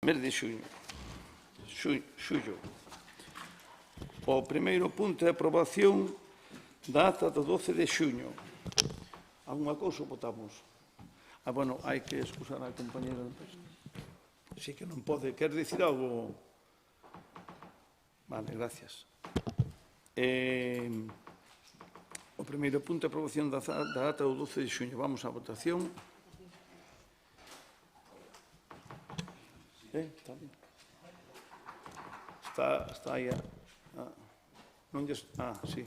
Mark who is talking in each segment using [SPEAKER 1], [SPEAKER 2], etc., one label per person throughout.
[SPEAKER 1] Mes de xuño. Xullo. O primeiro punto é a aprobación da ata do 12 de xuño. Alguna cousa votamos? Bueno, hai que excusar a compañera. Si que non pode. Quer dicir algo? Vale, gracias. O primeiro punto é a aprobación da ata do 12 de xuño. Vamos á votación. Está bien. Está aí. Non lles... sí.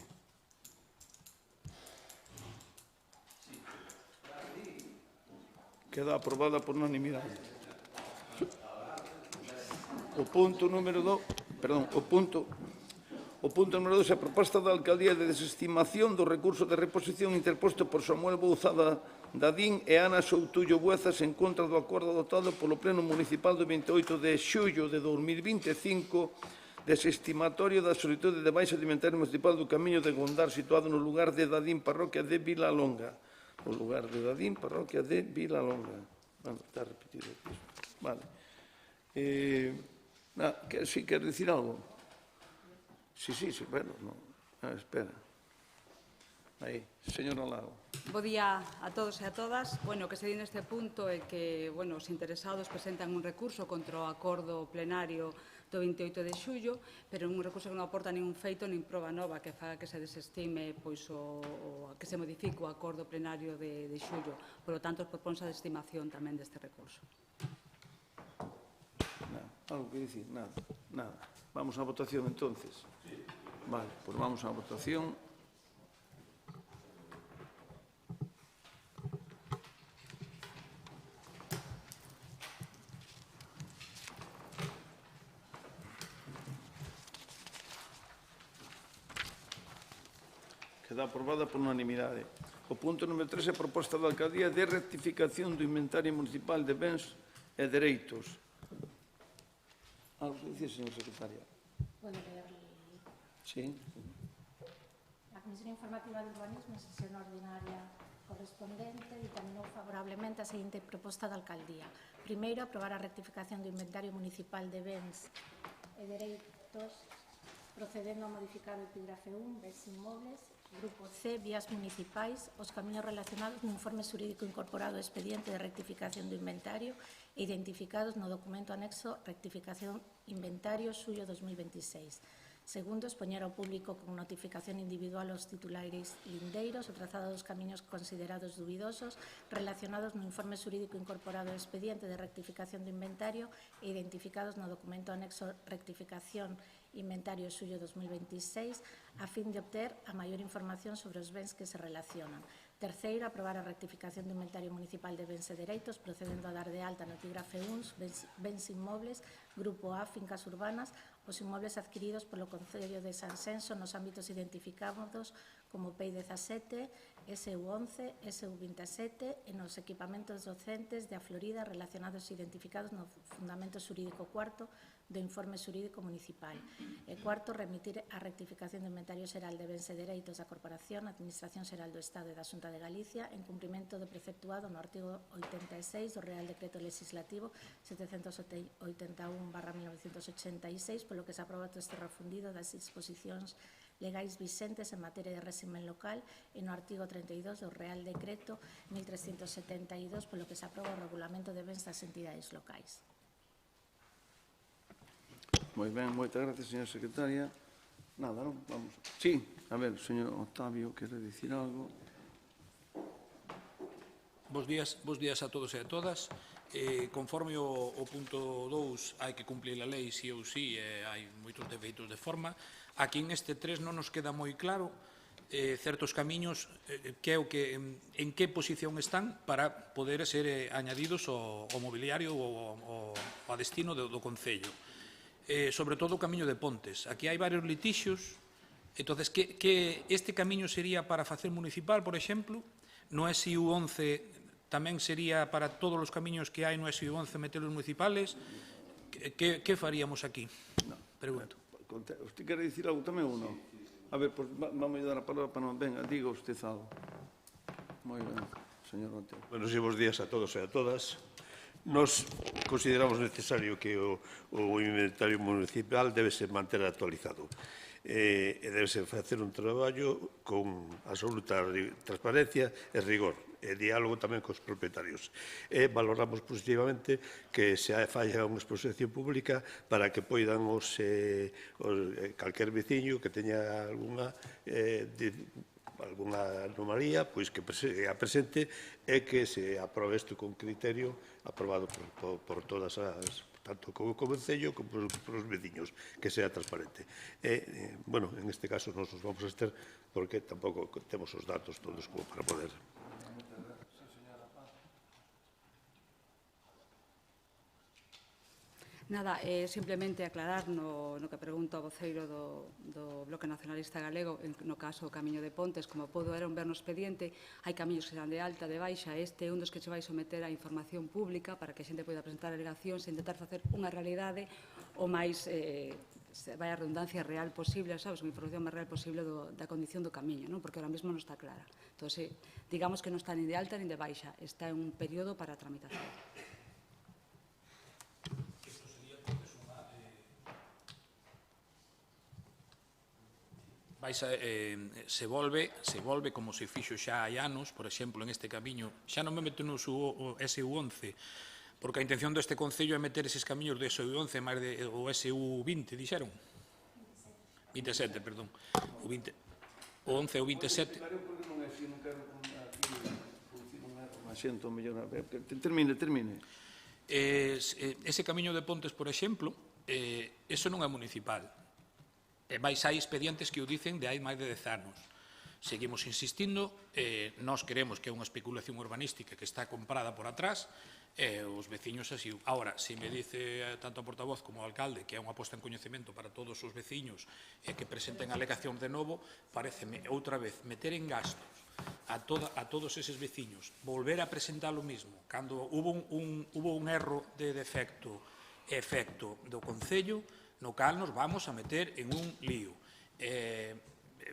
[SPEAKER 1] Queda aprobada por unanimidade. O punto número 2, perdón, o punto número 2 é a proposta da Alcaldía de desestimación do recurso de reposición interposto por Samuel Bouzada Dadín e Ana Soutullo Buezas en contra do acordo adoptado polo Pleno Municipal do 28 de xullo de 2025 desestimatorio da solicitude de baixa alimentaria municipal do Camiño de Gondar situado no lugar de Dadín, parroquia de Vilalonga. O lugar de Dadín, parroquia de Vilalonga. Está repetido aquí. Vale. Si quer dicir algo? Sí, bueno, no. Espera. Aí, señora Lago.
[SPEAKER 2] Bo día a todos e a todas. O que se di neste punto é que, os interesados presentan un recurso contra o acordo plenario do 28 de xullo, pero un recurso que non aporta ningún feito nin proba nova que faga que se desestime que se modifique o acordo plenario de xullo. Por lo tanto, proponse a desestimación tamén deste recurso.
[SPEAKER 1] Algo que dicir? Nada. Vamos á votación, entonces. Vale, pues vamos á votación. Queda aprobada por unanimidade. O punto número 3 é a proposta da Alcaldía de rectificación do inventario municipal de bens e dereitos. Algo que dicir, señor secretaria?
[SPEAKER 3] Puedo leer.
[SPEAKER 1] Sí.
[SPEAKER 3] La Comisión Informativa de Urbanismo, en sesión ordinaria correspondente, dictaminou favorablemente a seguinte proposta da Alcaldía. Primeiro, aprobar a rectificación do inventario municipal de bens e dereitos procedendo a modificar o epígrafe 1, bens inmobles, Grupo C, vías municipais, os camiños relacionados no informe xurídico incorporado ao expediente de rectificación do inventario e identificados no documento anexo rectificación inventario xullo 2026. Segundo, expoñer ao público con notificación individual aos titulares lindeiros o trazado dos camiños considerados dubidosos relacionados no informe xurídico incorporado ao expediente de rectificación do inventario e identificados no documento anexo rectificación inventario xullo 2026 a fin de obter a maior información sobre os bens que se relacionan. Terceiro, aprobar a rectificación do inventario municipal de bens e dereitos procedendo a dar de alta no epígrafe 1 bens inmobles, Grupo A, fincas urbanas, os inmobles adquiridos polo Concello de Sanxenxo nos ámbitos identificados como PEI 17, SU 11, SU 27 e nos equipamentos docentes de A Florida relacionados e identificados no fundamento xurídico cuarto do informe xurídico municipal. E cuarto, remitir a rectificación do inventario xeral de bens e dereitos da Corporación, Administración Xeral do Estado e da Xunta de Galicia en cumprimento do preceptuado no artigo 86 do Real Decreto Legislativo 781/1986, polo que se aproba o texto refundido das disposicións legais vixentes en materia de réximen local e no artigo 32 do Real Decreto 1372, polo que se aproba o regulamento de bens das entidades locais.
[SPEAKER 1] Moi ben, moitas gracias, señora secretaria. Nada, non? Vamos. Sí, a ver, señor Octavio, quere dicir algo?
[SPEAKER 4] Bos días a todos e a todas. Conforme o punto 2 hai que cumplir a lei sí ou sí, hai moitos defeitos de forma. Aquí en este 3 non nos queda moi claro certos camiños en que posición están para poder ser añadidos ao mobiliario ou ao destino do Concello. Sobre todo o camiño de Pontes. Aquí hai varios litixios, entonces que este camiño sería para facer municipal, por exemplo, no SIU 11 tamén sería para todos os camiños que hai no SIU 11 metelos municipales. Que faríamos aquí? Pregunto.
[SPEAKER 1] Usted quere dicir algo tamén ou non? A ver, pues vamos a dar a palabra para non... Venga, diga usted algo. Moi ben, señor Otero.
[SPEAKER 5] Buenos días a todos e a todas. Nos consideramos necesario que o inventario municipal debe ser manter actualizado. E debe ser facer un traballo con absoluta transparencia e rigor, e diálogo tamén cos propietarios. E valoramos positivamente que se falla unha exposición pública para que poidan calquer veciño que teña alguna anomalía, pois que a presente e que se aprobe isto con criterio aprobado por todas as, tanto co Concello como polos veciños, que sea transparente. E, bueno, en este caso nos os vamos a estar porque tampouco temos os datos todos como para poder.
[SPEAKER 2] Nada, simplemente aclarar no que pregunta o voceiro do Bloque Nacionalista Galego, no caso o Camiño de Pontes, como poderon ver no expediente, hai camiños que serán de alta, de baixa, este é un dos que se vai someter a información pública para que a xente poida presentar alegacións e intentar facer unha realidade o máis vai a redundancia real posible, sabes, unha información máis real posible da condición do camiño, non? Porque ahora mesmo non está clara. Entón, digamos que non está nin de alta nin de baixa, está en un período para a tramitación.
[SPEAKER 4] Se volve como se fixo xa hai anos, por exemplo, en este camiño, xa non me meto no SU11, porque a intención deste Concello é meter eses camiños do SU11 máis o SU20, dixeron? 27, perdón. O 11 ou 27.
[SPEAKER 1] Termine.
[SPEAKER 4] Ese camiño de Pontes, por exemplo, eso non é municipal. E máis hai expedientes que o dicen de hai máis de 10 anos. Seguimos insistindo, nós queremos que é unha especulación urbanística que está comprada por atrás, os veciños así. Ahora, se me dice tanto o portavoz como o alcalde que é unha posta en coñecemento para todos os veciños que presenten alegación de novo, pareceme outra vez meter en gastos a todos eses veciños, volver a presentar o mismo, cando hubo un erro de defecto e efecto do Concello, no cal nos vamos a meter en un lío.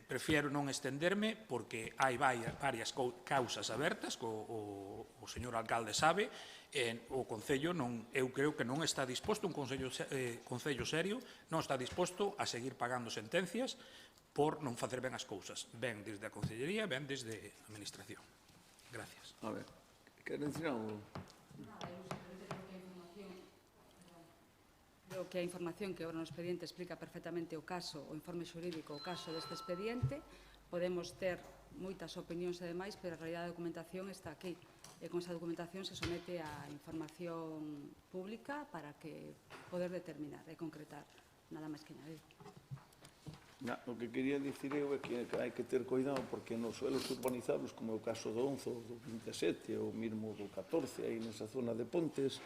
[SPEAKER 4] Prefiero non estenderme porque hai varias causas abertas, o señor alcalde sabe, o Concello eu creo que non está disposto, un Concello serio, non está disposto a seguir pagando sentencias por non facer ben as cousas, ben desde a Concellería, ben desde a Administración. Gracias.
[SPEAKER 1] A ver, queren dicir algo?
[SPEAKER 2] Creo que a información que agora no expediente explica perfectamente o caso, o informe xurídico, o caso deste expediente. Podemos ter moitas opinións e demais, pero a realidade da documentación está aquí. E con esa documentación se somete a información pública para que poder determinar e concretar. Nada máis que añadir.
[SPEAKER 1] O que quería dicir eu é que hai que ter cuidado porque nos suelos urbanizados, como é o caso do 11 ou do 27 ou mesmo do 14, aí nesa zona de Pontes,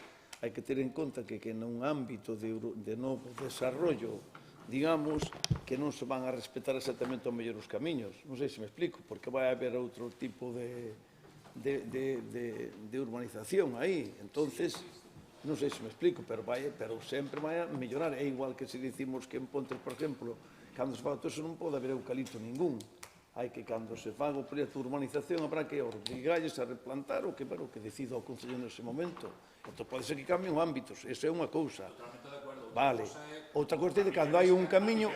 [SPEAKER 1] hai que ter en conta que nun ámbito de novo desarrollo, digamos, que non se van a respetar exactamente ao mellor os camiños. Non sei se me explico, porque vai haber outro tipo de urbanización aí. Entonces, non sei se me explico, pero sempre vai a mellorar. É igual que se dicimos que en Pontes, por exemplo, cando se fala todo eso non pode haber eucalipto ningún. Hai que, cando se faga o proxecto de urbanización, habrá que obrigalles a replantar o que decida o Concello nese momento. Entón, pode ser que cambien ámbitos, esa é unha cousa. Vale. Outra cousa é de cando hai un camiño...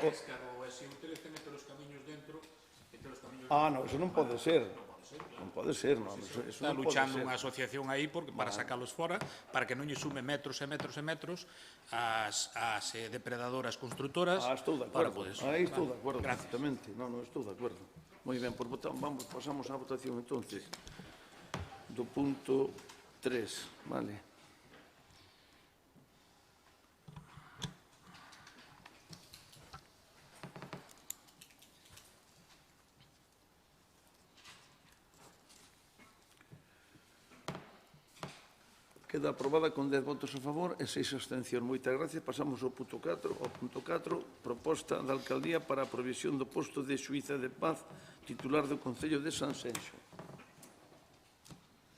[SPEAKER 1] non, eso non pode ser. Non pode ser, non.
[SPEAKER 4] Está luchando unha asociación aí para sacalos fora, para que non lle sume metros e metros e metros as depredadoras constructoras.
[SPEAKER 1] Estou de acordo. Aí estou de acordo, perfectamente. Non, estou de acordo. Moi ben, pasamos á votación, entonces, do punto 3, vale. Queda aprobada con 10 votos a favor e 6 abstencións. Moitas gracias. Pasamos ao punto 4. Proposta da Alcaldía para a provisión do posto de xuíza de paz titular do Concello de Sanxenxo.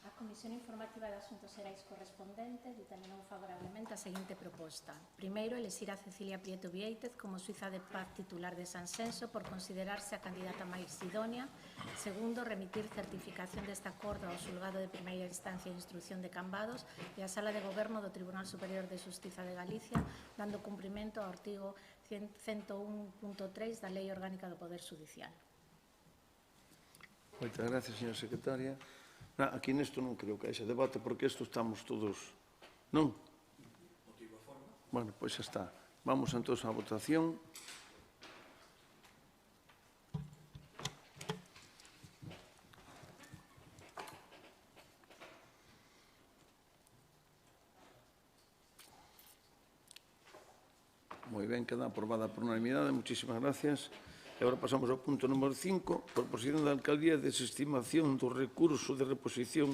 [SPEAKER 3] A Comisión Comisión Informativa de Asuntos Xerais correspondente ditaminou favorablemente a seguinte proposta. Primeiro, elixir a Cecilia Prieto Viéitez como suiza de paz titular de Sanxenxo por considerarse a candidata máis idónea. Segundo, remitir certificación deste acordo ao Xulgado de Primeira Instancia e Instrucción de Cambados e á Sala de Goberno do Tribunal Superior de Xustiza de Galicia, dando cumprimento ao artigo 101.3 da Lei Orgánica do Poder Xudicial.
[SPEAKER 1] Moitas gracias, señora secretaria. Aquí nesto non creo que haxa debate, porque isto estamos todos... Non? Bueno, pois xa está. Vamos entón á votación. Moi ben, queda aprobada por unanimidade. Muchísimas gracias. E agora pasamos ao punto número 5, proposición da Alcaldía de desestimación do recurso de reposición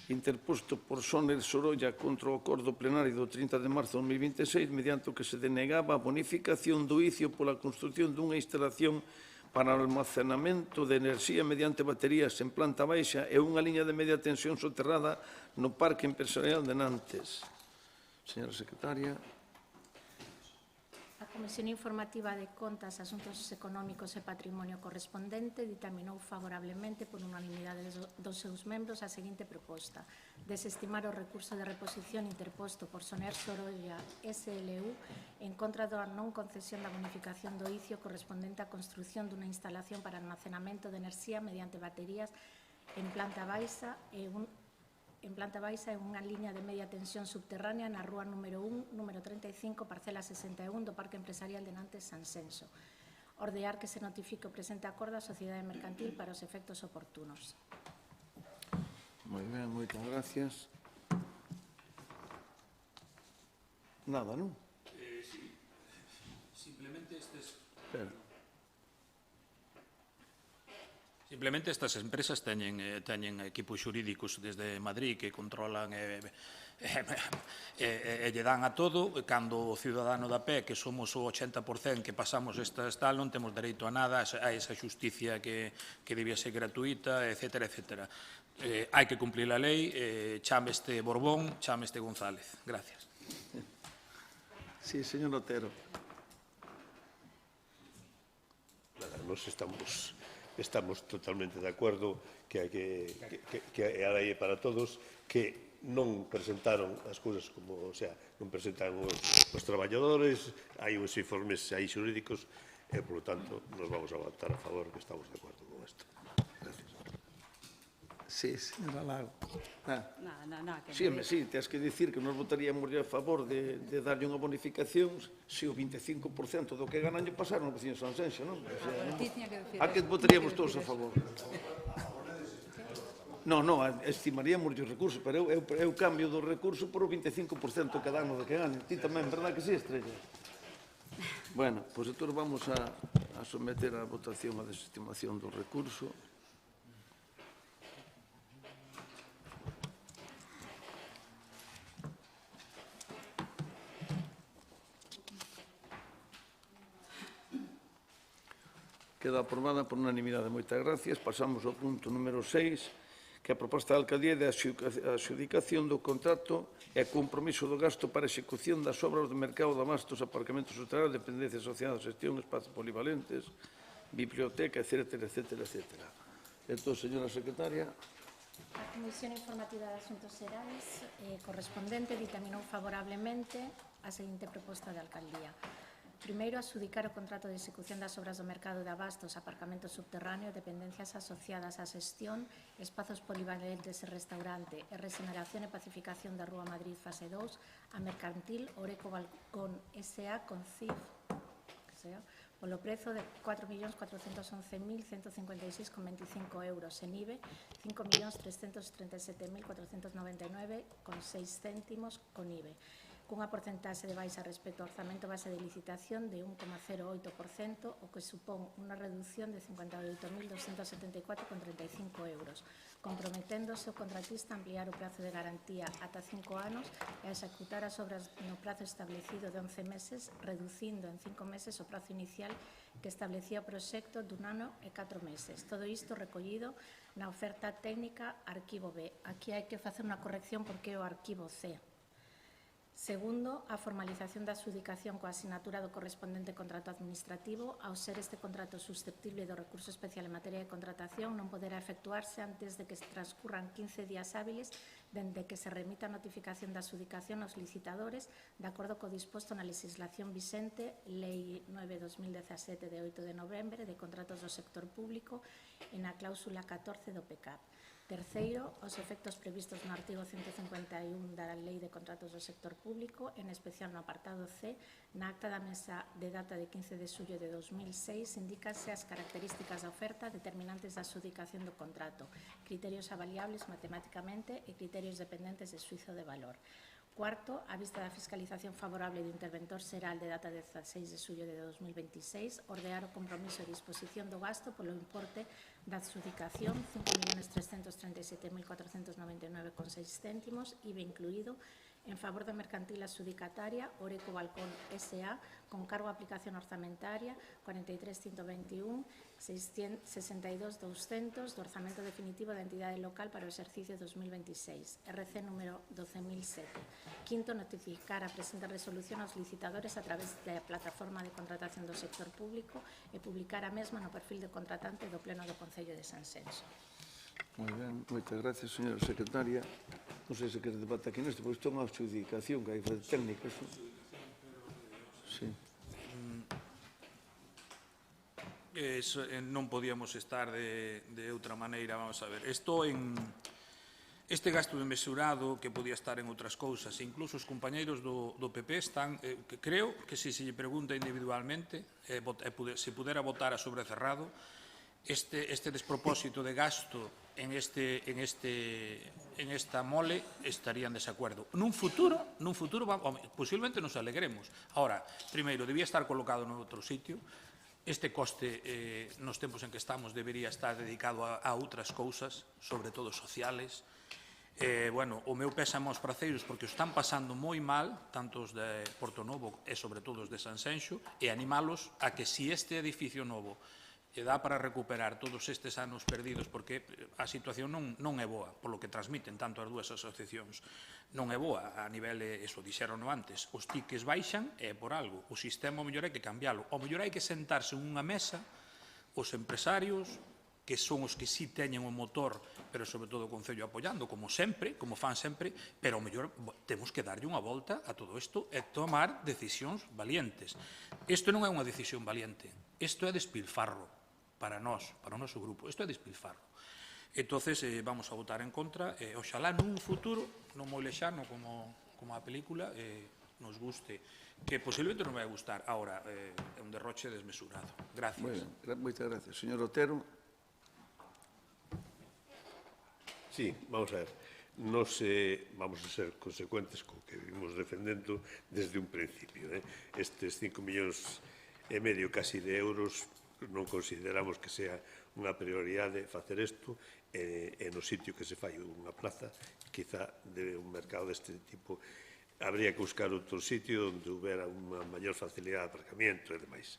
[SPEAKER 1] interposto por Soner Sorolla contra o acordo plenario do 30 de marzo de 2026, mediante o que se denegaba a bonificación do ICIO pola construción dunha instalación para o almacenamento de enerxía mediante baterías en planta baixa e unha liña de media tensión soterrada no Parque Empresarial de Nantes. Señora secretaria.
[SPEAKER 3] A Comisión Informativa de Contas, Asuntos Económicos e Patrimonio correspondente ditaminou favorablemente por unanimidade dos seus membros a seguinte proposta: desestimar o recurso de reposición interposto por Soner Sorolla SLU en contra da non concesión da bonificación do ICIO correspondente á construción dunha instalación para almacenamento de enerxía mediante baterías en planta baixa e unha liña de media tensión subterránea na rúa número 1, número 35, parcela 61 do Parque Empresarial de Nantes Sanxenxo. Ordear que se notifique o presente acordo á Sociedade Mercantil para os efectos oportunos.
[SPEAKER 1] Moi ben, moitas gracias. Nada, non?
[SPEAKER 4] Sí. Simplemente estes...
[SPEAKER 1] Espera.
[SPEAKER 4] Simplemente estas empresas teñen equipos xurídicos desde Madrid que controlan e lle dan a todo. Cando o ciudadano da pé, que somos o 80% que pasamos estas tal, non temos dereito a nada, a esa xusticia que debía ser gratuita, etcétera, etcétera. Hai que cumplir a lei, chámeste Borbón, chámeste González. Gracias.
[SPEAKER 1] Sí, señor Otero.
[SPEAKER 5] Nos estamos totalmente de acordo que a lei é para todos, que non presentaron as cousas como, o sea, non presentaron os traballadores, hai uns informes aí xurídicos e, por lo tanto, nos vamos a votar a favor, que estamos de acordo con isto. Gracias.
[SPEAKER 1] Sí, señora Lago.
[SPEAKER 2] Nada, que
[SPEAKER 1] Sí, sí, tens que dicir que nos votaríamos a favor de darlle unha bonificación se o 25% do que ganan lle pasaron ao veciño Sanxenxo, non? A que votaríamos todos a favor? Non, estimaríamos o recurso, pero eu cambio do recurso por o 25% que dan no que ganan. Ti tamén, verdad que sí, Estrella? Bueno, pois entón vamos a someter a votación a desestimación do recurso. Queda aprobada por unanimidade. Moitas gracias. Pasamos ao punto número 6, que é a proposta da Alcaldía de adxudicación do contrato e compromiso do gasto para a execución das obras do mercado de abastos, aparcamentos subterráneos, dependencias asociadas, xestión, espazos polivalentes, biblioteca, etcétera, etcétera, etcétera. Entón, señora secretaria.
[SPEAKER 3] A Comisión Informativa de Asuntos Xerais correspondente ditaminou favorablemente a seguinte proposta de Alcaldía. Primeiro, adxudicar o contrato de execución das obras do mercado de abastos, aparcamentos subterráneos, dependencias asociadas á xestión, espazos polivalentes e restaurante e regeneración e pacificación da Rúa Madrid fase 2 a Mercantil Oreco Balcón S.A. con CIF polo prezo de 4.411.156,25 euros en IBE, 5.337.499,6 céntimos con IBE. cunha porcentaxe de baixa respecto ao orzamento base de licitación de 1,08%, o que supón unha reducción de 58.274,35 euros, comprometéndose o contratista a ampliar o prazo de garantía ata 5 anos e a executar as obras no prazo establecido de 11 meses, reducindo en 5 meses o prazo inicial que establecía o proxecto dun ano e 4 meses. Todo isto recollido na oferta técnica Arquivo B. Aquí hai que facer unha corrección porque é o Arquivo C. Segundo, a formalización da adxudicación coa asinatura do correspondente contrato administrativo, ao ser este contrato susceptible do recurso especial en materia de contratación, non poderá efectuarse antes de que transcurran 15 días hábiles dende que se remita a notificación da adxudicación aos licitadores, de acordo co disposto na legislación vixente, Lei 9/2017 de 8 de novembro de contratos do sector público e na cláusula 14 do PECAP. Terceiro, os efectos previstos no artigo 151 da Lei de Contratos do Sector Público, en especial no apartado C, na acta da mesa de data de 15 de xullo de 2006, indícase as características da oferta determinantes da adxudicación do contrato, criterios avaliables matemáticamente e criterios dependentes de xuizo de valor. Cuarto, a vista da fiscalización favorable do interventor xeral de data de 16 de xullo de 2026, ordear o compromiso de disposición do gasto polo importe da adxudicación 5.337.499,6 céntimos, IVA incluído, en favor da mercantil adxudicataria Oreco Balcón S.A. con cargo a aplicación orzamentaria 43.121, 62.200 do orzamento definitivo da entidade local para o exercicio 2026, RC número 12.007. Quinto, notificar a presente resolución aos licitadores a través da plataforma de contratación do sector público e publicar a mesma no perfil de contratante do Pleno do Concello de Sanxenxo.
[SPEAKER 1] Moi ben, moitas gracias, señora secretaria. Non sei se quere debate aquí neste, porque isto é unha adxudicación que hai de técnicas. Sí.
[SPEAKER 4] Non podíamos estar de outra maneira, vamos a ver. Este gasto desmesurado que podía estar en outras cousas, incluso os compañeiros do PP están, creo que se lle pregunta individualmente, se pudera votar a sobre cerrado, este despropósito de gasto en esta mole estaría en desacuerdo. Nun futuro, posiblemente nos alegremos. Ahora, primeiro, debía estar colocado en outro sitio. Este coste, nos tempos en que estamos, debería estar dedicado a outras cousas, sobre todo sociales. O meu pésame aos praceiros porque o están pasando moi mal, tanto os de Portonovo e sobre todo os de Sanxenxo, e animalos a que si este edificio novo dá para recuperar todos estes anos perdidos, porque a situación non é boa, polo que transmiten tanto as dúas asociacións. Non é boa a nivel, eso dixeron antes, os tickets baixan e por algo. O sistema, ao mellor, hai que cambiálo. Ao mellor hai que sentarse en unha mesa os empresarios, que son os que sí teñen o motor, pero sobre todo o Concello apoiando, como sempre, como fan sempre, pero ao mellor temos que darlle unha volta a todo isto e tomar decisións valientes. Isto non é unha decisión valiente, isto é despilfarro para nós, para o noso grupo, isto é despilfarro. Entonces, vamos a votar en contra, e oxalá nun futuro, non moi lexano como a película, nos guste, que posiblemente non vai gustar. Ahora, é un derroche desmesurado. Gracias.
[SPEAKER 1] Moitas gracias. Señor Otero.
[SPEAKER 5] Sí, vamos a ver. Nos vamos a ser consecuentes co que vimos defendendo desde un principio. Estes 5,5 millóns casi de euros non consideramos que sea unha prioridade facer isto e no sitio que se fai unha plaza, quizá de un mercado deste tipo, habría que buscar outro sitio onde houbera unha maior facilidade de aparcamiento e demais.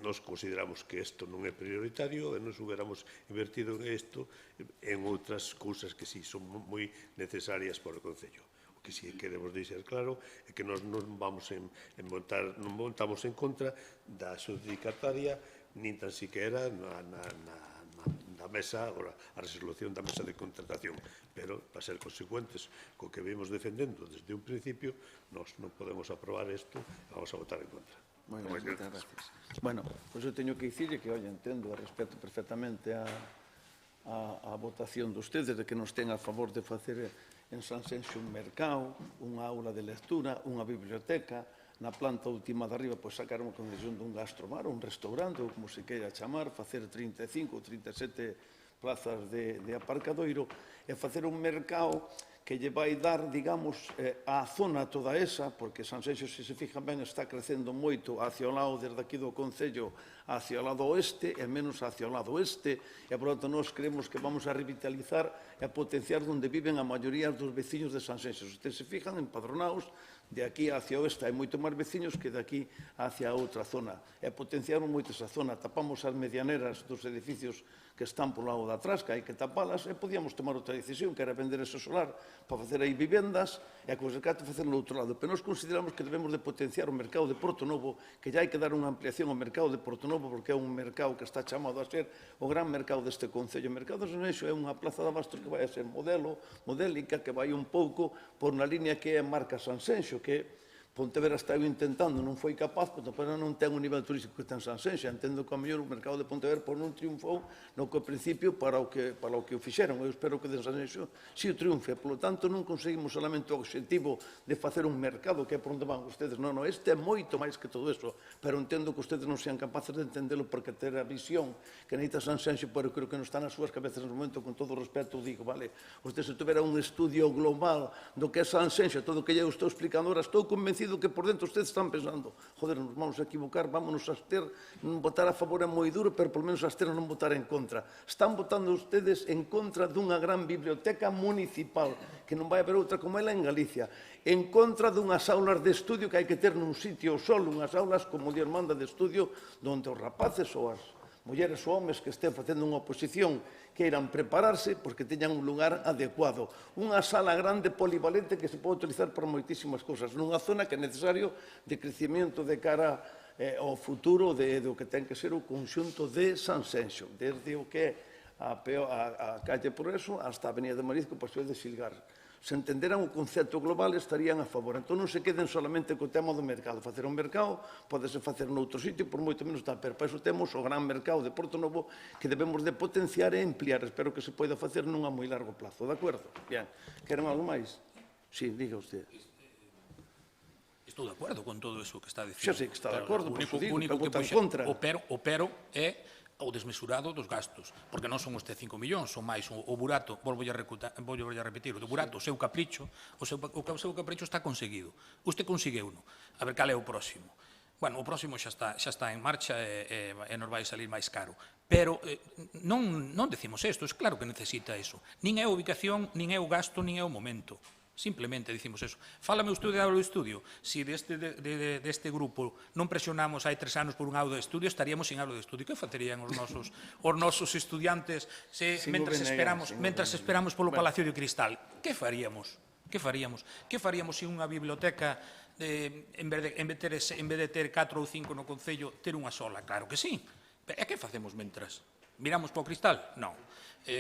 [SPEAKER 5] Nos consideramos que isto non é prioritario e nos huberamos invertido en isto en outras cousas que sí son moi necesarias para o Concello. O que sí queremos deixar claro é que nós non montamos en contra da adxudicataria nin tan siquiera na mesa, a resolución da mesa de contratación, pero para ser consecuentes co que vimos defendendo desde un principio, nós non podemos aprobar isto e vamos a votar en contra.
[SPEAKER 1] Moitas gracias. Bueno, pois eu teño que dicirlle que, entendo e respeto perfectamente a votación de ustedes de que nos ten a favor de facer en Sanxenxo un mercado, unha aula de lectura, unha biblioteca, na planta última de arriba, pois sacar unha concesión dun gastromar, un restaurante, ou como se queira chamar, facer 35 ou 37 plazas de aparcadoiro e facer un mercado que lle vai dar, digamos, a zona toda esa, porque Sanxenxo, se se fijan ben, está crecendo moito hacia o lado, desde aquí do Concello, hacia o lado oeste e menos hacia o lado oeste, e, por tanto, nós creemos que vamos a revitalizar e a potenciar onde viven a maioría dos veciños de Sanxenxo. Se ustedes se fijan, empadronaos, de aquí hacia o oeste hai moito máis veciños que de aquí hacia a outra zona. E potenciaron moito esa zona. Tapamos as medianeras dos edificios que están polo lado de atrás, que hai que tapalas, e podíamos tomar outra decisión, que era vender ese solar para facer aí vivendas, e a cousa que facer no outro lado. Pero nós consideramos que debemos de potenciar o mercado de Porto Novo, que já hai que dar unha ampliación ao mercado de Porto Novo, porque é un mercado que está chamado a ser o gran mercado deste Concello. O mercado de Sanxenxo é unha plaza de abastos que vai a ser modélica, que vai un pouco por unha línea que é a marca Sanxenxo, que Pontevedra está intentando, non foi capaz, pero non ten un nivel turístico que ten Sanxenxo. Entendo que, ao mellor, o mercado de Pontevedra non triunfou no que, ao principio, para o que o fixeron. Eu espero que de Sanxenxo si o triunfe. Por lo tanto, non conseguimos solamente o objetivo de facer un mercado, que é por onde van ustedes. Non, este é moito máis que todo eso. Pero entendo que ustedes non sean capaces de entendelo porque ter a visión que necesita Sanxenxo, pero creo que non está nas súas cabezas no momento, con todo o respeto, digo, vale, usted se tuvera un estudio global do que é Sanxenxo, todo o que eu estou explicando ahora, estou convencido que por dentro ustedes están pensando, joder, nos vamos a equivocar, vámonos a abster, non votar a favor é moi duro, pero por menos abster non votar en contra. Están votando ustedes en contra dunha gran biblioteca municipal, que non vai haber outra como ela en Galicia, en contra dunhas aulas de estudio que hai que ter nun sitio solo, unhas aulas como Dios manda de estudio, onde os rapaces ou as mulleres ou homes que estén facendo unha oposición queiran prepararse porque teñan un lugar adecuado. Unha sala grande polivalente que se pode utilizar para moitísimas cousas, nunha zona que é necesario de crecimiento de cara ao futuro do que ten que ser o conxunto de Sanxenxo, desde o que é a calle Progreso hasta a Avenida de Marisco, paseo de Silgar. Se entenderan o concepto global, estarían a favor. Entón, non se queden solamente co tema do mercado. Facer un mercado podese facer noutro sitio, por moito menos tal, pero para iso temos o gran mercado de Porto Novo que debemos de potenciar e ampliar. Espero que se poida facer nun a moi largo plazo. De acordo? Bien. Queren algo máis? Sí, diga usted.
[SPEAKER 4] Estou de acordo con todo eso que está dicindo.
[SPEAKER 1] Xa sei que está de acordo, por iso digo, que vota en contra.
[SPEAKER 4] O pero é o desmesurado dos gastos, porque non son este 5 millóns, son máis o burato, volvo a repetir, o do burato, o seu capricho está conseguido. Usted conseguiu-no. A ver, cal é o próximo? Bueno, o próximo xa está en marcha e nos vai salir máis caro. Pero non decimos isto, é claro que necesita eso. Nin é a ubicación, nin é o gasto, nin é o momento. Simplemente dicimos eso. Fálame usted de aula de estudio. Se deste grupo non presionamos hai 3 anos por un aula de estudio, estaríamos sin aula de estudio. Que facerían os nosos estudiantes mentras esperamos polo Palacio de Cristal? Que faríamos? Que faríamos se unha biblioteca, en vez de ter 4 ou 5 no Concello, ter unha sola? Claro que sí. E que facemos mentras? Miramos para o cristal? Non.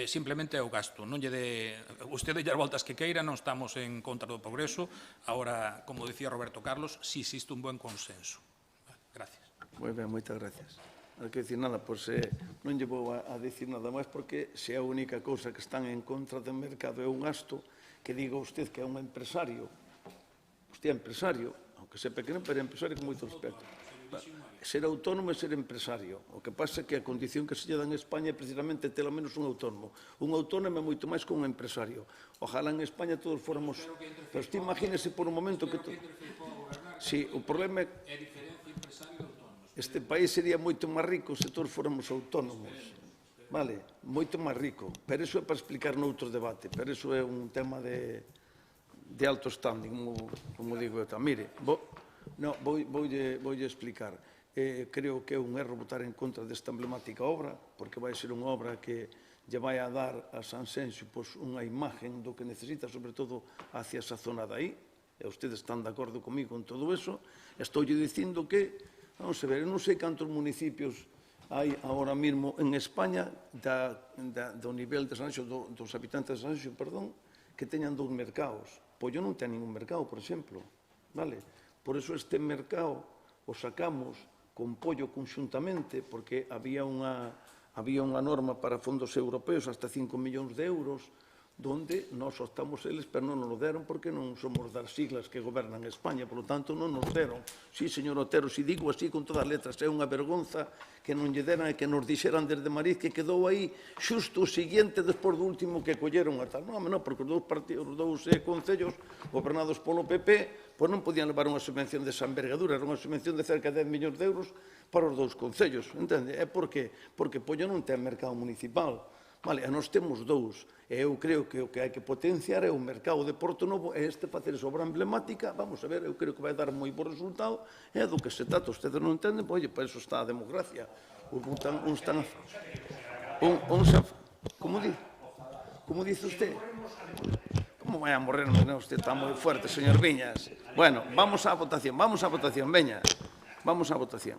[SPEAKER 4] Simplemente é o gasto. Non lle de... Usted lle as voltas que queira, non estamos en contra do progreso. Agora, como dicía Roberto Carlos, si existe un buen consenso. Gracias.
[SPEAKER 1] Moi ben, moitas gracias. Non hai que dicir nada, pois non lle vou a dicir nada máis, porque se a única cousa que están en contra do mercado é un gasto, que diga usted que é un empresario. Usted é empresario, aunque sea pequeno, pero é empresario con moito respeto. Ser autónomo e ser empresario. O que pasa é que a condición que se lle dá en España é precisamente ter ao menos un autónomo. Un autónomo é moito máis que un empresario. Ojalá en España todos fóramos... Pero usted imagínese por un momento que... Sí, o problema é... Este país sería moito máis rico se todos fóramos autónomos. Vale? Moito máis rico. Pero iso é para explicar noutro debate. Pero iso é un tema de alto standing, como digo eu. Mire, voulle explicar. Creo que é un erro votar en contra desta emblemática obra, porque vai ser unha obra que lle vai a dar a Sanxenxo unha imagen do que necesita, sobre todo hacia esa zona de aí, e ustedes están de acordo comigo con todo eso. Estoulle dicindo que, vamos a ver, non sei cantos municipios hai agora mesmo en España do nivel de Sanxenxo, dos habitantes de Sanxenxo, perdón, que teñan 2 mercados. Pois eu non ten ningún mercado, por exemplo. Vale? Por eso este mercado o sacamos con Pollo conxuntamente, porque había unha norma para fondos europeos hasta 5 millóns de euros, donde nós optamos eles, pero non nos deron porque non somos das siglas que gobernan España, por lo tanto non nos deron. Sí, señor Otero, si digo así con todas as letras, é unha vergonza que non lle deran e que nos dixeran desde Madrid que quedou aí xusto o siguiente despois do último que colleron a tal. Non, porque os dous partidos, os dous concellos gobernados polo PP, pois non podían levar unha subvención desa envergadura, era unha subvención de cerca de 10 millóns de euros para os dous concellos, entende? É porque Pollo non ten mercado municipal. Vale, e nós temos dous, e eu creo que o que hai que potenciar é o mercado de Porto Novo e este facer esa obra emblemática, vamos a ver, eu creo que vai dar moi bo resultado, é do que se trata, ustedes non entenden, pois, para eso está a democracia. Como dice usted? Como vai a morrerme, non? Usted está moi fuerte, señor Viñas. Bueno, vamos á votación, veña, vamos á votación.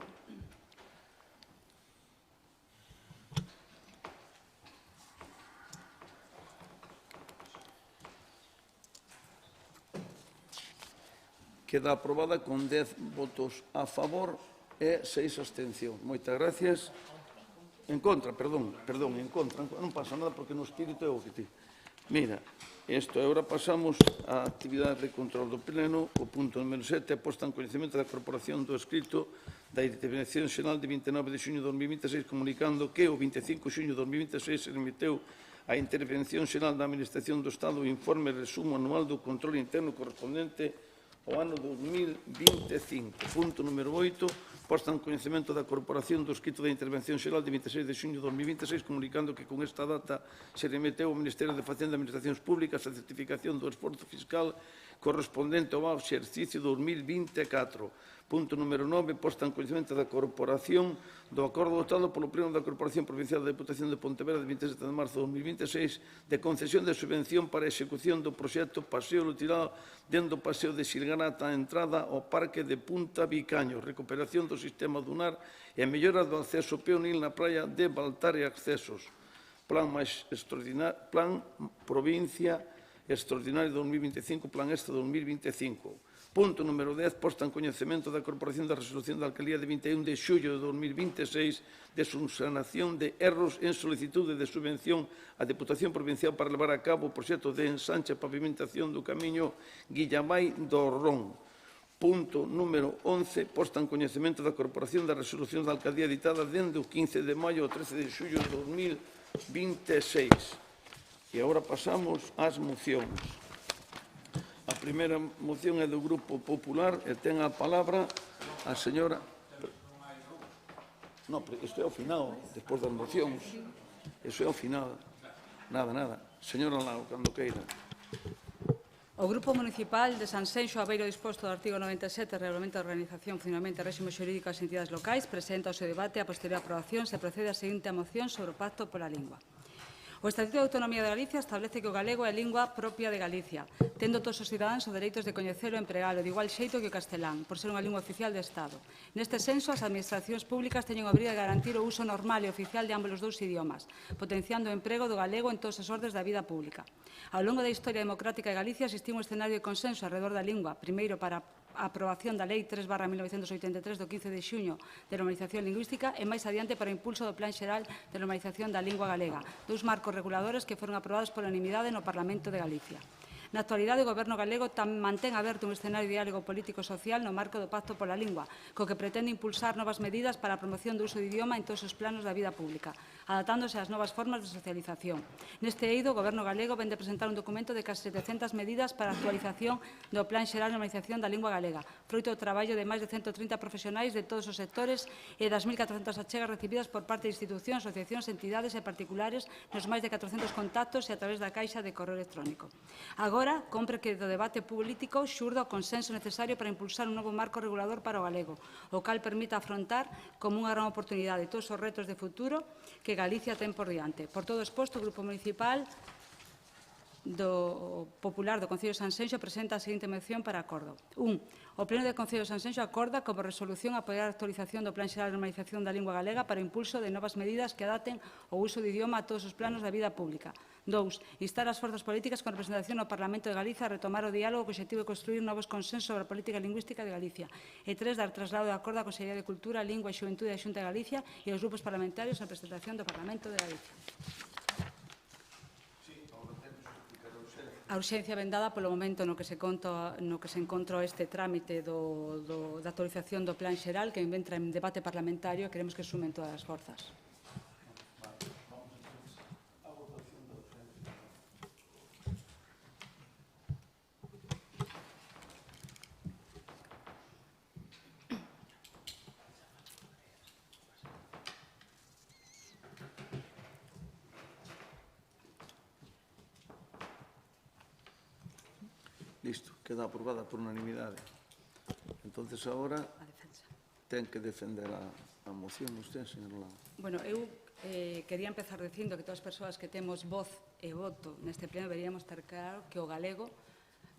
[SPEAKER 1] Queda aprobada con 10 votos a favor e 6 abstencións. Moitas gracias. En contra, perdón, en contra. Non pasa nada porque no espírito é o que ti. Mira, isto agora pasamos á actividade de control do pleno. O punto número 7 é posta en coñecemento da Corporación do escrito da Intervención Xeral de 29 de xuño de 2026 comunicando que o 25 de xuño de 2026 se remiteu a Intervención Xeral da Administración do Estado o informe resumo anual do control interno correspondente ao ano 2025. Punto número 8, posta en coñecemento da Corporación do escrito da Intervención Xeral de 26 de xuño de 2026, comunicando que con esta data se remeteu ao Ministerio de Facenda e Administracións Públicas a certificación do esforzo fiscal correspondente ao exercicio 2024. Punto número 9, posta en coñecemento da Corporación do acordo adoptado polo Pleno da Corporación Provincial da Deputación de Pontevedra de 27 de marzo de 2026 de concesión de subvención para a execución do proxecto Paseo Lutirao dentro do Paseo de Xilgarata a entrada ao Parque de Punta Vicaño, recuperación do sistema dunar e a mellora do acceso peonil na praia de Baltar e Accesos. Plan Provincia Extraordinario 2025, Plan Extra 2025. Punto número 10, posta en coñecemento da Corporación da Resolución da Alcaldía de 21 de xullo de 2026 de subsanación de erros en solicitude de subvención á Deputación Provincial para levar a cabo o proxecto de ensanche e pavimentación do camiño Guillamai do Ron. Punto número 11, posta en coñecemento da Corporación da Resolución da Alcaldía editada dende o 15 de maio ao 13 de xullo de 2026. E agora pasamos ás mocións. A primeira moción é do Grupo Popular e ten a palabra a señora... Non, pero isto é ao final, despois das mocións. Isto é ao final. Nada. Señora Lao, cando queira.
[SPEAKER 2] O Grupo Municipal de Sanxenxo, a beiro disposto do artigo 97 do Regulamento de Organización, Funcionamento e Réxime Xurídico das Entidades Locais, presenta o seu debate a posterior aprobación se procede a seguinte moción sobre o Pacto pola Lingua. O Estatuto de Autonomía de Galicia establece que o galego é a lingua propia de Galicia, tendo todos os cidadáns os dereitos de coñecer o empregalo de igual xeito que o castelán, por ser unha lingua oficial de Estado. Neste senso, as administracións públicas teñen a obriga de garantir o uso normal e oficial de ambos os dous idiomas, potenciando o emprego do galego en todos os ordes da vida pública. Ao longo da historia democrática de Galicia existiu un escenario de consenso alrededor da lingua, primeiro para a aprobación da Lei 3/1983 do 15 de xuño de normalización lingüística e máis adiante para o impulso do Plan Xeral de normalización da lingua galega, dous marcos reguladores que foron aprobados por unanimidade no Parlamento de Galicia. Na actualidade, o Goberno galego mantén aberto un escenario de diálogo político-social no marco do Pacto pola Lingua, co que pretende impulsar novas medidas para a promoción do uso do idioma en todos os planos da vida pública, adaptándose ás novas formas de socialización. Neste eido, o Goberno galego vende presentar un documento de case 700 medidas para a actualización do Plan Xeral de Normalización da Lingua Galega, froito do traballo de máis de 130 profesionais de todos os sectores e das 1.400 achegas recibidas por parte de institucións, asociacións, entidades e particulares nos máis de 400 contactos e a través da caixa de correo electrónico. Agora, compre que do debate político xurda o consenso necesario para impulsar un novo marco regulador para o galego, o cal permita afrontar como unha gran oportunidade todos os retos de futuro que Galicia ten por diante. Por todo exposto, o Grupo Municipal do Popular do Concello de Sanxenxo presenta a seguinte moción para acordo. 1. O Pleno do Concello de Sanxenxo acorda como resolución apoiar a actualización do Plan Xeral de Normalización da Lingua Galega para o impulso de novas medidas que adapten o uso do idioma a todos os planos da vida pública. 2. Instar as forzas políticas con representación no Parlamento de Galicia a retomar o diálogo co objetivo de construir novos consensos sobre a política lingüística de Galicia. E 3. Dar traslado de acordo á Consellería de Cultura, Lingua e Xuventude da Xunta de Galicia e aos grupos parlamentarios en representación do Parlamento de Galicia. A urxencia ven dada polo momento no que se encontra este trámite da actualización do Plan Xeral que entra en debate parlamentario e queremos que sumen todas as forzas.
[SPEAKER 1] Listo, queda aprobada por unanimidade. Entonces, agora
[SPEAKER 2] A defensa.
[SPEAKER 1] ten que defender a moción usted, señor Lago.
[SPEAKER 2] Bueno, eu quería empezar dicindo que todas as persoas que temos voz e voto neste pleno deberíamos ter claro que o galego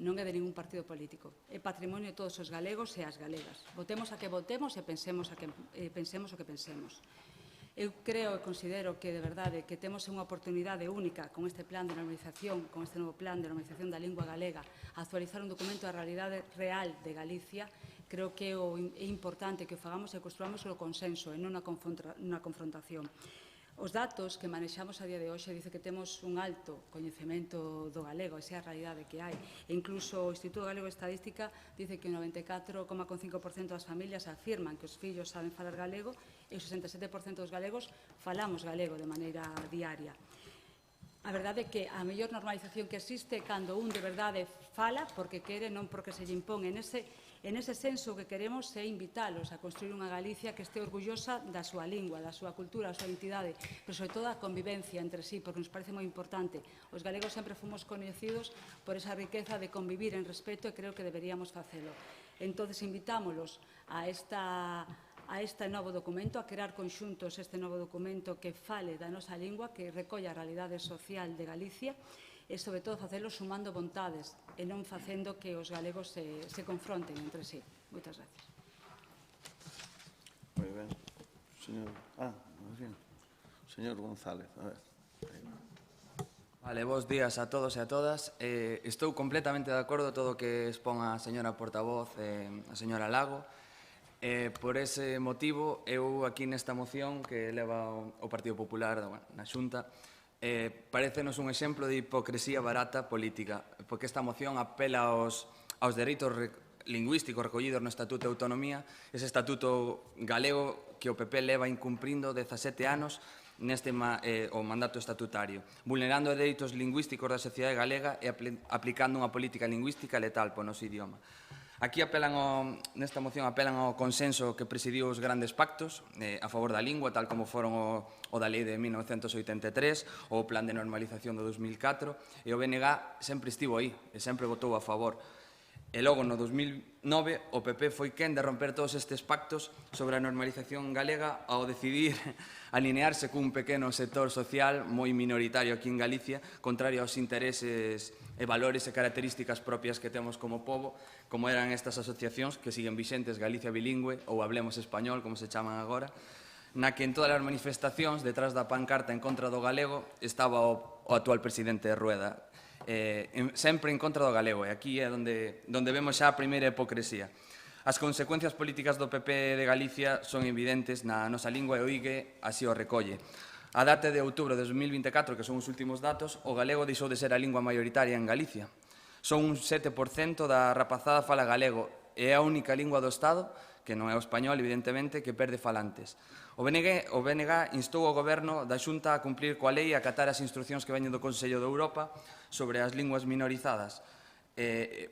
[SPEAKER 2] non é de ningún partido político. É patrimonio de todos os galegos e as galegas. Votemos a que votemos e pensemos o que pensemos. Eu creo e considero que, de verdade, que temos unha oportunidade única con este plan de normalización, con este novo plan de normalización da lingua galega, a actualizar un documento da realidade real de Galicia. Creo que é importante que o fagamos e construamos o consenso e non na confrontación. Os datos que manexamos a día de hoxe dice que temos un alto coñecemento do galego, esa é a realidade que hai. E incluso o Instituto Galego de Estadística dice que o 94,5% das familias afirman que os fillos saben falar galego e o 67% dos galegos falamos galego de maneira diaria. A verdade é que a mellor normalización que existe é cando un de verdade fala porque quere, non porque se lle impón. En ese senso, o que queremos é invitalos a construir unha Galicia que este orgullosa da súa lingua, da súa cultura, da súa identidade, pero sobre todo a convivencia entre sí, porque nos parece moi importante. Os galegos sempre fomos coñecidos por esa riqueza de convivir en respeto e creo que deberíamos facelo. Entón, invitámolos a este novo documento, a crear conxuntos este novo documento que fale da nosa lingua, que recolla a realidade social de Galicia, e, sobre todo, facelo sumando vontades e non facendo que os galegos se confronten entre sí. Moitas gracias.
[SPEAKER 1] Moi ben. Señor González, a ver.
[SPEAKER 6] Vale, bos días a todos e a todas. Estou completamente de acordo todo o que expón a señora portavoz e a señora Lago. Por ese motivo, eu aquí nesta moción que leva o Partido Popular na Xunta, parécenos un exemplo de hipocresía barata política, porque esta moción apela aos dereitos lingüísticos recollidos no Estatuto de Autonomía, ese Estatuto galego que o PP leva incumprindo 17 anos neste o mandato estatutario, vulnerando os dereitos lingüísticos da sociedade galega e aplicando unha política lingüística letal para o noso idioma. Aquí nesta moción apelan ao consenso que presidiu os grandes pactos a favor da lingua, tal como foron o da Lei de 1983, o Plan de Normalización do 2004, e o BNG sempre estivo aí e sempre votou a favor. E logo, no 2009, o PP foi quen de romper todos estes pactos sobre a normalización galega ao decidir alinearse cun pequeno sector social moi minoritario aquí en Galicia, contrario aos intereses e valores e características propias que temos como pobo, como eran estas asociacións que siguen vixentes, Galicia Bilingüe ou Hablemos Español, como se chaman agora, na que en todas as manifestacións, detrás da pancarta en contra do galego, estaba o actual presidente Rueda, sempre en contra do galego, e aquí é onde vemos xa a primeira hipocresía. As consecuencias políticas do PP de Galicia son evidentes na nosa lingua e o IGE así o recolle. A data de outubro de 2024, que son os últimos datos, o galego deixou de ser a lingua mayoritaria en Galicia. Son un 7% da rapazada fala galego e é a única lingua do Estado, que non é o español, evidentemente, que perde falantes. O BNG instou o Goberno da Xunta a cumplir coa lei e acatar as instruccións que veñen do Consello de Europa sobre as linguas minorizadas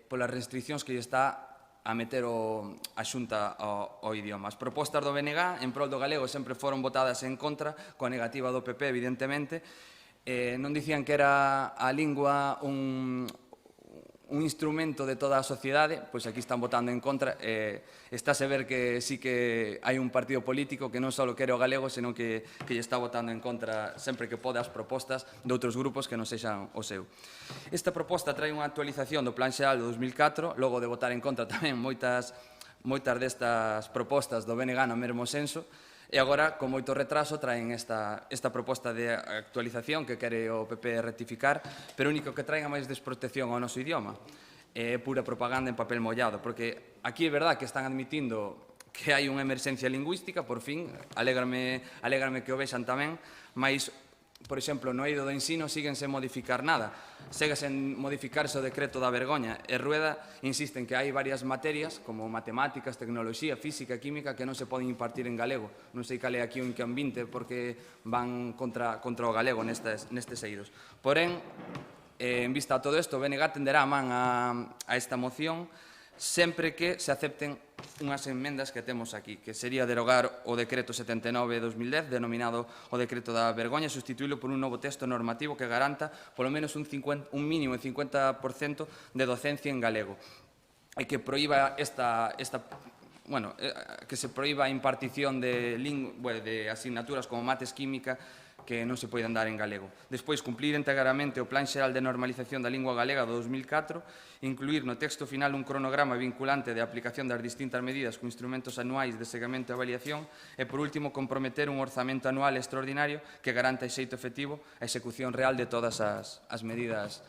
[SPEAKER 6] polas restriccións que lle está a meter a Xunta ao idioma. As propostas do BNG en prol do galego sempre foron votadas en contra, coa negativa do PP, evidentemente. Non dicían que era a lingua un instrumento de toda a sociedade, pois aquí están votando en contra. Estáse ver que sí que hai un partido político que non só quere o galego, senón que lle está votando en contra sempre que pode as propostas de outros grupos que non sexan o seu. Esta proposta trae unha actualización do Plan Xeral do 2004, logo de votar en contra tamén moitas destas propostas do BNG no mesmo senso, e agora, con moito retraso, traen esta proposta de actualización que quere o PP rectificar, pero o único que traen a máis desprotección ao noso idioma. É pura propaganda en papel mollado, porque aquí é verdad que están admitindo que hai unha emerxencia lingüística, por fin, alégrame que o vexan tamén, mas por exemplo, no eido do ensino síguense modificar nada. Segue sen modificarse o decreto da vergoña. E Rueda insiste en que hai varias materias, como matemáticas, tecnoloxía, física, química, que non se poden impartir en galego. Non sei cal é aquí o inconvinte, porque van contra o galego nestes eidos. Porén, en vista a todo isto, o BNG tenderá a man a esta moción sempre que se acepten unhas enmendas que temos aquí, que sería derogar o decreto 79/2010, denominado o decreto da vergoña, e sustituílo por un novo texto normativo que garanta polo menos un mínimo de 50% de docencia en galego e que proíba que se proíba a impartición de asignaturas como mates, química, que non se poden dar en galego. Despois, cumplir integramente o Plan Xeral de Normalización da Lingua Galega do 2004, incluir no texto final un cronograma vinculante de aplicación das distintas medidas con instrumentos anuais de seguimento e avaliación e, por último, comprometer un orzamento anual extraordinario que garanta de xeito efectivo a execución real de todas as medidas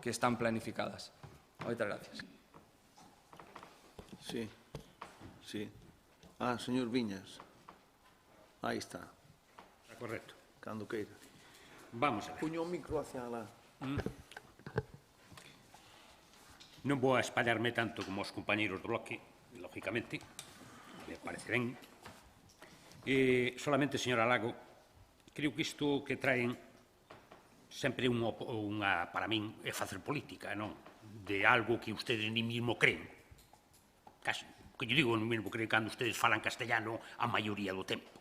[SPEAKER 6] que están planificadas. Moitas gracias.
[SPEAKER 1] Sí, sí. Señor Viñas. Aí está.
[SPEAKER 7] Correcto.
[SPEAKER 1] Cando queira.
[SPEAKER 7] Vamos a ver.
[SPEAKER 1] Puño o micro hacia lá.
[SPEAKER 7] Non vou a espallarme tanto como os compañeiros do bloque, lógicamente, me parece ben. Solamente, señora Lago, creo que isto que traen sempre para min, é facer política, non? De algo que ustedes ni mismo creen. Casi, que yo digo, ni mismo creen cando ustedes falan castellano a maioría do tempo.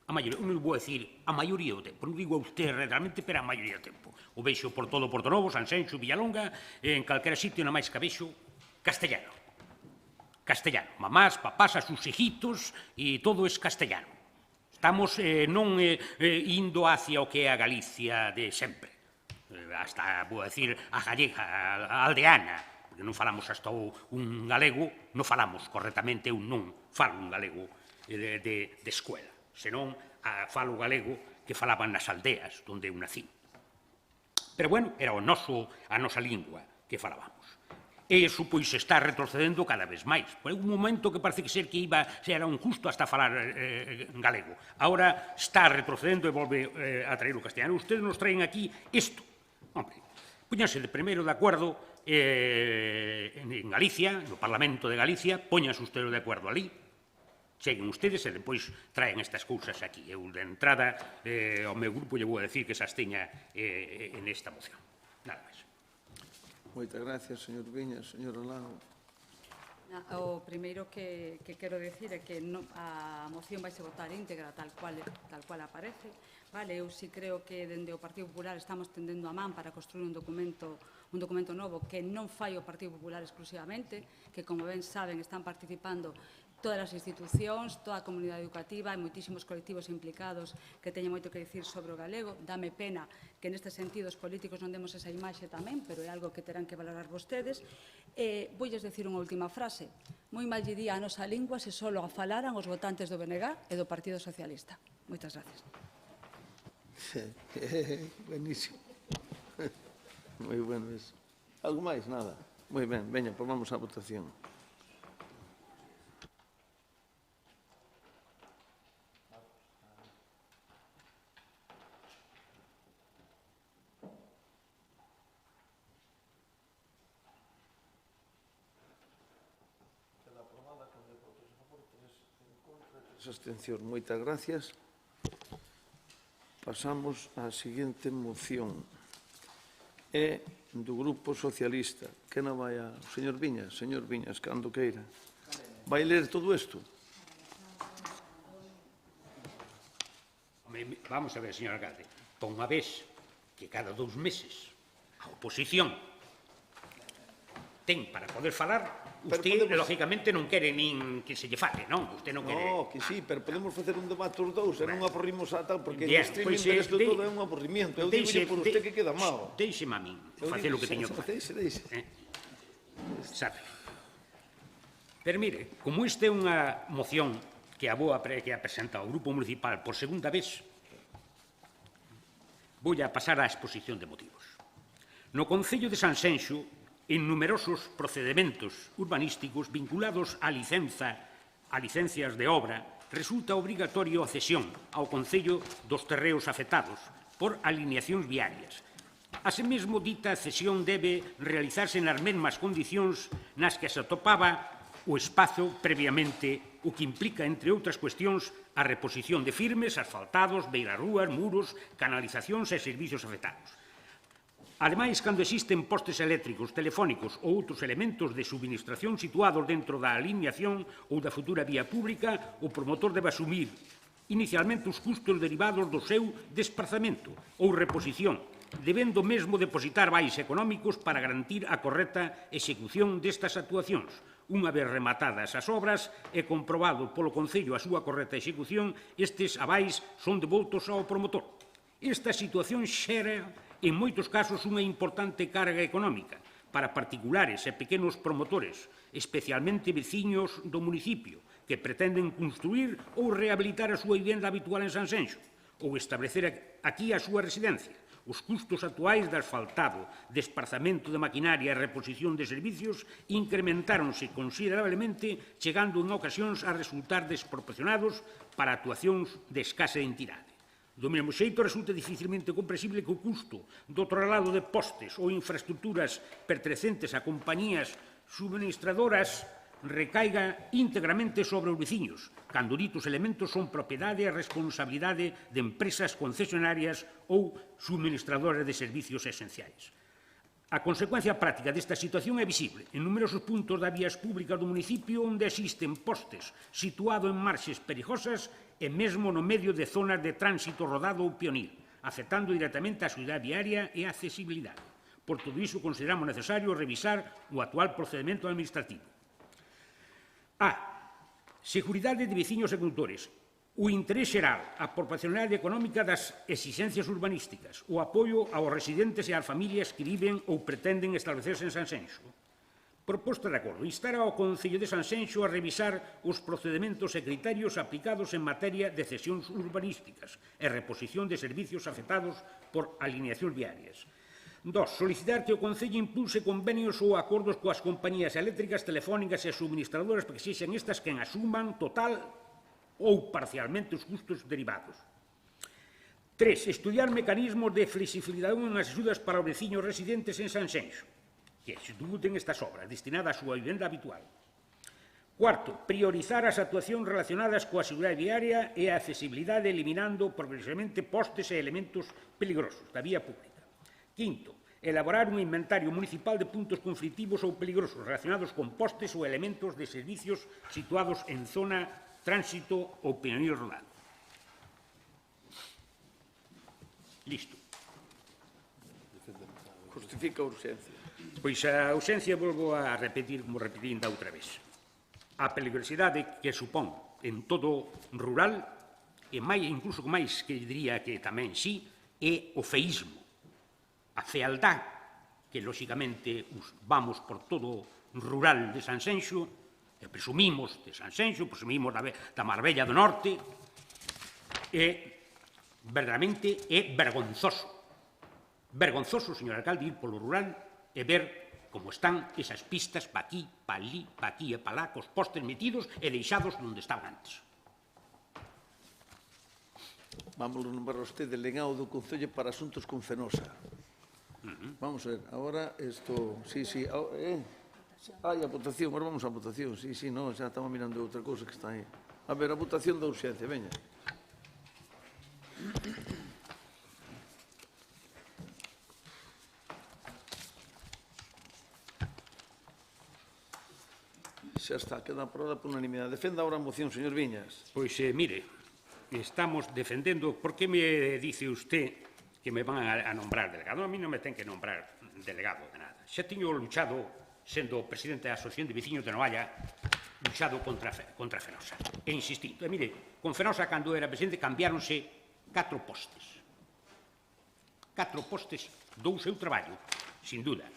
[SPEAKER 7] A maioría, non vou dicir a maioría do tempo, non digo a usted realmente, pero a maioría do tempo. O vexo por todo Portonovo, Sanxenxo, Villalonga, en calquera sitio, na máis que vexo, castellano. Castellano. Mamás, papás, a sus hijitos, e todo é castellano. Estamos non indo hacia o que é a Galicia de sempre. Hasta, vou dicir, a gallega, a aldeana, porque non falamos hasta un galego, non falamos correctamente, eu non falo un galego de escuela. Senón falo galego que falaban nas aldeas onde eu nací. Pero, bueno, era a nosa lingua que falábamos. E iso, pois, está retrocedendo cada vez máis. Por un momento que parece que era un justo hasta falar galego. Ahora está retrocedendo e volve a traer o castellano. Ustedes nos traen aquí isto. Hombre, póñanse de primeiro de acordo en Galicia, no Parlamento de Galicia, póñanse ustedes de acordo ali, cheguen ustedes e depois traen estas cousas aquí. Eu, de entrada, ao meu grupo lle vou a decir que se absteña en esta moción. Nada máis.
[SPEAKER 1] Moitas gracias, señor Viñas. Señora Lago.
[SPEAKER 2] O primeiro que quero decir é que a moción vai se votar íntegra tal cual aparece. Eu sí creo que dende o Partido Popular estamos tendendo a man para construir un documento novo que non fai o Partido Popular exclusivamente, que, como ben saben, están participando todas as institucións, toda a comunidade educativa e moitísimos colectivos implicados que teñen moito que dicir sobre o galego. Dame pena que neste sentido os políticos non demos esa imaxe tamén, pero é algo que terán que valorar vostedes. Voulles decir unha última frase. Moi mal lle día a nosa lingua se só a falaran os votantes do BNG e do Partido Socialista. Moitas gracias.
[SPEAKER 1] Buenísimo. Moi bueno eso. Algo máis? Nada. Moi ben, veña, pois vamos á votación. Abstención. Moitas gracias. Pasamos á seguinte moción. É do Grupo Socialista. Que non vai a... Señor Viñas, cando queira. Vai ler todo isto?
[SPEAKER 7] Vamos a ver, señor alcalde. Por unha vez que cada 2 meses a oposición ten para poder falar, usted, lógicamente, non quere nin que se lle fale, non? Usted non quere...
[SPEAKER 1] No, que sí, pero podemos facer un debate os dous e non aporrimos a tal, porque o
[SPEAKER 7] Bien,
[SPEAKER 1] streaming
[SPEAKER 7] pois,
[SPEAKER 1] isto todo é un aburrimiento. Eu digo por usted que queda mal.
[SPEAKER 7] Deixeme a min facer o que teño que facer.
[SPEAKER 1] Deixe.
[SPEAKER 7] Sabe? Pero mire, como esta é unha moción que a presenta o Grupo Municipal por segunda vez, vou a pasar á exposición de motivos. No Concello de Sanxenxo, en numerosos procedementos urbanísticos vinculados a licencias de obra, resulta obrigatorio a cesión ao Concello dos terreos afectados por alineacións viarias. Asemesmo, dita cesión debe realizarse nas mesmas condicións nas que se atopaba o espazo previamente, o que implica, entre outras cuestións, a reposición de firmes, asfaltados, beirarrúas, muros, canalizacións e servizos afectados. Ademais, cando existen postes eléctricos, telefónicos ou outros elementos de subministración situados dentro da alineación ou da futura vía pública, o promotor debe asumir inicialmente os custos derivados do seu desprazamento ou reposición, debendo mesmo depositar vais económicos para garantir a correcta execución destas actuacións. Unha vez rematadas as obras e comprobado polo Concello a súa correcta execución, estes avais son devoltos ao promotor. Esta situación xera, en moitos casos, unha importante carga económica para particulares e pequenos promotores, especialmente veciños do municipio, que pretenden construir ou rehabilitar a súa vivenda habitual en Sanxenxo, ou establecer aquí a súa residencia. Os custos actuais de asfaltado, desprazamento de maquinaria e reposición de servicios incrementáronse considerablemente, chegando en ocasións a resultar desproporcionados para actuacións de escasa entidade. Do mesmo xeito, resulta dificilmente comprensible que o custo do traslado de postes ou infraestructuras pertencentes a compañías subministradoras recaiga íntegramente sobre os veciños, cando ditos elementos son propiedade e responsabilidade de empresas concesionarias ou suministradoras de servicios esenciais. A consecuencia práctica desta situación é visible en numerosos puntos das vías públicas do municipio onde existen postes situados en marxes perigosas e mesmo no medio de zonas de tránsito rodado ou pionil, afectando directamente a seguridade viaria e a accesibilidade. Por todo iso, consideramos necesario revisar o actual procedimento administrativo. A. Seguridade de veciños e condutores. O interés xeral, a proporcionalidade económica das exixencias urbanísticas, o apoio aos residentes e ás familias que viven ou pretenden establecerse en Sanxenxo. Proposta de acordo. Instar ao Concello de Sanxenxo a revisar os procedimentos e criterios aplicados en materia de cesións urbanísticas e reposición de servicios afectados por alineacións viarias. 2. Solicitar que o Concello impulse convenios ou acordos coas compañías eléctricas, telefónicas e suministradoras para que sexan estas quen asuman total ou parcialmente os custos derivados. 3. Estudiar mecanismos de flexibilidade nas axudas para os veciños residentes en Sanxenxo, que executen estas obras destinadas á súa vivenda habitual. 4. Priorizar as actuacións relacionadas coa seguridade viaria e a accesibilidade, eliminando progresivamente postes e elementos peligrosos da vía pública. 5. Elaborar un inventario municipal de puntos conflictivos ou peligrosos relacionados con postes ou elementos de servicios situados en zona tránsito ou pionil rodado. Listo.
[SPEAKER 1] Justifica a urxencia.
[SPEAKER 7] Pois a ausencia, volvo a repetir, como repetín da outra vez. A peligrosidade que supón en todo rural, e máis, incluso máis que diría que tamén sí, é o feísmo. A fealdad que, lóxicamente, vamos por todo rural de Sanxenxo, e presumimos de Sanxenxo, presumimos da Marbella do Norte, verdadeiramente é vergonzoso. Vergonzoso, señor alcalde, ir polo rural e ver como están esas pistas pa aquí, pa aquí e pa lá, cos postes metidos e deixados onde estaban antes.
[SPEAKER 1] Vamos a nombrar a usted delegado do Concello para Asuntos con Fenosa. Vamos a ver, ahora esto... Sí, sí. Hai a votación, ahora vamos a votación. Sí, sí, no, xa estamos mirando outra cousa que está aí. A ver, a votación da urxencia, veña. Xa está, queda aprobada por unanimidade. Defenda ahora a moción, señor Viñas.
[SPEAKER 7] Pois, mire, estamos defendendo... Por que me dice usted que me van a nombrar delegado? A mí non me ten que nombrar delegado de nada. Xa tiño luchado, sendo presidente da Asociación de Veciños de Novalla, luchado contra Fenosa. E insistindo. E mire, con Fenosa, cando era presidente, cambiáronse 4 postes. 4 postes dou seu traballo, sin duda.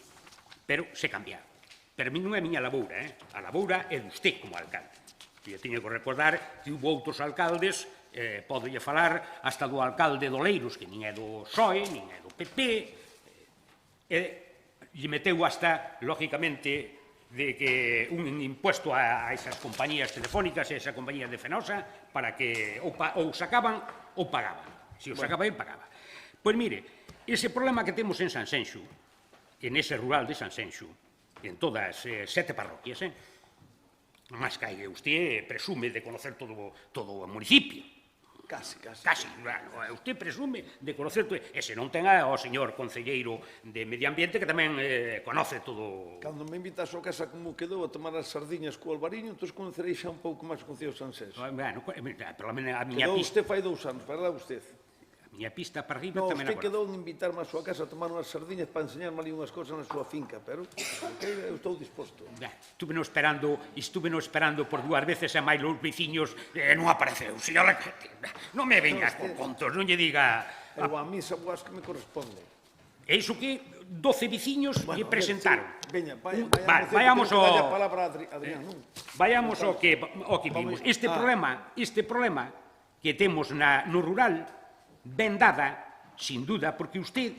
[SPEAKER 7] Pero se cambiaron. Pero a mí non é a miña laboura, A laboura é de usted como alcalde. E eu teño que recordar que hubo outros alcaldes, podolle falar hasta do alcalde de Oleiros, que nin é do PSOE, nin é do PP, e lle meteu hasta, lógicamente, de que un impuesto a esas compañías telefónicas e a esas compañías de Fenosa para que ou sacaban ou pagaban. Se o sacaba, pagaba. Pois mire, ese problema que temos en Sanxenxo, en ese rural de Sanxenxo, en todas 7 parroquias, mas que usted presume de conocer todo o municipio.
[SPEAKER 1] Casi, casi.
[SPEAKER 7] Casi, claro. Usted presume de conocer todo. E se non ten ao señor concelleiro de Medio Ambiente que tamén conoce todo.
[SPEAKER 1] Cando me invitas ao casa como quedou a tomar as sardiñas co Albariño, entón conocerei xa un pouco máis o Concello de Sanxenxo.
[SPEAKER 7] Bueno, pelo menos a miña
[SPEAKER 1] Quedou
[SPEAKER 7] pista,
[SPEAKER 1] usted fai 2 anos, verdad usted?
[SPEAKER 7] para arriba
[SPEAKER 1] No,
[SPEAKER 7] tamén a
[SPEAKER 1] usted quedou en invitarme a súa casa a tomar unhas sardiñas para enseñarme ali unhas cosas na súa finca, pero eu estou disposto.
[SPEAKER 7] Estuve no esperando por 2 veces e máis os veciños non apareceu. Señora, non me vengas por contos, non lle diga...
[SPEAKER 1] Eu a mí esa boas que me corresponde.
[SPEAKER 7] É iso que 12 veciños lle presentaron.
[SPEAKER 1] Veña,
[SPEAKER 7] vayamos ao...
[SPEAKER 1] a palabra a Adrián, non?
[SPEAKER 7] Vayamos ao que vimos. Este problema que temos no rural ben dada, sin duda, porque usted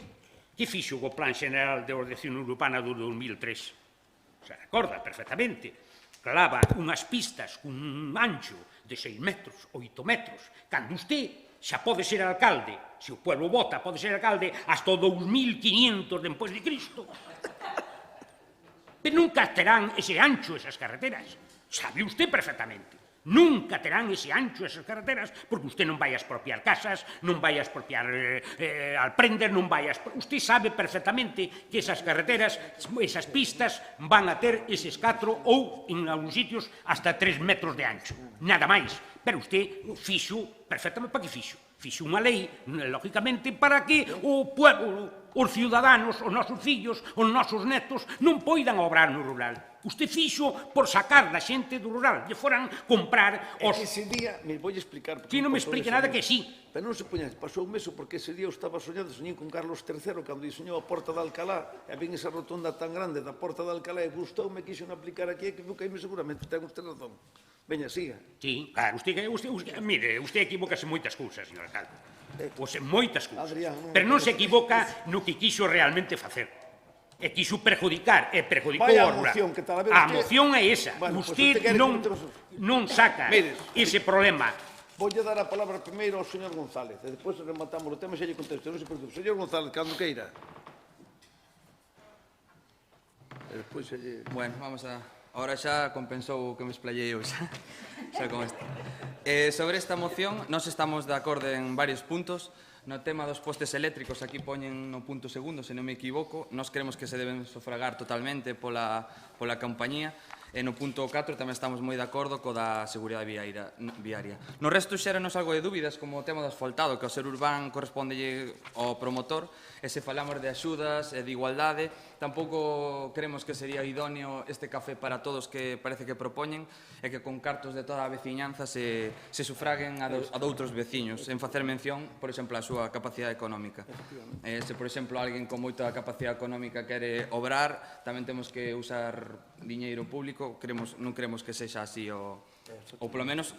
[SPEAKER 7] que fixo o Plan Xeneral de Ordenación Urbana do 2003? Se recorda perfectamente. Clava unhas pistas cun ancho de 6 metros, 8 metros, cando usted xa pode ser alcalde, se o pueblo vota, pode ser alcalde hasta o 2500 despois de Cristo. Pero nunca terán ese ancho esas carreteras. Sabe usted perfectamente. Nunca terán ese ancho esas carreteras porque usted non vai a expropiar casas, non vai a expropiar alprendes, non vai a... Usted sabe perfectamente que esas carreteras, esas pistas, van a ter eses 4 ou, en algúns sitios, hasta 3 metros de ancho. Nada máis. Pero usted fixo perfectamente. Para que fixo? Fixo unha lei, lógicamente, para que o pueblo, os ciudadanos, os nosos fillos, os nosos netos, non poidan obrar no rural. Usted fixo por sacar da xente do rural, lle foran comprar os...
[SPEAKER 1] Ese día, me vou explicar...
[SPEAKER 7] Si non me explique nada que sí.
[SPEAKER 1] Pero non se poña, pasou un mes porque ese día eu estaba soñando, soñei con Carlos III cando diseñou a Porta de Alcalá, e vin esa rotonda tan grande da Porta de Alcalá e gustoume, quixo aplicar aquí, e que equivoqueime seguramente, ten usted razón. Veña, siga.
[SPEAKER 7] Sí, claro, mire, usted equivocase moitas cousas, señor alcalde. Moitas cousas. Pero non se equivoca no que quixo realmente facer. E quixo perjudicar, e perjudicou ao rural. A moción é esa. Usted non saca ese problema.
[SPEAKER 1] Voulle dar a palabra primeiro ao señor González, e despois rematamos o tema e xa lle contesto. Non se preocupe. Señor González, cando queira. E despois xa lle...
[SPEAKER 6] Bueno, vamos a... Ahora xa compensou o que me explayei eu xa con isto. Sobre esta moción, nós estamos de acordo en varios puntos. No tema dos postes eléctricos, aquí poñen no punto segundo, se non me equivoco, nós creemos que se deben sufragar totalmente pola compañía. E no punto 4 tamén estamos moi de acordo co da seguridade viaria. No resto xéranos algo de dúbidas, como o tema do asfaltado, que ao ser urbán corresponde ao promotor, e se falamos de axudas e de igualdade, tampouco creemos que sería idóneo este café para todos que parece que propoñen, e que con cartos de toda a veciñanza se sufraguen a doutros veciños, en facer mención, por exemplo, a súa capacidade económica. Se, por exemplo, alguén con moita capacidade económica quere obrar, tamén temos que usar diñeiro público, non creemos que sexa así, ou polo menos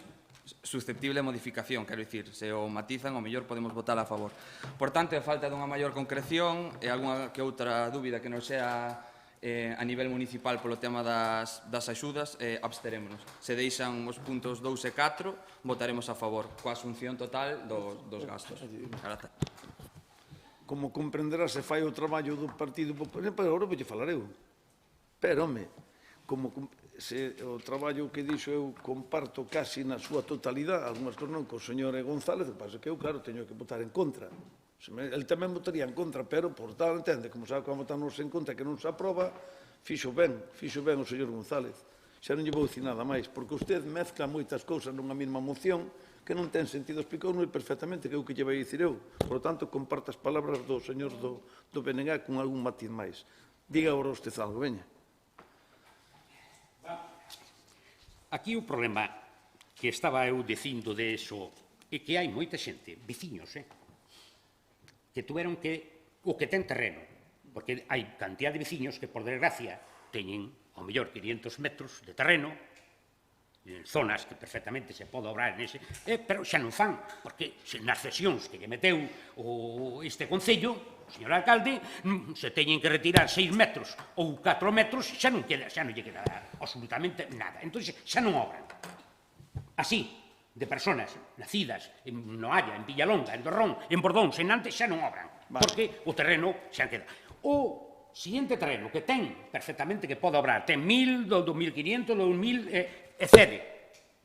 [SPEAKER 6] susceptible de modificación, quero dicir, se o matizan, o mellor podemos votar a favor. Por tanto, a falta dunha maior concreción e algunha que outra dúbida que non sea a nivel municipal polo tema das axudas, absterémonos. Se deixan os puntos 2 e 4, votaremos a favor, coa asunción total dos gastos. Grazas.
[SPEAKER 1] Como comprenderá, se fai o traballo do Partido Popular, pero agora vou falar eu. Pero, home, como se o traballo que dixo eu comparto casi na súa totalidade, algunhas cosas non, co señor González, o que pasa que eu, claro, teño que votar en contra. El tamén votaría en contra, pero, por tal, entende, como sabe que va a votarnos en contra que non se aproba, fixo ben o señor González. Xa non lle vou dicir nada máis, porque usted mezcla moitas cousas nunha mesma moción que non ten sentido, explicou-nos perfectamente que é o que lle vai dicir eu. Por lo tanto, comparto as palabras do señor do BNG con algún matiz máis. Diga agora usted algo, veña.
[SPEAKER 7] Aquí o problema que estaba eu dicindo de eso é que hai moita xente, veciños, que tuveron que, o que ten terreno, porque hai cantidad de veciños que, por desgracia, teñen, ao mellor, 500 metros de terreno, en zonas que perfectamente se pode obrar nese, pero xa non fan, porque nas cesións que lle meteu este Concello, o señor alcalde, se teñen que retirar 6 metros ou 4 metros, xa non lle queda absolutamente nada. Entón, xa non obran. Así, de personas nacidas en Noalla, en Villalonga, en Dorrón, en Bordón, en Nantes, xa non obran. porque o terreno xa queda. O seguinte terreno que ten perfectamente que pode obrar, ten 1.000, 2.500, 2.000, e cede.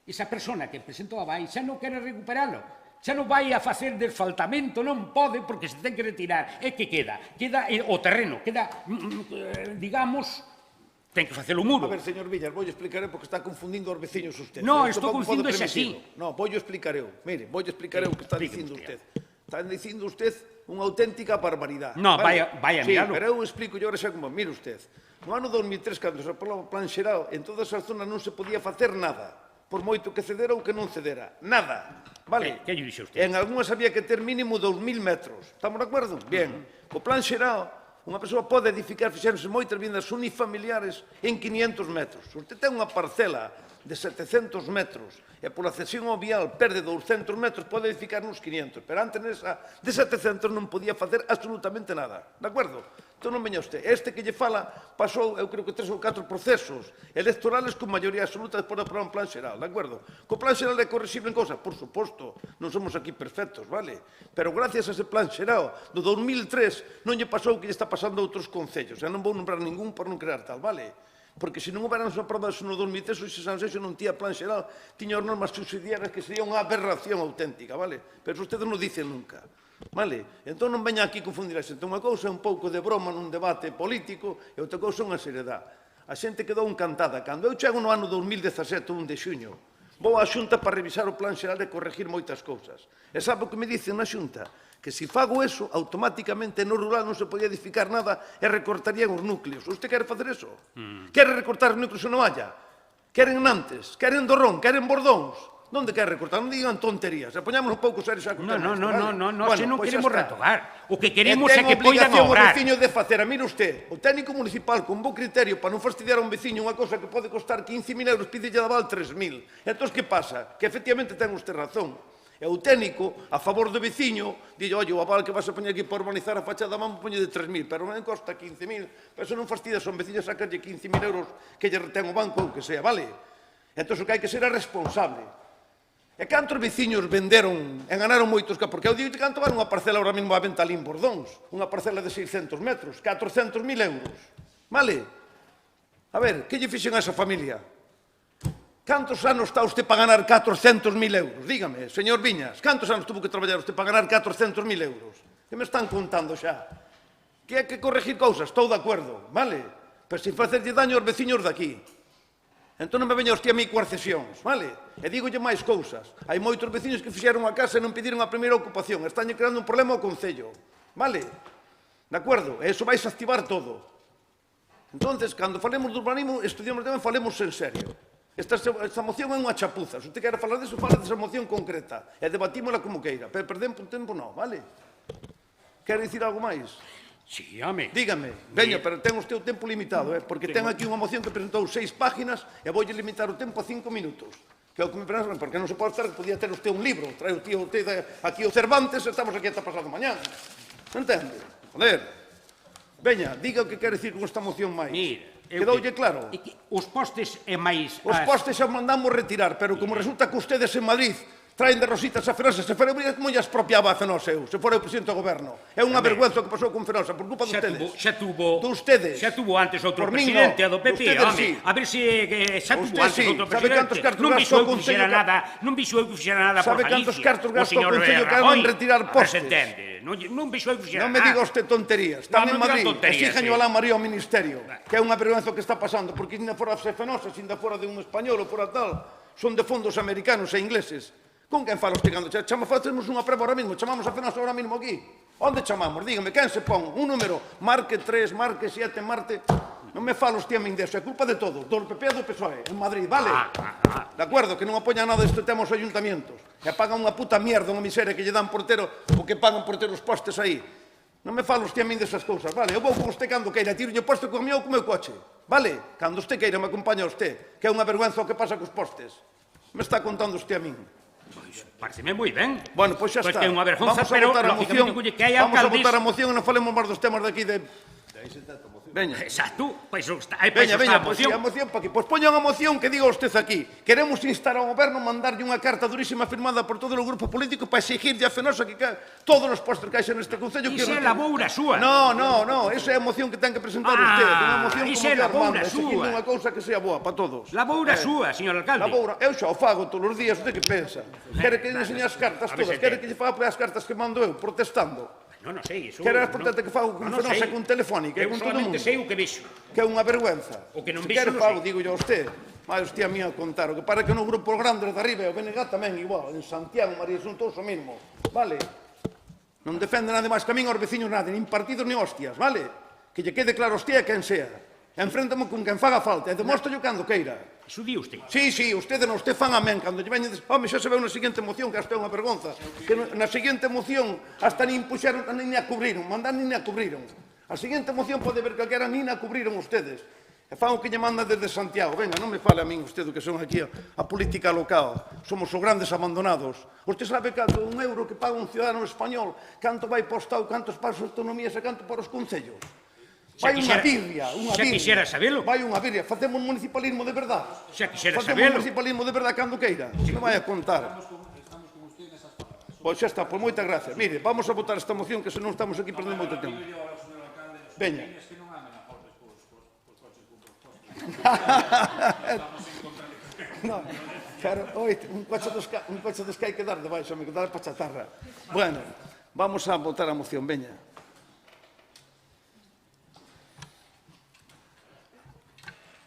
[SPEAKER 7] Esa persona que presentou abai xa non quere recuperalo, xa non vai a facer desfaltamento, non pode porque se ten que retirar. E que queda? Queda o terreno, queda, digamos, ten que facer o muro.
[SPEAKER 1] A ver, señor Villar, vou explicar porque está confundindo os veciños usted.
[SPEAKER 7] No, estou confundindo ese así.
[SPEAKER 1] No, vou explicar eu. Mire, vou explicar eu o que está dicindo usted. Está dicindo usted unha auténtica barbaridade.
[SPEAKER 7] No, vaya a mirarlo.
[SPEAKER 1] Sí, pero eu explico yo ahora xa como. Mire usted, no ano 2003, cando se aprobou o plan xeral, en todas as zonas non se podía facer nada, por moito que cedera ou que non cedera. Nada. Vale?
[SPEAKER 7] Que lle dixe usted?
[SPEAKER 1] En algunhas había que ter mínimo 2.000 metros. Estamos de acordo? Bien. Co plan xeral, unha persoa pode edificar, fixéronse moitas vivendas unifamiliares en 500 metros. Se usted ten unha parcela de 700 metros e pola cesión ao vial perde 200 metros, pode edificar uns 500, pero antes nesa de 700 non podía facer absolutamente nada. De acordo? Entón non veña usted. Este que lle fala pasou, eu creo que 3 ou 4 procesos electorales con maioría absoluta despois de aprobar un plan xeral. De acordo? Co plan xeral é correxible en cosas? Por suposto, non somos aquí perfectos, vale? Pero gracias a ese plan xeral do 2003 non lle pasou o que lle está pasando a outros concellos. E non vou nombrar ningún por non crear tal, vale? Porque se non houberan aprobado no 2003, o San Seixo non tía plan xeral, tiña as normas subsidiarias que sería unha aberración auténtica, vale? Pero ustedes non dicen nunca, vale? Entón non veña aquí confundir a xente. Unha cousa é un pouco de broma nun debate político e outra cousa é unha seriedade. A xente quedou encantada. Cando eu chego no ano 2017, 1 de xuño, vou á Xunta para revisar o plan xeral e corregir moitas cousas. E sabe o que me dicen na Xunta? Que se fago eso, automáticamente no rural non se podía edificar nada e recortarían os núcleos. Usted quere facer eso? Quere recortar os núcleos en Novalla? Queren Nantes? Queren Dorrón? Queren Bordóns? Donde quere recortar? Non digan tonterías. E poñamos un pouco serios xa con
[SPEAKER 7] No, se non
[SPEAKER 1] pois
[SPEAKER 7] queremos
[SPEAKER 1] xa está.
[SPEAKER 7] retocar. O que queremos é
[SPEAKER 1] ten
[SPEAKER 7] que poidan
[SPEAKER 1] obligación o
[SPEAKER 7] obrar.
[SPEAKER 1] veciño de facer. Mire usted, o técnico municipal con bo criterio para non fastidiar a un veciño unha cosa que pode costar 15.000 euros, pide de aval 3.000. Entón, que pasa? Que efectivamente ten usted razón. E o técnico, a favor do veciño, dille, oi, o aval que vas a poñer aquí para urbanizar a fachada, vamos a poñer de 3.000, pero non costa 15.000, pero se non fastidias a un veciño, sacarlle 15.000 euros que lle retén o banco ou que sea, vale? Entón, o que hai que ser é responsable. E cantos veciños venderon e ganaron moitos, porque eu digo que canto vale unha parcela ahora mesmo a venta ali en Bordóns, unha parcela de 600 metros, 400.000 euros, vale? A ver, que lle fixen a esa familia? Cantos anos está usted para ganar 400.000 euros? Dígame, señor Viñas, cantos anos tuvo que traballar usted para ganar 400.000 euros? Que me están contando xa? Que hai que corregir cousas, estou de acordo, vale? Pero sin facerlle daño aos veciños daqui. Entón non me veña usted a mí coas cesións, vale? E dígolle máis cousas. Hai moitos veciños que fixeron a casa e non pediron a primeira ocupación. Están creando un problema ao Concello, vale? De acordo? E iso vais a activar todo. Entonces, cando falemos do urbanismo, estudiamos tamén, falemos en serio. Esta moción é unha chapuza. Se usted quere falar disso, fala desa moción concreta. E debatímola como queira. Pero perdemos tempo non, vale? Quere dicir algo máis?
[SPEAKER 7] Sí, home.
[SPEAKER 1] Dígame. Veña, pero ten usted o tempo limitado, porque ten aquí unha moción que presentou 6 páginas e voulle limitar o tempo a 5 minutos. Que é o que me pensan, porque non se pode estar, podía ter usted un libro, trae usted aquí o Cervantes e estamos aquí ata pasado mañana. Entende? Joder. Veña, diga o que quere dicir con esta moción máis.
[SPEAKER 7] Mira.
[SPEAKER 1] Quedoulle claro?
[SPEAKER 7] Os postes é máis...
[SPEAKER 1] Os postes xa mandamos retirar, pero como resulta que ustedes en Madrid traen de rositas a Fenosa, se fora como lle expropiaba a Fenosa eu, se fora o presidente do goberno. É unha vergüenza o que pasou con Fenosa, por culpa de ustedes.
[SPEAKER 7] Xa tuvo antes outro presidente, do PP, home. A ver se xa tuvo antes outro presidente. Non vixo eu que fixera nada por Galicia.
[SPEAKER 1] Sabe cantos cartos gastou o Concello que van retirar postes?
[SPEAKER 7] Non vixo eu que fixera
[SPEAKER 1] nada. Non
[SPEAKER 7] nada.
[SPEAKER 1] me diga usted tonterías. Están en Madrid, exíjaño alá María ao Ministerio, que é unha vergüenza o que está pasando, porque ainda fora de Fenosa, ainda fora de un español ou fora tal, son de fondos americanos e ingleses. Con quen fala usted cando facemos unha prueba ahora mesmo? Chamamos a Fenosa ahora mesmo aquí? Onde chamamos? Dígame, quen se pon? Un número, marque 3, marque 7, marque... Non me fala usted a min deso, é culpa de todo, do PP e do PSOE, en Madrid, vale? De acordo, que non apoña nada deste tema os ayuntamientos, e pagan unha puta mierda, unha miseria que lle dan portero, o que pagan por ter os postes aí. Non me fala usted a min desas cousas, vale? Eu vou con usted cando queira, tiro o poste con o meu coche, vale? Cando usted queira me acompaña usted, que é unha vergüenza o que pasa cos postes. Me está contando usted a min.
[SPEAKER 7] Pois, pareceme moi ben.
[SPEAKER 1] Bueno, pois xa está.
[SPEAKER 7] Pois que é unha vergonza, pero lógicamente que hai alcaldís...
[SPEAKER 1] Vamos a votar a moción e non falemos máis dos temas de aquí de... De aí se trata a moción. Veña.
[SPEAKER 7] Exacto, pois está a
[SPEAKER 1] Veña,
[SPEAKER 7] moción.
[SPEAKER 1] pois a moción para aquí. Pois poña unha moción que diga usted aquí. Queremos instar ao goberno mandarlle unha carta durísima firmada por todo o grupo político para exigirlle a Fenosa que todos os postos que haxa neste concello...
[SPEAKER 7] Iso é laboura súa.
[SPEAKER 1] No, esa é a moción que ten que presentar usted. Unha moción como
[SPEAKER 7] iso é
[SPEAKER 1] que
[SPEAKER 7] laboura
[SPEAKER 1] Armando, exigindo
[SPEAKER 7] súa.
[SPEAKER 1] unha cousa que sea boa para todos.
[SPEAKER 7] Laboura súa, señor alcalde.
[SPEAKER 1] Laboura, eu xa o fago todos os días, usted que pensa? Quere que lle enseñe as cartas
[SPEAKER 7] A ver
[SPEAKER 1] todas?
[SPEAKER 7] se
[SPEAKER 1] Quere que lle faga as cartas que mando eu, protestando?
[SPEAKER 7] Non sei, iso...
[SPEAKER 1] Quere as protestas que fago con Fenosa, con Telefónica,
[SPEAKER 7] eu
[SPEAKER 1] con todo o mundo?
[SPEAKER 7] solamente sei o que vexo.
[SPEAKER 1] Que é unha vergüenza.
[SPEAKER 7] O que non
[SPEAKER 1] Se
[SPEAKER 7] vexo
[SPEAKER 1] quere
[SPEAKER 7] non
[SPEAKER 1] fago,
[SPEAKER 7] sei.
[SPEAKER 1] digo yo a usted. Vai, hostia mía, a contar. O que para que no grupo grande de arriba, o BNG tamén igual. En Santiago, María, son todos o mismo. Vale? Non defende nada máis que a min aos veciños nada, nin partidos nin hostias, vale? Que lle quede claro hostia quen sea. Enfréntame con quen faga falta e demóstrallo cando queira.
[SPEAKER 7] Iso di usted.
[SPEAKER 1] Sí, usted non, usted fan amén. Cando lle veñedes, home, xa se veu na seguinte moción, que hasta é unha vergonza. Que na seguinte moción hasta nin puxeron, nin a cubriron, mandan nin a cubriron. A seguinte moción pode ver calquera, nin a cubriron ustedes. E fan o que lle manda desde Santiago. Venga, non me fale a min usted o que son aquí a política local. Somos os grandes abandonados. Usted sabe canto un euro que paga un ciudadano español, canto vai postado, cantos para as autonomías e canto para os concellos. Vai unha birria, unha birria.
[SPEAKER 7] Xa quixera sabelo.
[SPEAKER 1] Vai unha birria. Facemos municipalismo de verdade.
[SPEAKER 7] Xa quixera
[SPEAKER 1] Facemos
[SPEAKER 7] sabelo.
[SPEAKER 1] municipalismo de verdade cando queira. Non vai a contar. Pois xa está, pois moitas gracias. Mire, vamos a votar esta moción que senón estamos aquí perdendo moito tempo. Veña. No, claro, oite, un coche dos que hai que dar debaixo, me que dar para chatarra. Bueno, vamos a votar a moción, veña.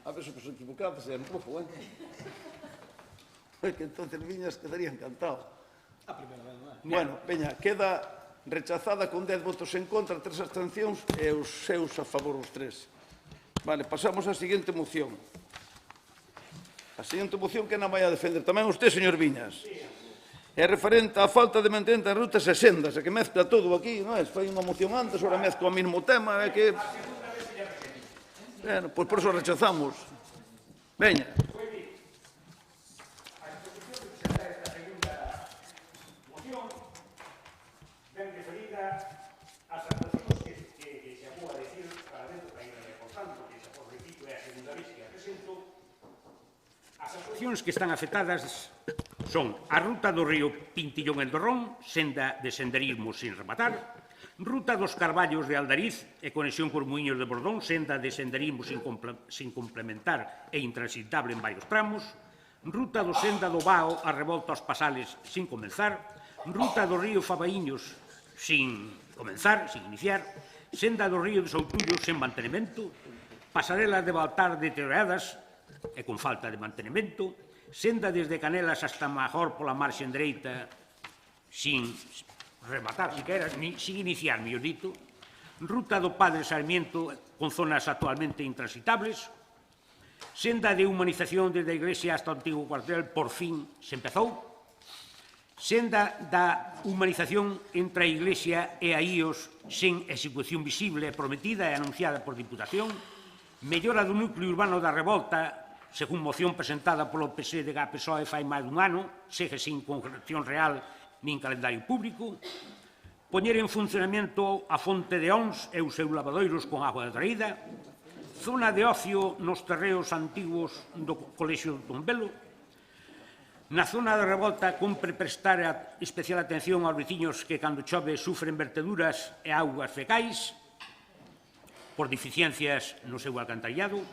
[SPEAKER 1] A ver se os equivocados é un pouco, Porque entonces viñas quedaría encantado. Bueno, veña, queda rechazada con 10 votos en contra, 3 abstencións e os seus a favor os 3. Vale, pasamos á seguinte moción. A seguinte moción que non vai a defender tamén usted, señor Viñas. É referente á falta de mantemento das rutas e sendas, e que mezcla todo aquí, non é? Foi unha moción antes, ora mezcla o mesmo tema, é que... Bueno, pois por eso rechazamos. Veña.
[SPEAKER 7] Ben referida ás actuacións que se acaba de decir para dentro da ainda reportando, que se por repito é a segunda vez que a presento. As actuacións que están afectadas son a ruta do río Pintillón en Dorrón, senda de senderismo sin rematar, ruta dos Carballos de Aldariz e conexión por Muiños de Bordón, senda de senderismo sin complementar e intransitable en varios tramos, ruta do senda do Bao a revolta aos Pasales sin comenzar, ruta do río Fabaíños sin comenzar, sin iniciar, senda do río de Soutullo sen mantenimento, pasarelas de Baltar deterioradas e con falta de mantenimento, senda desde Canelas hasta Major pola marxen dereita sin rematar, siquera, sin iniciar, mellor dito, ruta do Padre Sarmiento con zonas actualmente intransitables, senda de humanización desde a Iglesia hasta o antigo cuartel, por fin se empezou, senda da humanización entre a Iglesia e a IOS sen execución visible, prometida e anunciada por Diputación, mellora do núcleo urbano da Revolta, según moción presentada polo PSDG-PSOE fai máis dun ano, segue sin concreción real nin calendario público, poñer en funcionamento a fonte de Ons e os seus lavadoiros con agua de traída, zona de ocio nos terreos antigos do Colexio de Tombelo. Na zona de Revolta cumpre prestar especial atención aos veciños que cando chove sufren verteduras e augas fecais por deficiencias no seu alcantarillado.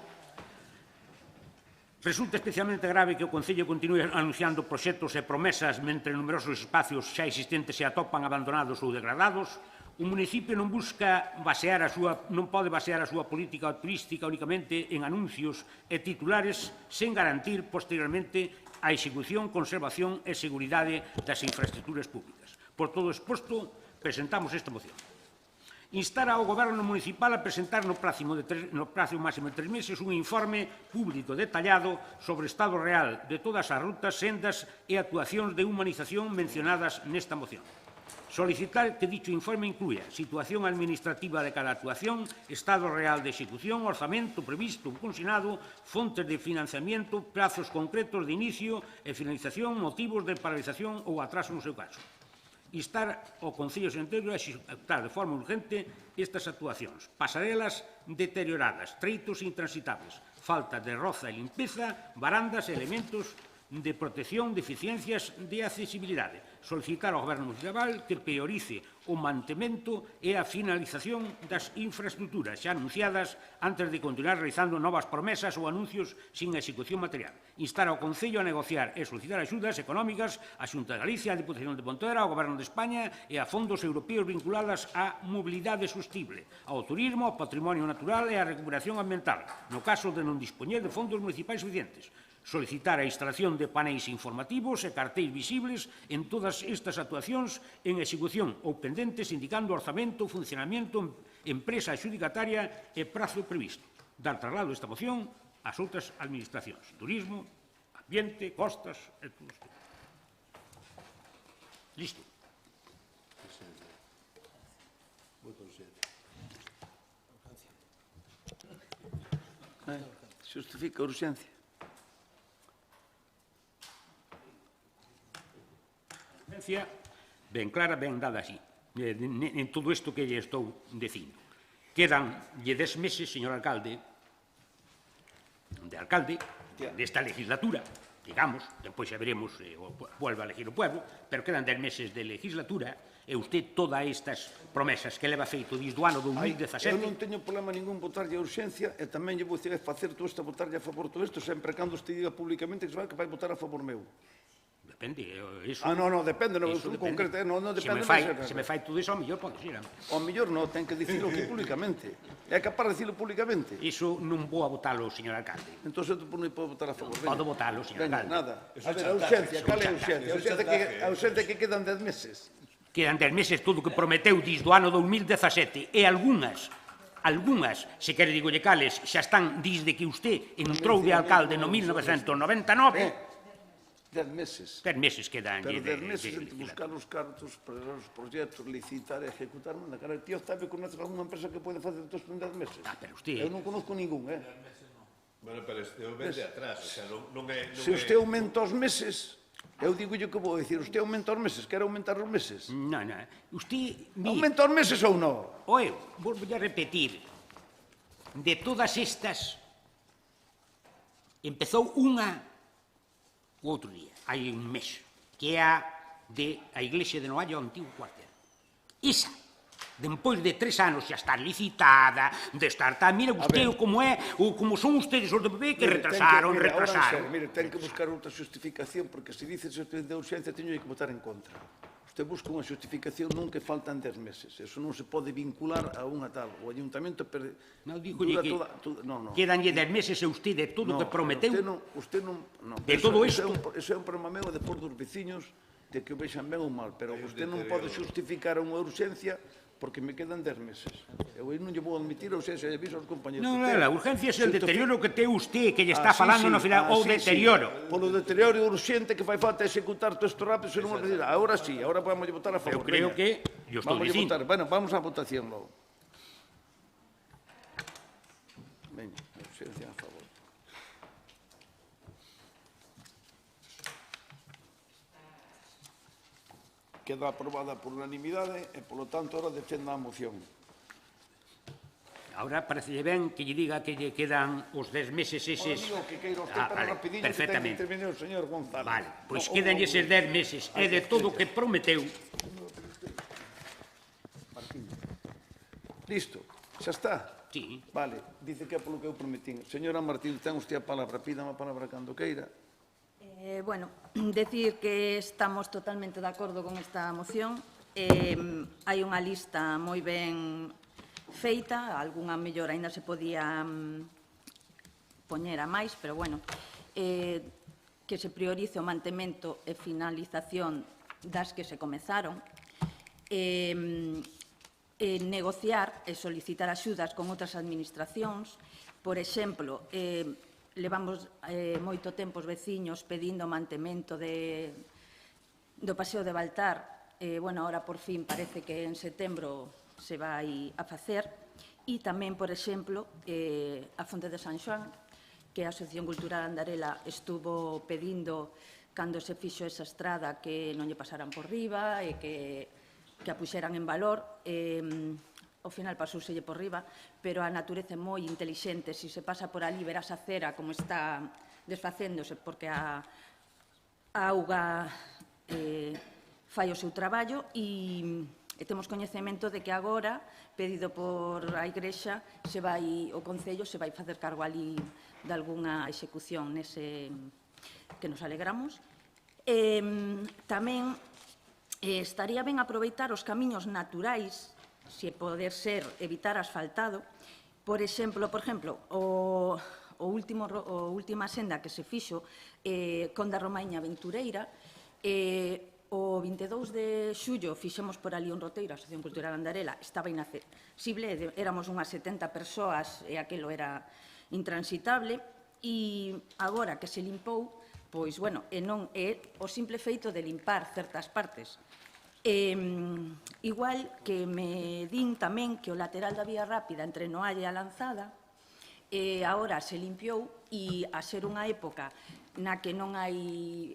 [SPEAKER 7] Resulta especialmente grave que o Concello continue anunciando proxectos e promesas mentre numerosos espacios xa existentes se atopan abandonados ou degradados. O municipio non pode basear a súa política turística únicamente en anuncios e titulares sen garantir posteriormente a execución, conservación e seguridade das infraestructuras públicas. Por todo exposto, presentamos esta moción. Instar ao Goberno municipal a presentar no prazo máximo de 3 meses un informe público detallado sobre o estado real de todas as rutas, sendas e actuacións de humanización mencionadas nesta moción. Solicitar que dicho informe incluya situación administrativa de cada actuación, estado real de execución, orzamento previsto ou consignado, fontes de financiamento, plazos concretos de inicio e finalización, motivos de paralización ou atraso no seu caso. instar ao Concello Senteiro a executar de forma urgente estas actuacións. Pasarelas deterioradas, treitos intransitables, falta de roza e limpeza, barandas e elementos de protección, deficiencias de accesibilidade. Solicitar ao Goberno Municipal que priorice o mantemento e a finalización das infraestructuras xa anunciadas antes de continuar realizando novas promesas ou anuncios sin execución material. Instar ao Concello a negociar e solicitar axudas económicas á Xunta de Galicia, á Diputación de Pontevedra, ao Goberno de España e a fondos europeos vinculadas á mobilidade sostible, ao turismo, ao patrimonio natural e á recuperación ambiental, no caso de non dispoñer de fondos municipais suficientes. Solicitar a instalación de paneis informativos e cartéis visibles en todas estas actuacións en execución ou pendentes, indicando orzamento, funcionamento, empresa adxudicataria e prazo previsto. Dar traslado esta moción ás outras administracións. Turismo, ambiente, costas e todo isto. Listo.
[SPEAKER 1] Xustifica a urxencia.
[SPEAKER 7] Ben clara, ben dada así, en todo isto que lle estou dicindo. Quedanlle 10 meses, señor alcalde, desta legislatura, digamos, depois xa veremos, vuelve a elegir o pueblo, pero quedan 10 meses de legislatura, e usted todas estas promesas que leva feito desde o ano 2017...
[SPEAKER 1] Eu non teño problema ningún votarlle a urxencia e tamén lle vou facer todo isto, votarlle a favor todo isto, sempre cando este diga públicamente que vai votar a favor meu.
[SPEAKER 7] Depende, iso...
[SPEAKER 1] Non, depende, non concreto, non depende.
[SPEAKER 7] Se me fai todo iso, ao mellor pode ser.
[SPEAKER 1] Ao mellor non, ten que dicilo aquí públicamente. É capaz de dicilo públicamente.
[SPEAKER 7] Iso non vou a votalo, señor alcalde.
[SPEAKER 1] Entón, eu non podo votar a favor.
[SPEAKER 7] Podo votalo, señor alcalde.
[SPEAKER 1] Nada. A ver, a urxencia, cal é a urxencia? A urxencia que quedan 10 meses.
[SPEAKER 7] Quedan 10 meses todo o que prometeu desde o ano 2017 e algunhas, se quere digolle cales, xa están desde que usted entrou de alcalde no 1999...
[SPEAKER 1] 10 meses.
[SPEAKER 7] 10 meses quedan.
[SPEAKER 1] Pero 10 meses entre buscar os cartos para os proxectos, licitar e executar, manda, cara, tío, sabe que conoces alguna empresa que pode facer todos en 10 meses?
[SPEAKER 7] Pero usted...
[SPEAKER 1] Eu non conozco ningún,
[SPEAKER 5] Bueno, pero este o vende atrás, o sea, non é...
[SPEAKER 1] Se usted aumenta os meses, eu digo yo que vou dicir, usted aumenta os meses, quer aumentar os meses?
[SPEAKER 7] Non, usted...
[SPEAKER 1] Aumenta os meses ou non?
[SPEAKER 7] O eu, volvo a repetir, de todas estas, empezou unha o outro día, hai un mes, que é a Iglesia de Noallo, o antigo cuartel. Esa, depois de 3 anos xa estar licitada, de estar tal, mira usted como é, ou como son ustedes os do PP que retrasaron.
[SPEAKER 1] Mire, ten que buscar outra xustificación, porque se dice de urxencia, teño que votar en contra. Usted busca unha xustificación nun que faltan 10 meses. Eso non se pode vincular a unha tal. O ayuntamento...
[SPEAKER 7] Non, dígolle que quedanlle 10 meses e usted de todo o que prometeu.
[SPEAKER 1] Usted non...
[SPEAKER 7] De todo isto.
[SPEAKER 1] Eso é un problema meu depois dos veciños de que o vexan ben ou mal. Pero usted non pode xustificar unha urxencia porque me quedan 10 meses. Eu non lle vou admitir a urxencia e aviso aos compañeros.
[SPEAKER 7] Non, a urxencia é o deterioro que ten usted, que lle está falando no final, o deterioro.
[SPEAKER 1] Polo deterioro urxente que fai falta executar todo isto rápido, se non me dirá. Agora sí, agora vamos a votar a favor.
[SPEAKER 7] Eu creo que yo estou dicindo.
[SPEAKER 1] Bueno, vamos á votación logo. Veña, urxencia a favor. Queda aprobada por unanimidade e, polo tanto, ahora defenda a moción.
[SPEAKER 7] Ahora parecelle ben que lle diga que lle quedan os 10 meses eses...
[SPEAKER 1] Digo que queira usted para rapidinho que ten que intervenir o señor González.
[SPEAKER 7] Vale, pois quedan eses 10 meses e de todo o que prometeu.
[SPEAKER 1] Listo, xa está?
[SPEAKER 7] Sí.
[SPEAKER 1] Vale, dice que é polo que eu prometín. Señora Martín, ten usted a palabra, pídame a palabra cando queira.
[SPEAKER 8] Bueno, decir que estamos totalmente de acordo con esta moción. Hai unha lista moi ben feita, algunha mellor ainda se podía poñer a máis, pero bueno, que se priorice o mantemento e finalización das que se comezaron, negociar e solicitar axudas con outras administracións, por exemplo, levamos moito tempo os veciños pedindo o mantemento do paseo de Baltar. Bueno, ahora por fin parece que en setembro se vai a facer. E tamén, por exemplo, a Fonte de San Xoán, que a Asociación Cultural Andarela estuvo pedindo cando se fixo esa estrada que non lle pasaran por riba e que a puxeran en valor. Ao final pasouselle por riba, pero a natureza é moi intelixente. Se se pasa por ali, verás a cera como está desfacéndose, porque a auga fai o seu traballo e temos coñecemento de que agora, pedido por a Igrexa, o Concello se vai facer cargo ali de algunha execución nese que nos alegramos. Tamén estaría ben aproveitar os camiños naturais, se poder ser evitar asfaltado. Por exemplo, a última senda que se fixo, Conda Romaña Aventureira, o 22 de xullo fixemos por ali un roteiro, a Asociación Cultural Andarela, estaba inaccesible, éramos unhas 70 persoas e aquilo era intransitable, e agora que se limpou, pois, bueno, non é o simple feito de limpar certas partes. Igual que me din tamén que o lateral da vía rápida entre Noalle e a Lanzada agora se limpiou e a ser unha época na que non hai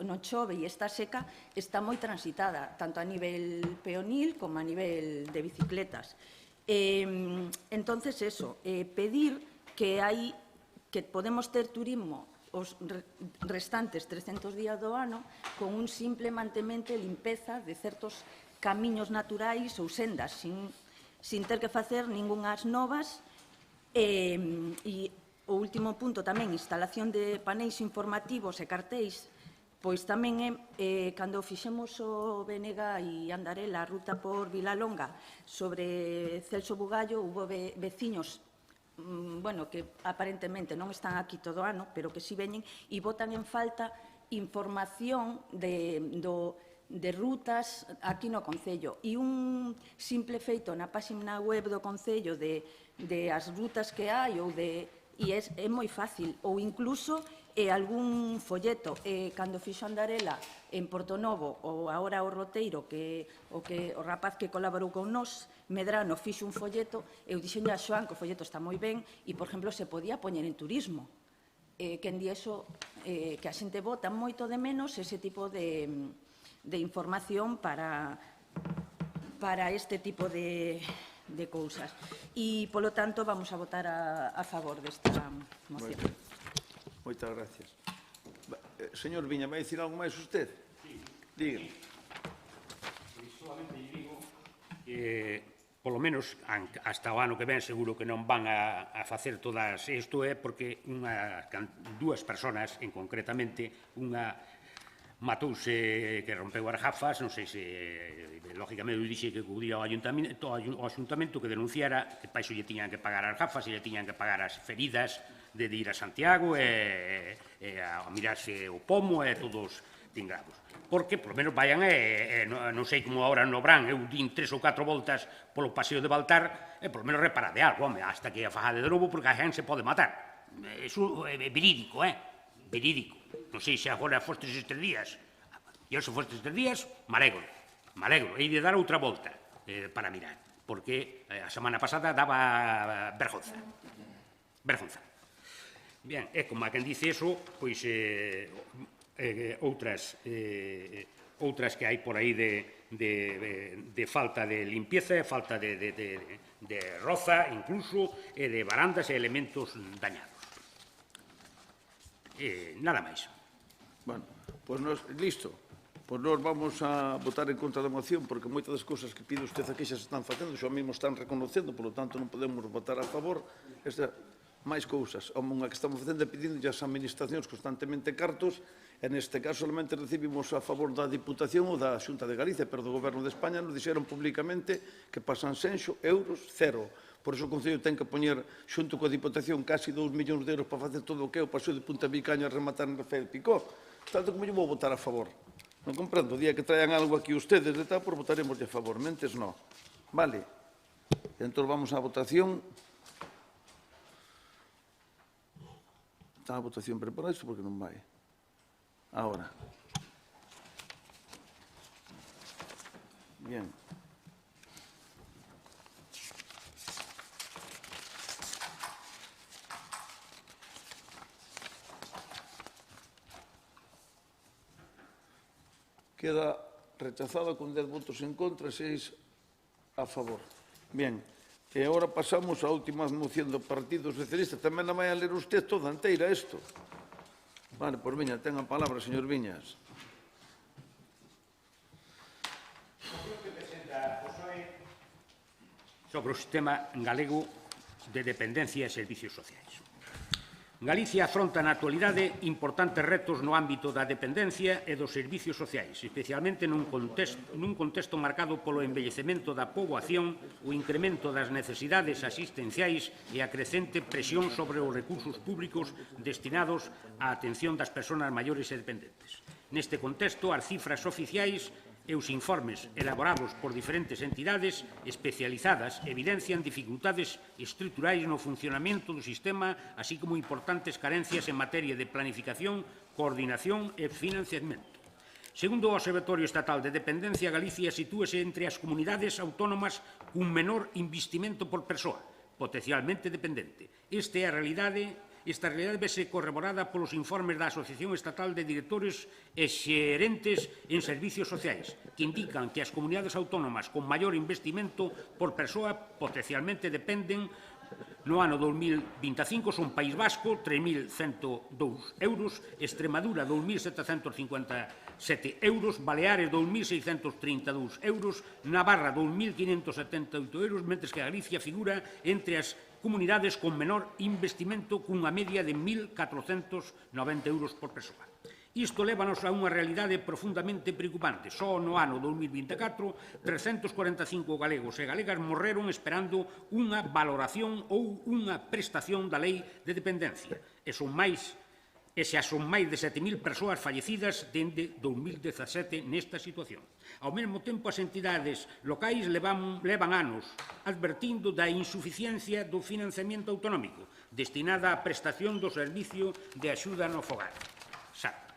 [SPEAKER 8] non chove e está seca, está moi transitada, tanto a nivel peonil como a nivel de bicicletas. Entonces, pedir que podemos ter turismo os restantes 300 días do ano con un simple mantemento e limpeza de certos camiños naturais ou sendas, sin ter que facer ningunhas novas. E o último punto tamén, instalación de paneis informativos e cartéis. Pois tamén cando fixemos o Benega e Andarela, a ruta por Vilalonga, sobre Celso Bugallo, hubo veciños que aparentemente non están aquí todo o ano, pero que si veñen e botan en falta información de rutas aquí no Concello. E un simple feito na páxina web do Concello de as rutas que hai e é moi fácil, ou incluso algún folleto. Cando fixo Andarela en Portonovo, ou agora o roteiro, o rapaz que colaborou con nós, Medrano, fixo un folleto, eu dixen a Xoán que o folleto está moi ben e, por exemplo, se podía poñer en turismo. Quen di eso, que a xente vota moito de menos ese tipo de información para este tipo de cousas. E, polo tanto, vamos a votar a favor desta moción.
[SPEAKER 1] Moitas gracias. Señor Viña, vai dicir algo máis usted? Sí. Dígame.
[SPEAKER 7] Solamente digo que, polo menos, hasta o ano que ven, seguro que non van a facer todas isto, porque dúas personas, en concretamente, unha matouse que rompeu as gafas, non sei se, lógicamente, eu dixe que acudía ao Ayuntamento que denunciara que para iso lle tiñan que pagar as gafas e lle tiñan que pagar as feridas de ir a Santiago e a mirarse o pomo e todos tingrados. Porque, polo menos, vayan non sei como agora no Bran, eu din 3 ou 4 voltas polo paseo de Baltar, e polo menos reparade algo, hasta que a fajade de novo, porque a gente se pode matar. Iso é verídico, verídico. Non sei se agora fostes estes días. E se fostes estes días, me alegro. Hei de dar outra volta para mirar, porque a semana pasada daba vergonza. Bien, e como a quen dice eso, pois outras que hai por aí de falta de limpieza, falta de roza, incluso, e de barandas e elementos dañados. Nada máis.
[SPEAKER 1] Bueno, pois listo. Pois nós vamos a votar en contra da moción, porque moitas das cousas que pide usted aquí xa se están facendo, xa mesmo están reconocendo, polo tanto non podemos votar a favor. Máis cousas. Unha que estamos facendo é pedindo as administracións constantemente cartos, e neste caso solamente recibimos a favor da Diputación ou da Xunta de Galicia, pero do Goberno de España nos dixeron públicamente que pasan Sanxo euros cero. Por iso o Concello ten que poñer xunto coa Diputación casi 2 millóns de euros para facer todo o que é o paseo de Punta Vicaña a rematar en Rafael Picó. Tanto como eu vou votar a favor. Non comprendo. O día que traian algo aquí ustedes de tal, por votaremos a favor. Mentes non. Vale. Entón vamos á votación. Está a votación preparada, isto porque non vai. Ahora. Bien. Queda rechazada con 10 votos en contra e 6 a favor. Bien, e agora pasamos á última moción do Partido Socialista. Tamén a vai a ler usted toda inteira isto. Vale, pois veña, ten a palabra, señor Viñas.
[SPEAKER 7] Sobre o sistema galego de dependencia e servicios sociais. Galicia afronta na actualidade importantes retos no ámbito da dependencia e dos servicios sociais, especialmente nun contexto marcado polo envellecemento da poboación, o incremento das necesidades asistenciais e a crecente presión sobre os recursos públicos destinados á atención das persoas maiores e dependentes. Neste contexto, as cifras oficiais e os informes elaborados por diferentes entidades especializadas evidencian dificultades estruturais no funcionamento do sistema, así como importantes carencias en materia de planificación, coordinación e financiamento. Segundo o Observatorio Estatal de Dependencia, Galicia sitúese entre as comunidades autónomas cun menor investimento por persoa, potencialmente dependente. Esta realidade vese corroborada polos informes da Asociación Estatal de Directores e Xerentes en Servicios Sociais, que indican que as comunidades autónomas con maior investimento por persoa potencialmente dependen no ano 2025 son País Vasco, 3.102 euros, Extremadura, 2.757 euros, Baleares, 2.632 euros, Navarra, 2.578 euros, mentres que Galicia figura entre as comunidades con menor investimento cunha media de 1.490 euros por persoa. Isto lévanos a unha realidade profundamente preocupante. Só no ano 2024, 345 galegos e galegas morreron esperando unha valoración ou unha prestación da lei de dependencia. E xa son máis de 7.000 persoas fallecidas dende 2017 nesta situación. Ao mesmo tempo, as entidades locais levan anos advertindo da insuficiencia do financiamento autonómico destinada á prestación do servicio de axuda no fogar, SAP,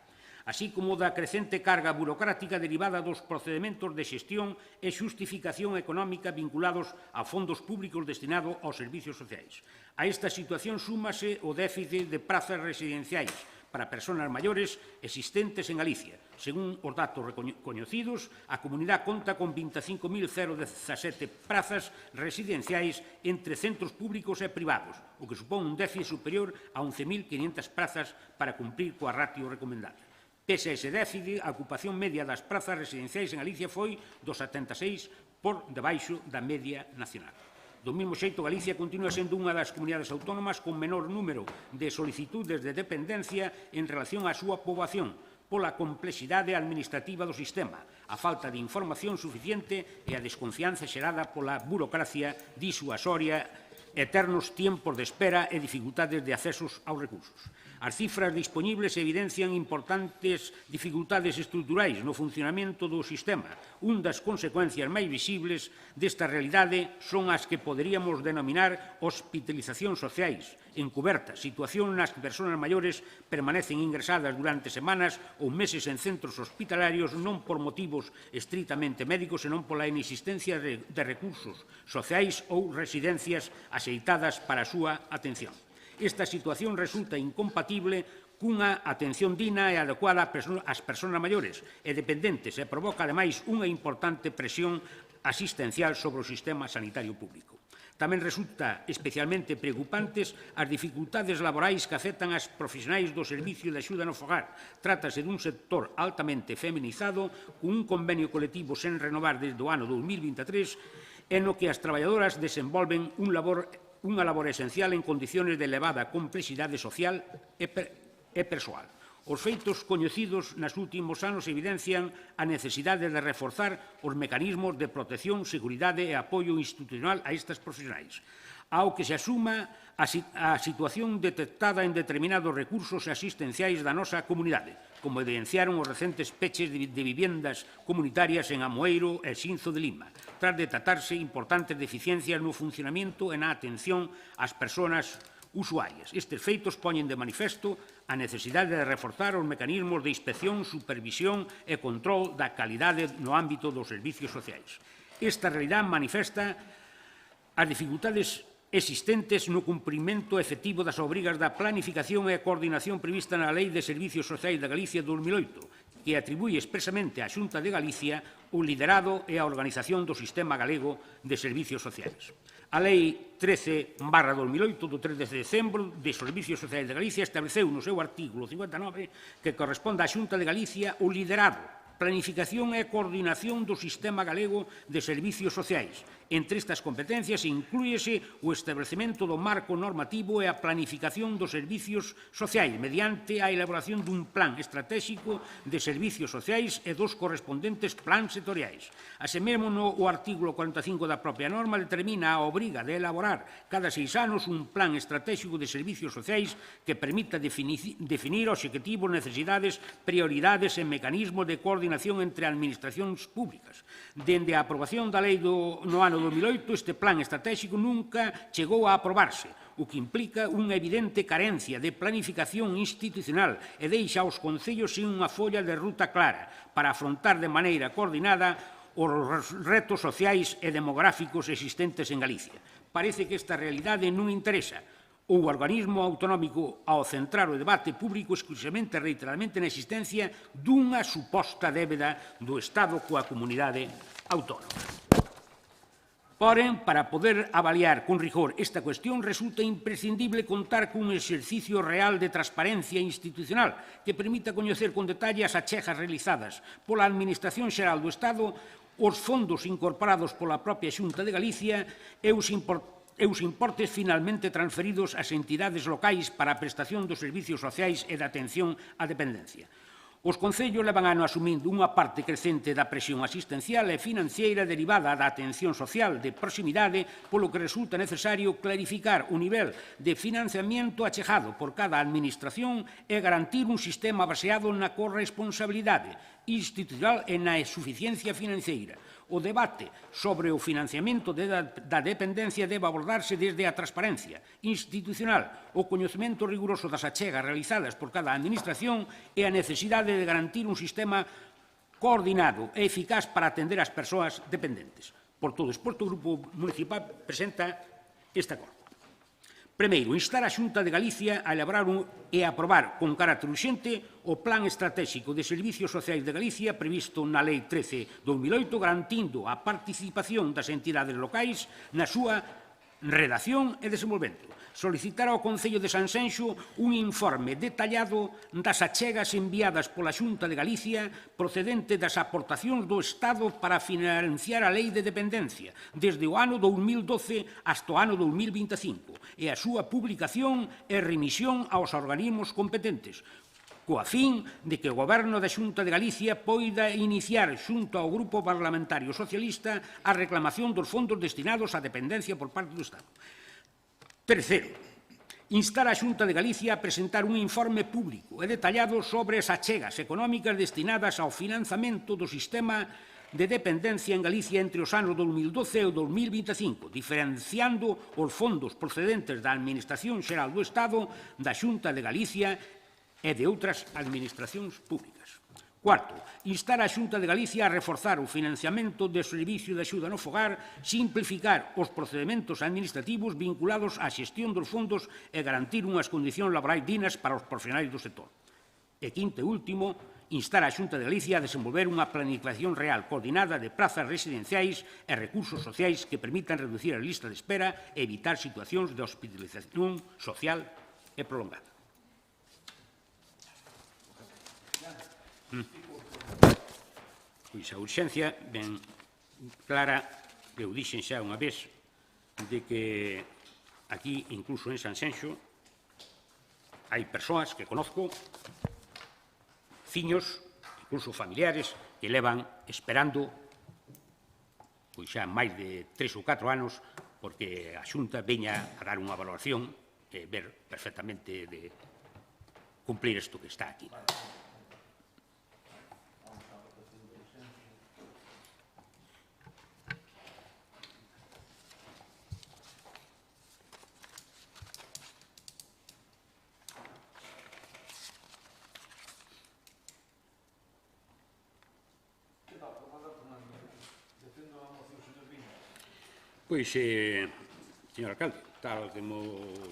[SPEAKER 7] así como da crecente carga burocrática derivada dos procedementos de xestión e xustificación económica vinculados a fondos públicos destinados aos servicios sociais. A esta situación súmase o déficit de prazas residenciais para persoas maiores existentes en Galicia. Según os datos recoñecidos, a comunidade conta con 25.017 prazas residenciais entre centros públicos e privados, o que supón un déficit superior a 11.500 prazas para cumprir coa ratio recomendada. Pese a ese déficit, a ocupación media das prazas residenciais en Galicia foi do 76 por debaixo da media nacional. Do mesmo xeito, Galicia continúa sendo unha das comunidades autónomas con menor número de solicitudes de dependencia en relación á súa poboación, pola complexidade administrativa do sistema, a falta de información suficiente e a desconfianza xerada pola burocracia disuasoria, eternos tiempos de espera e dificultades de accesos aos recursos. As cifras dispoñibles evidencian importantes dificultades estruturais no funcionamento do sistema. Un das consecuencias máis visibles desta realidade son as que poderíamos denominar hospitalizacións sociais, encubertas, situación nas que persoas maiores permanecen ingresadas durante semanas ou meses en centros hospitalarios non por motivos estritamente médicos, senón pola inexistencia de recursos sociais ou residencias axeitadas para a súa atención. Esta situación resulta incompatible cunha atención digna e adecuada ás persoas maiores e dependentes e provoca, ademais, unha importante presión asistencial sobre o sistema sanitario público. Tamén resulta especialmente preocupantes as dificultades laborais que afectan as profesionais do servicio de axuda no fogar. Trátase dun sector altamente feminizado, con un convenio colectivo sen renovar desde o ano 2023, e no que as traballadoras desenvolven unha labor esencial en condiciones de elevada complexidade social e persoal. Os feitos coñecidos nos últimos anos evidencian a necesidade de reforzar os mecanismos de protección, seguridade e apoio institucional a estas profesionais, ao que se asuma a situación detectada en determinados recursos asistenciais da nosa comunidade, como evidenciaron os recentes peches de vivendas comunitarias en Amoeiro e Xinzo de Lima, tras de tratarse importantes deficiencias no funcionamento e na atención ás persoas usuarias. Estes feitos poñen de manifesto a necesidade de reforzar os mecanismos de inspección, supervisión e control da calidade no ámbito dos servicios sociais. Esta realidade manifesta as dificultades existentes no cumprimento efectivo das obrigas da planificación e coordinación prevista na Lei de Servicios Sociais da Galicia 2008, que atribúe expresamente á Xunta de Galicia o liderado e a organización do Sistema Galego de Servicios Sociais. A Lei 13/2008 do 3 de decembro de Servicios Sociais de Galicia estableceu no seu artículo 59 que corresponde á Xunta de Galicia o liderado, planificación e coordinación do Sistema Galego de Servicios Sociais. Entre estas competencias inclúyese o establecemento do marco normativo e a planificación dos servicios sociais mediante a elaboración dun plan estratégico de servicios sociais e dos correspondentes plans sectoriais. Asemmesmo, o artículo 45 da propia norma determina a obriga de elaborar cada 6 anos un plan estratégico de servicios sociais que permita definir obxectivos, necesidades, prioridades e mecanismos de coordinación entre administracións públicas. Dende a aprobación da lei no ano 2008, este plan estratégico nunca chegou a aprobarse, o que implica unha evidente carencia de planificación institucional e deixa aos concellos sin unha folla de ruta clara para afrontar de maneira coordinada os retos sociais e demográficos existentes en Galicia. Parece que esta realidade non interesa o organismo autonómico ao centrar o debate público exclusivamente e reiteradamente na existencia dunha suposta débeda do Estado coa comunidade autónoma. Porén, para poder avaliar con rigor esta cuestión, resulta imprescindible contar cun exercicio real de transparencia institucional que permita coñecer con detalle as achegas realizadas pola Administración Xeral do Estado, os fondos incorporados pola propia Xunta de Galicia e os importes finalmente transferidos ás entidades locais para a prestación dos servicios sociais e da atención á dependencia. Os concellos levan ano asumindo unha parte crecente da presión asistencial e financeira derivada da atención social de proximidade, polo que resulta necesario clarificar o nivel de financiamento achegado por cada administración e garantir un sistema baseado na corresponsabilidade institucional e na suficiencia financeira. O debate sobre o financiamento da dependencia debe abordarse desde a transparencia institucional, o coñecemento riguroso das achegas realizadas por cada administración e a necesidade de garantir un sistema coordinado e eficaz para atender as persoas dependentes. Por todo exposto, o Grupo Municipal presenta este acordo. Primeiro, instar a Xunta de Galicia a elaborar e aprobar con carácter urxente o Plan Estratégico de Servicios Sociais de Galicia previsto na Lei 13/2008, garantindo a participación das entidades locais na súa redacción e desenvolvemento. Solicitar ao Concello de Sanxenxo un informe detallado das achegas enviadas pola Xunta de Galicia procedente das aportacións do Estado para financiar a Lei de Dependencia desde o ano 2012 hasta o ano 2025 e a súa publicación e remisión aos organismos competentes, coa fin de que o Goberno da Xunta de Galicia poida iniciar xunto ao Grupo Parlamentario Socialista a reclamación dos fondos destinados á dependencia por parte do Estado. Terceiro, instar a Xunta de Galicia a presentar un informe público e detallado sobre as achegas económicas destinadas ao financiamento do sistema de dependencia en Galicia entre os anos 2012 e 2025, diferenciando os fondos procedentes da Administración Xeral do Estado, da Xunta de Galicia e de outras administracións públicas. Cuarto, instar a Xunta de Galicia a reforzar o financiamento do servicio de axuda no fogar, simplificar os procedementos administrativos vinculados á xestión dos fondos e garantir unhas condicións laborais dignas para os profesionais do sector. E quinto e último, instar a Xunta de Galicia a desenvolver unha planificación real coordinada de prazas residenciais e recursos sociais que permitan reducir a lista de espera e evitar situacións de hospitalización social e prolongada. Pois a urxencia ben clara, eu dixen xa unha vez, de que aquí, incluso en Sanxenxo, hai persoas que conozco, fiños, incluso familiares, que levan esperando pois xa máis de 3 ou 4 anos porque a Xunta veña a dar unha valoración e ver perfectamente de cumplir isto que está aquí. Pois, señor alcalde, tal como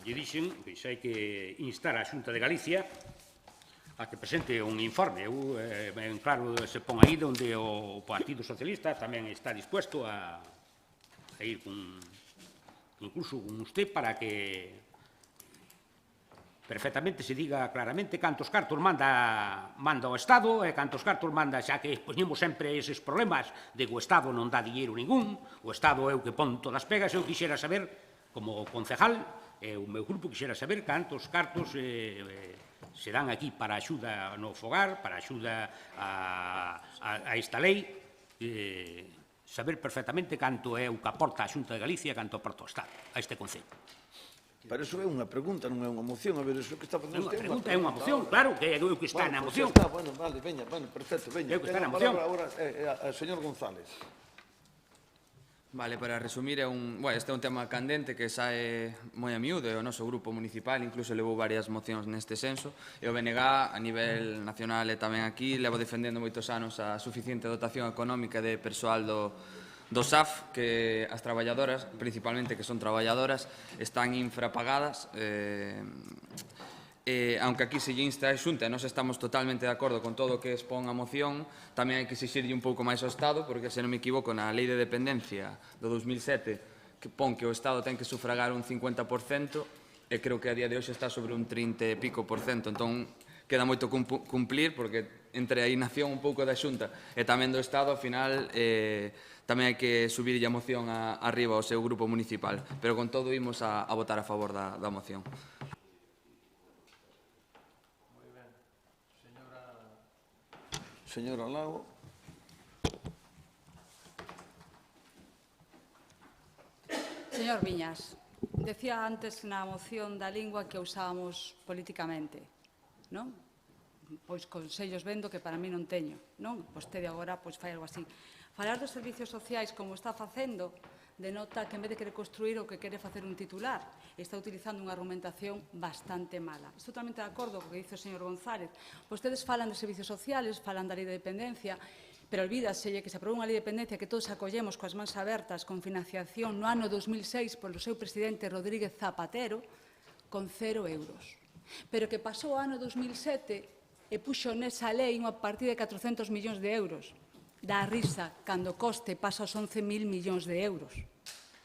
[SPEAKER 7] lle dixen, pois hai que instar a Xunta de Galicia a que presente un informe. Eu, ben claro, se pon aí onde o Partido Socialista tamén está dispuesto a ir incluso con usted para que perfectamente se diga claramente cantos cartos manda o Estado e cantos cartos manda, xa que poñemos sempre eses problemas de que o Estado non dá dinheiro ningún, o Estado é o que pon todas as pegas. Eu quixera saber, como concejal, o meu grupo quixera saber cantos cartos se dan aquí para axuda no fogar, para axuda a esta lei, saber perfectamente canto é o que aporta a Xunta de Galicia e canto aporta o Estado a este Concello.
[SPEAKER 1] Para iso é unha pregunta, non é unha moción. A ver, iso que está facendo
[SPEAKER 7] Unha
[SPEAKER 1] usted
[SPEAKER 7] pregunta é unha moción, claro, que é o que está na moción.
[SPEAKER 1] Está, bueno, vale, veña, perfecto, veña.
[SPEAKER 7] É o que está
[SPEAKER 1] Ten a
[SPEAKER 7] na moción.
[SPEAKER 1] palabra agora o señor González.
[SPEAKER 6] Vale, para resumir, este é un tema candente que sae moi a miúdo, e o noso grupo municipal incluso levou varias mocións neste senso, e o BNG a nivel nacional e tamén aquí levo defendendo moitos anos a suficiente dotación económica de persoal do SAF, que as traballadoras, principalmente que son traballadoras, están infrapagadas, aunque aquí se lle insta a Xunta, nós estamos totalmente de acordo con todo o que expón a moción, tamén hai que exixirlle un pouco máis ao Estado, porque, se non me equivoco, na Lei de Dependencia do 2007, que pon que o Estado ten que sufragar un 50%, e creo que a día de hoxe está sobre un 30 e pico %. Entón, queda moito cumplir, porque entre a inacción un pouco da Xunta e tamén do Estado, ao final, tamén hai que subirlle a moción arriba ao seu grupo municipal. Pero, con todo, imos a votar a favor da moción.
[SPEAKER 1] Señora Lago.
[SPEAKER 2] Señor Viñas, decía antes na moción da lingua que usábamos políticamente, non? Pois consellos vendo que para mí non teño, non? Vostede agora pois fai algo así. Falar dos servicios sociais como está facendo denota que en vez de querer construir o que quere facer un titular, está utilizando unha argumentación bastante mala. Estou totalmente de acordo co que dice o señor González. Vostedes falan de servicios sociales, falan da lei de dependencia, pero olvídaselle que se aprobou unha lei de dependencia que todos acollemos coas mans abertas con financiación no ano 2006 polo seu presidente Rodríguez Zapatero con 0 euros. Pero que pasou o ano 2007 e puxo nesa lei unha partida de 400 millóns de euros. Dá risa cando o coste pasa aos 11.000 millóns de euros.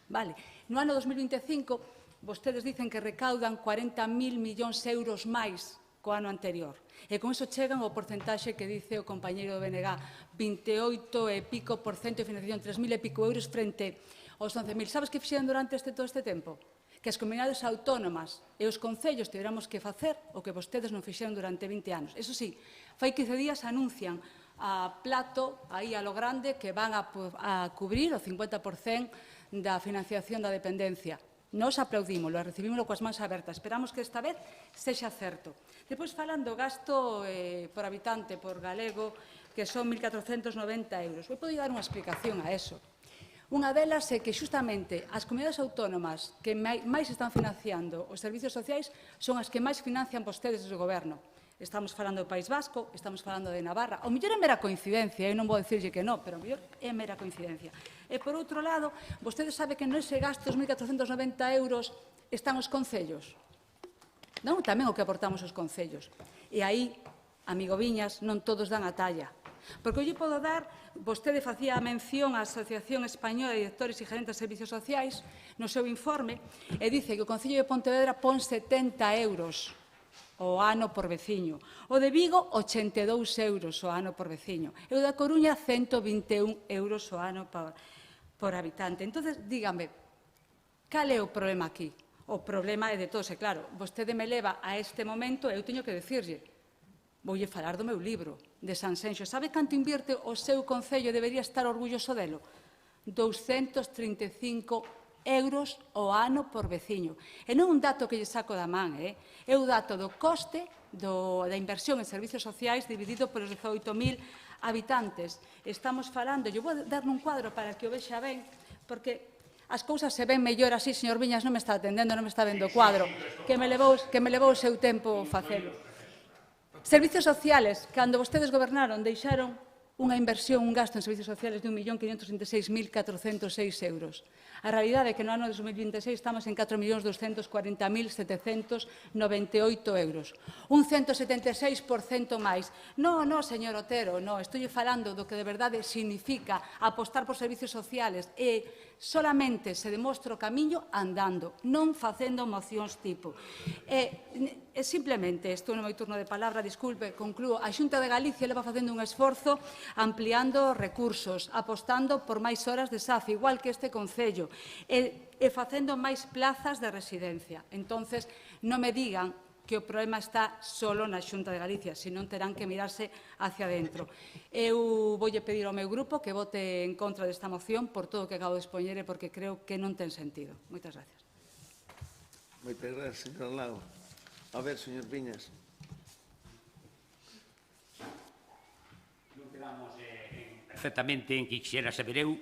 [SPEAKER 2] Vale. No ano 2025, vostedes dicen que recaudan 40.000 millóns de euros máis co ano anterior. E con iso chegan ao porcentaxe que dice o compañeiro do BNG, 28 e pico % de financiación, 3.000 e pico euros frente aos 11.000. Sabes que fixeron durante todo este tempo? Que as comunidades autónomas e os concellos tiveramos que facer o que vostedes non fixeron durante 20 anos. Eso sí, fai 15 días anuncian a plato, aí a lo grande, que van a cubrir o 50% da financiación da dependencia. Nos aplaudímoslo, recibímoslo coas mans abertas. Esperamos que esta vez sexa certo. Depois falan do gasto por habitante, por galego, que son 1.490 euros. Eu podo dar unha explicación a eso. Unha delas é que xustamente as comunidades autónomas que máis están financiando os servicios sociais son as que máis financian vostedes do goberno. Estamos falando do País Vasco, estamos falando de Navarra. O mellor é mera coincidencia, eu non vou dicirlle que non, pero o mellor é mera coincidencia. E, por outro lado, vostede sabe que nese gasto dos 1.490 euros están os concellos. Non? Tamén o que aportamos os concellos. E aí, amigo Viñas, non todos dan a talla. Porque eu lle podo dar, vostede facía a mención á Asociación Española de Directores e Gerentes de Servicios Sociais no seu informe e dice que o Concello de Pontevedra pon 70 euros o ano por veciño. O de Vigo, 82 euros o ano por veciño. E o da Coruña, 121 euros o ano por habitante. Entón, dígame, cal é o problema aquí? O problema é de todos, e claro, vostede me leva a este momento e eu teño que dicirlle, voulle falar do meu libro, de Sanxenxo. Sabe canto invierte o seu concello? Debería estar orgulloso delo. 235 euros o ano por veciño. E non un dato que lle saco da man, é o dato do coste da inversión en servicios sociais dividido polos 18.000 habitantes. Estamos falando, eu vou dar nun cuadro para que o vexa ben, porque as cousas se ven mellor así, señor Viñas non me está atendendo, non me está vendo o cuadro, que me levou o seu tempo facelo. Servicios sociales, cando vostedes gobernaron, deixaron unha inversión, un gasto en servicios sociales de 1.536.406 euros. A realidade é que no ano de 2026 estamos en 4.240.798 euros. Un 176% máis. Non, señor Otero, non. Estou falando do que de verdade significa apostar por servicios sociales e solamente se demostra o camiño andando, non facendo mocións tipo. Simplemente, estou no meu turno de palabra, disculpe, conclúo, a Xunta de Galicia leva facendo un esforzo ampliando recursos, apostando por máis horas de SAF, igual que este Concello, e facendo máis plazas de residencia. Entonces, non me digan que o problema está solo na Xunta de Galicia, senón terán que mirarse hacia dentro. Eu voulle pedir ao meu grupo que vote en contra desta moción por todo o que acabo de expoñer e porque creo que non ten sentido. Moitas gracias.
[SPEAKER 1] Moitas gracias, señor Lago. A ver, señor Viñas.
[SPEAKER 7] Non quedamos perfectamente en que quixera saber eu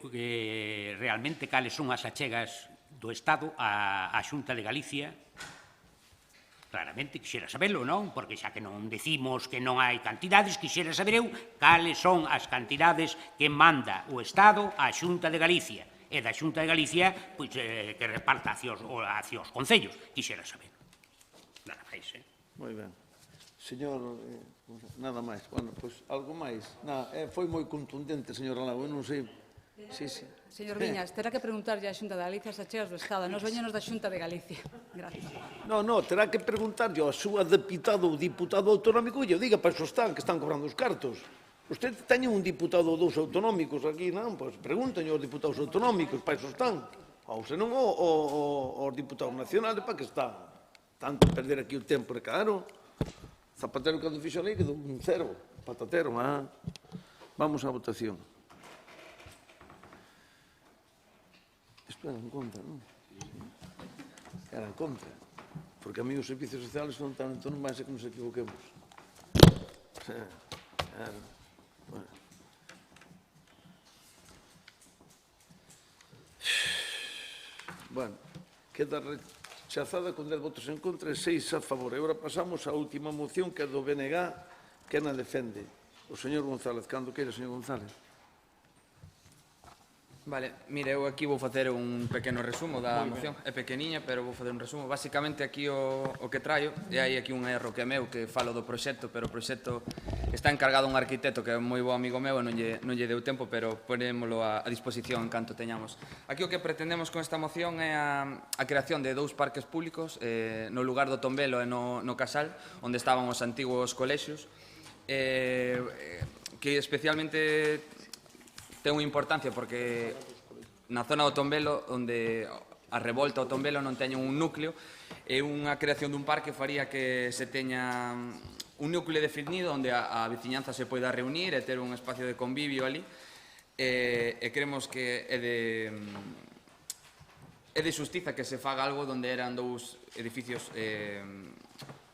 [SPEAKER 7] realmente cales son as achegas do Estado á Xunta de Galicia. Claramente, quixera sabelo, non? Porque xa que non decimos que non hai cantidades, quixera saber eu cales son as cantidades que manda o Estado á Xunta de Galicia. E da Xunta de Galicia, pois, que reparta hacia os concellos. Quixera saber. Nada máis,
[SPEAKER 1] Moi ben. Señor, nada máis. Bueno, pois, algo máis. Foi moi contundente, señor Lago, eu non sei. Sí.
[SPEAKER 2] Señor Viñas, terá que preguntarlle á Xunta de Galicia as achegas do Estado, nos veñenos da Xunta de Galicia. Gracias.
[SPEAKER 1] No, terá que preguntarlle ao súa deputado ou diputado autonómico e lle diga para iso están, que están cobrando os cartos. Usted teñen un diputado ou dous autonómicos aquí, non? Pois pregúntenlle aos diputados autonómicos, para iso están. Ou senón aos diputados nacionales, para que están. Tanto perder aquí o tempo, e claro. Zapatero, cando fixo a lei, quedou un cero. Patatero, Vamos á votación. Espera, en contra, non? Era en contra. Porque a mí os servicios sociales son tan autónomos que nos equivoquemos. Bueno, queda rechazada con 10 votos en contra e 6 a favor. E agora pasamos á última moción, que é do BNG, que na defende. O señor González, cando queira, señor González.
[SPEAKER 6] Vale, mire, eu aquí vou facer un pequeno resumo da moción. É pequeniña, pero vou facer un resumo. Básicamente aquí o que traio, e hai aquí un erro que é meu, que falo do proxecto, pero o proxecto está encargado un arquitecto que é un moi bo amigo meu e non lle deu tempo, pero ponémolo a disposición en canto teñamos. Aquí o que pretendemos con esta moción é a creación de 2 parques públicos no lugar do Tombelo e no Casal, onde estaban os antigos colexios, que especialmente ten unha importancia porque na zona do Tombelo, onde a revolta ao Tombelo non teñen un núcleo, e unha creación dun parque faría que se teña un núcleo definido onde a veciñanza se poida reunir e ter un espacio de convivio ali, e creemos que é de xustiza que se faga algo onde eran 2 edificios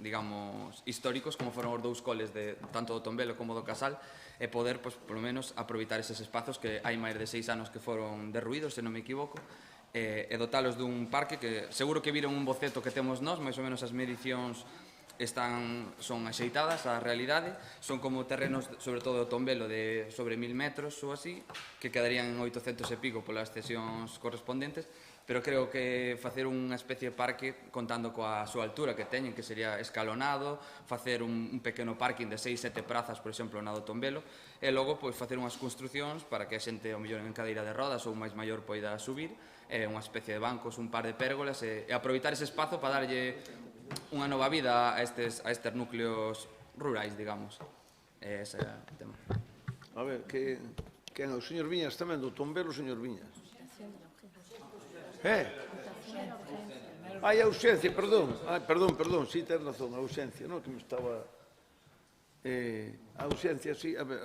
[SPEAKER 6] digamos, históricos, como foron os 2 coles de tanto do Tombelo como do Casal, e poder, polo menos, aproveitar eses espazos que hai máis de 6 anos que foron derruídos, se non me equivoco, e dotalos dun parque que seguro que viron un boceto que temos nós, máis ou menos as medicións son axeitadas á realidade, son como terrenos, sobre todo do Tombelo, de sobre 1000 metros ou así, que quedarían en 800 e pico polas cesións correspondentes, pero creo que facer unha especie de parque contando coa súa altura que teñen, que sería escalonado, facer un pequeno parking de 6-7 prazas, por exemplo, na do Tombelo, e logo facer unhas construcións para que a xente, ao mellor en cadeira de rodas ou máis maior, poida subir, unha especie de bancos, un par de pérgolas, e aproveitar ese espazo para darlle unha nova vida a estes núcleos rurais, digamos. Ese é o tema.
[SPEAKER 1] A ver, que é o señor Viñas tamén, do Tombelo, o señor Viñas. Hai ausencia, perdón, sí, ten razón, a ausencia, non, que me estaba... A ausencia, sí, a ver,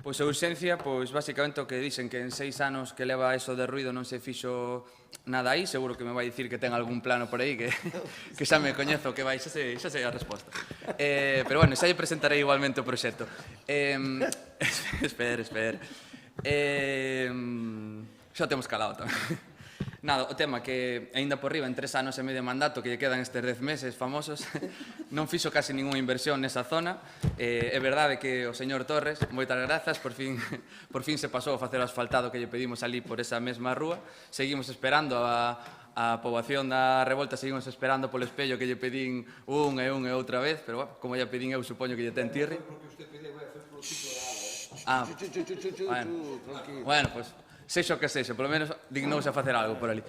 [SPEAKER 6] Pois a urxencia, basicamente o que dicen que en 6 anos que leva eso de ruido non se fixo nada aí, seguro que me vai dicir que ten algún plano por aí, que xa me coñezo que vai, xa sei a resposta. Pero bueno, xa lle presentarei igualmente o proxecto. Espera. Xa o temos calado tamén. Nada, o tema que, aínda por riba, en 3 anos e medio de mandato, que lle quedan estes 10 meses famosos, non fixo casi ninguna inversión nesa zona. É verdade que o señor Torres, moitas grazas, por fin se pasou a facer o asfaltado que lle pedimos ali por esa mesma rúa. Seguimos esperando a poboación da Revolta, seguimos esperando polo espello que lle pedín unha e outra vez, pero como lle pedín eu, supoño que lle ten tirri. Bueno, pois sexo que sexo, polo menos dignouse a facer algo por ali.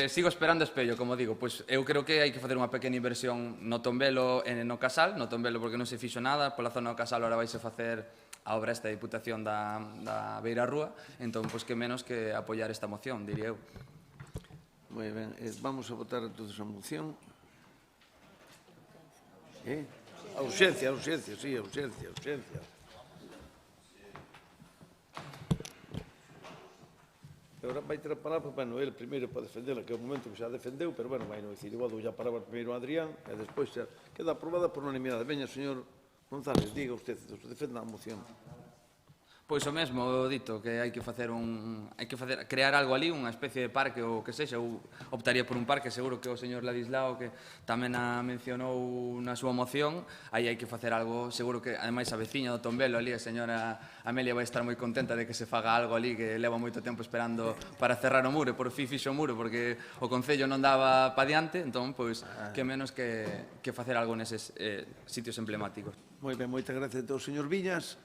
[SPEAKER 6] Sigo esperando espello, como digo, pois eu creo que hai que facer unha pequena inversión no Tombelo e no Casal, no Tombelo porque non se fixo nada, pola zona do Casal ahora vaise facer a obra esta Diputación da Beira Rúa, entón, pois que menos que apoiar esta moción, diría eu.
[SPEAKER 1] Moi ben, vamos a votar entonces a moción. A urxencia, sí, a urxencia. Agora vai ter a palabra, bueno, ele primeiro para defenderla, que é o momento que xa defendeu, pero, bueno, vai non dicir, igual ya paraba primeiro a Adrián, e despois xa queda aprobada por unanimidade. Veña, señor González, diga usted, defenda a moción.
[SPEAKER 6] Pois o mesmo dito, que hai que crear algo ali, unha especie de parque ou que sexa, eu optaría por un parque, seguro que o señor Ladislao, que tamén a mencionou na súa moción, aí hai que facer algo, seguro que, ademais, a veciña do Tombelo ali, a señora Amelia vai estar moi contenta de que se faga algo ali, que leva moito tempo esperando para cerrar o muro, por fin fixo o muro, porque o Concello non daba pa diante, entón, pois, que menos que facer algo neses sitios emblemáticos.
[SPEAKER 1] Moi ben, moitas gracias ao señor Viñas.